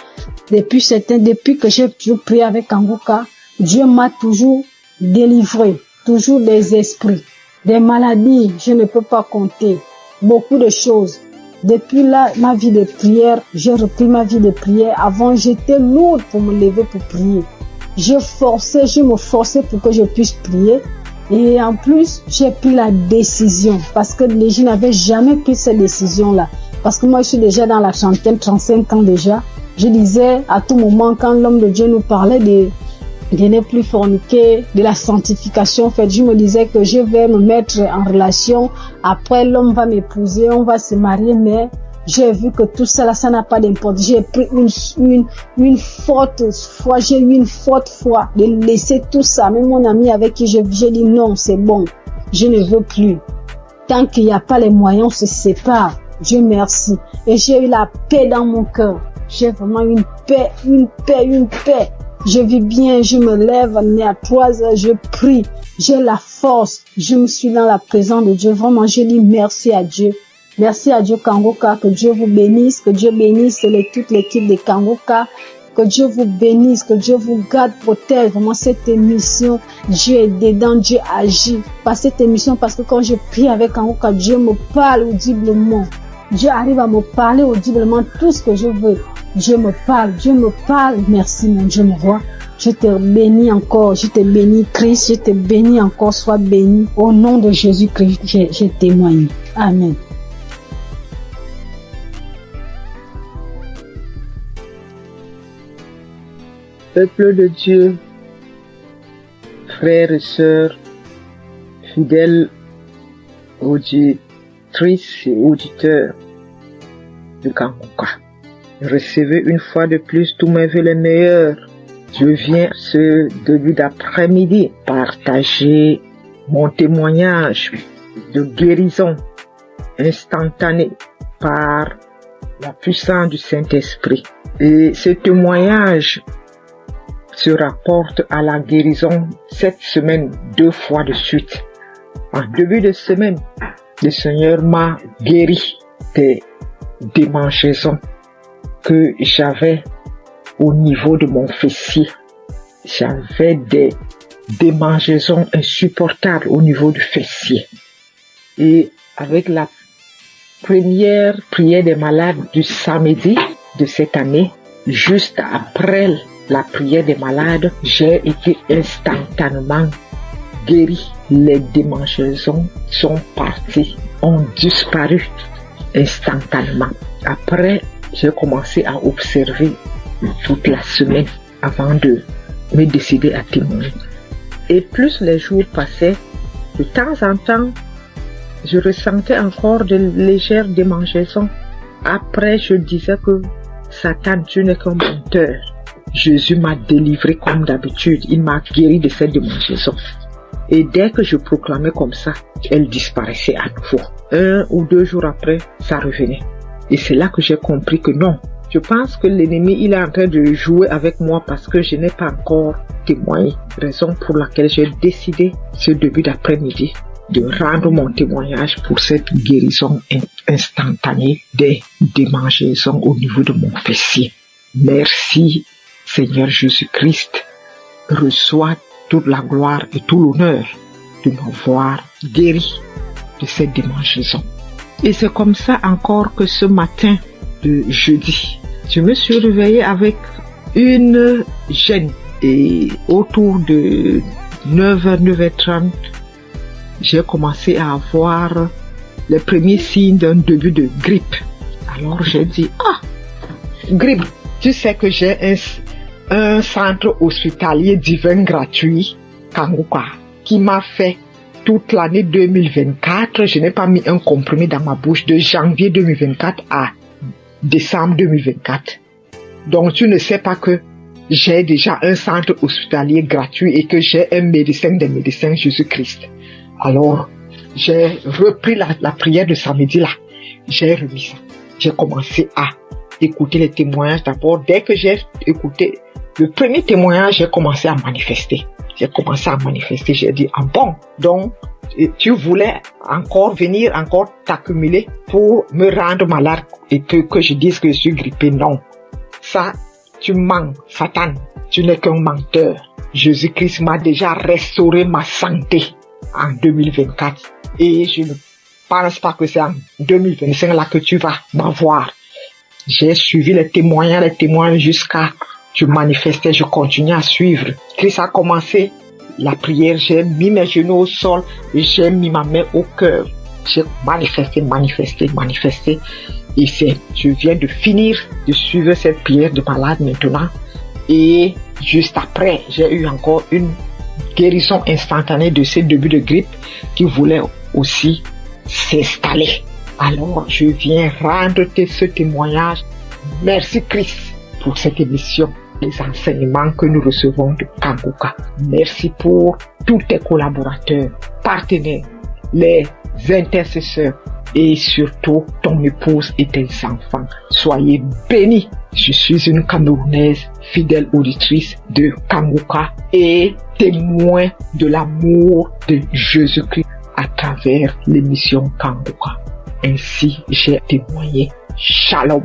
que j'ai toujours prié avec Kanguka, Dieu m'a toujours délivré, toujours des esprits, des maladies, je ne peux pas compter, beaucoup de choses. Depuis là, ma vie de prière, j'ai repris ma vie de prière. Avant, j'étais lourde pour me lever pour prier. Je me forçais pour que je puisse prier. Et en plus, j'ai pris la décision, parce que je n'avais jamais pris cette décision-là. Parce que moi, je suis déjà dans la trentaine, 35 ans déjà. Je disais à tout moment, quand l'homme de Dieu nous parlait de ne plus forniquer, de la sanctification, en fait, je me disais que je vais me mettre en relation. Après, l'homme va m'épouser, on va se marier, mais j'ai vu que tout ça là, ça n'a pas d'importance. J'ai pris une forte foi, j'ai eu une forte foi de laisser tout ça. Même mon ami avec qui j'ai dit non, c'est bon, je ne veux plus. Tant qu'il n'y a pas les moyens, on se sépare. Dieu merci. Et j'ai eu la paix dans mon cœur. J'ai vraiment une paix. Je vis bien, je me lève à 3 heures, je prie. J'ai la force. Je me suis dans la présence de Dieu. Vraiment, je dis merci à Dieu. Merci à Dieu Kanguka, que Dieu vous bénisse, que Dieu bénisse toute l'équipe de Kanguka, que Dieu vous bénisse, que Dieu vous garde, protège. Vraiment cette émission, Dieu est dedans, Dieu agit. Par cette émission, parce que quand je prie avec Kanguka, Dieu me parle audiblement. Dieu arrive à me parler audiblement tout ce que je veux. Dieu me parle. Merci mon Dieu, mon roi. Je te bénis encore, je te bénis Christ, je te bénis encore, sois béni. Au nom de Jésus-Christ, je témoigne. Amen. Peuple de Dieu, frères et sœurs, fidèles auditrices et auditeurs de Kanguka, recevez une fois de plus tous mes vœux les meilleurs. Je viens ce début d'après-midi partager mon témoignage de guérison instantanée par la puissance du Saint-Esprit. Et ce témoignage se rapporte à la guérison cette semaine 2 fois de suite. En début de semaine, le Seigneur m'a guéri des démangeaisons que j'avais au niveau de mon fessier. J'avais des démangeaisons insupportables au niveau du fessier. Et avec la première prière des malades du samedi de cette année, juste après la prière des malades, j'ai été instantanément guéri. Les démangeaisons sont parties, ont disparu instantanément. Après, j'ai commencé à observer toute la semaine avant de me décider à témoigner. Et plus les jours passaient, de temps en temps, je ressentais encore de légères démangeaisons. Après, je disais que Satan, tu n'es qu'un menteur. Jésus m'a délivré comme d'habitude. Il m'a guéri de cette démangeaison. Et dès que je proclamais comme ça, elle disparaissait à nouveau. 1 ou 2 jours après, ça revenait. Et c'est là que j'ai compris que non. Je pense que l'ennemi, il est en train de jouer avec moi parce que je n'ai pas encore témoigné. Raison pour laquelle j'ai décidé ce début d'après-midi de rendre mon témoignage pour cette guérison instantanée des démangeaisons au niveau de mon fessier. Merci Seigneur Jésus-Christ. Reçois toute la gloire et tout l'honneur de m'avoir guéri de cette démangeaison. Et c'est comme ça encore que ce matin de jeudi, je me suis réveillée avec une gêne et autour de 9h, 9h30, j'ai commencé à avoir les premiers signes d'un début de grippe. Alors j'ai dit, grippe, tu sais que j'ai un centre hospitalier divin gratuit, Kanguka, qui m'a fait toute l'année 2024. Je n'ai pas mis un comprimé dans ma bouche de janvier 2024 à décembre 2024. Donc tu ne sais pas que j'ai déjà un centre hospitalier gratuit et que j'ai un médecin des médecins, Jésus-Christ. Alors, j'ai repris la prière de samedi là. J'ai remis ça. J'ai commencé à écouter les témoignages d'abord. Dès que j'ai écouté le premier témoignage, j'ai commencé à manifester. J'ai dit, bon, donc tu voulais encore venir, encore t'accumuler pour me rendre malade et que je dise que je suis grippé. Non, ça, tu mens, Satan, tu n'es qu'un menteur. Jésus-Christ m'a déjà restauré ma santé en 2024 et je ne pense pas que c'est en 2025 là que tu vas m'avoir. J'ai suivi les témoignages jusqu'à je manifestais, je continuais à suivre. Christ a commencé la prière, j'ai mis mes genoux au sol et j'ai mis ma main au cœur. J'ai manifesté. Et je viens de finir de suivre cette prière de malade maintenant. Et juste après, j'ai eu encore une guérison instantanée de ce début de grippe qui voulait aussi s'installer. Alors, je viens rendre ce témoignage. Merci Christ pour cette émission, les enseignements que nous recevons de Kanguka. Merci pour tous tes collaborateurs, partenaires, les intercesseurs et surtout ton épouse et tes enfants. Soyez bénis. Je suis une Camerounaise, fidèle auditrice de Kanguka et témoin de l'amour de Jésus-Christ à travers l'émission Kanguka. Ainsi, j'ai témoigné. Shalom.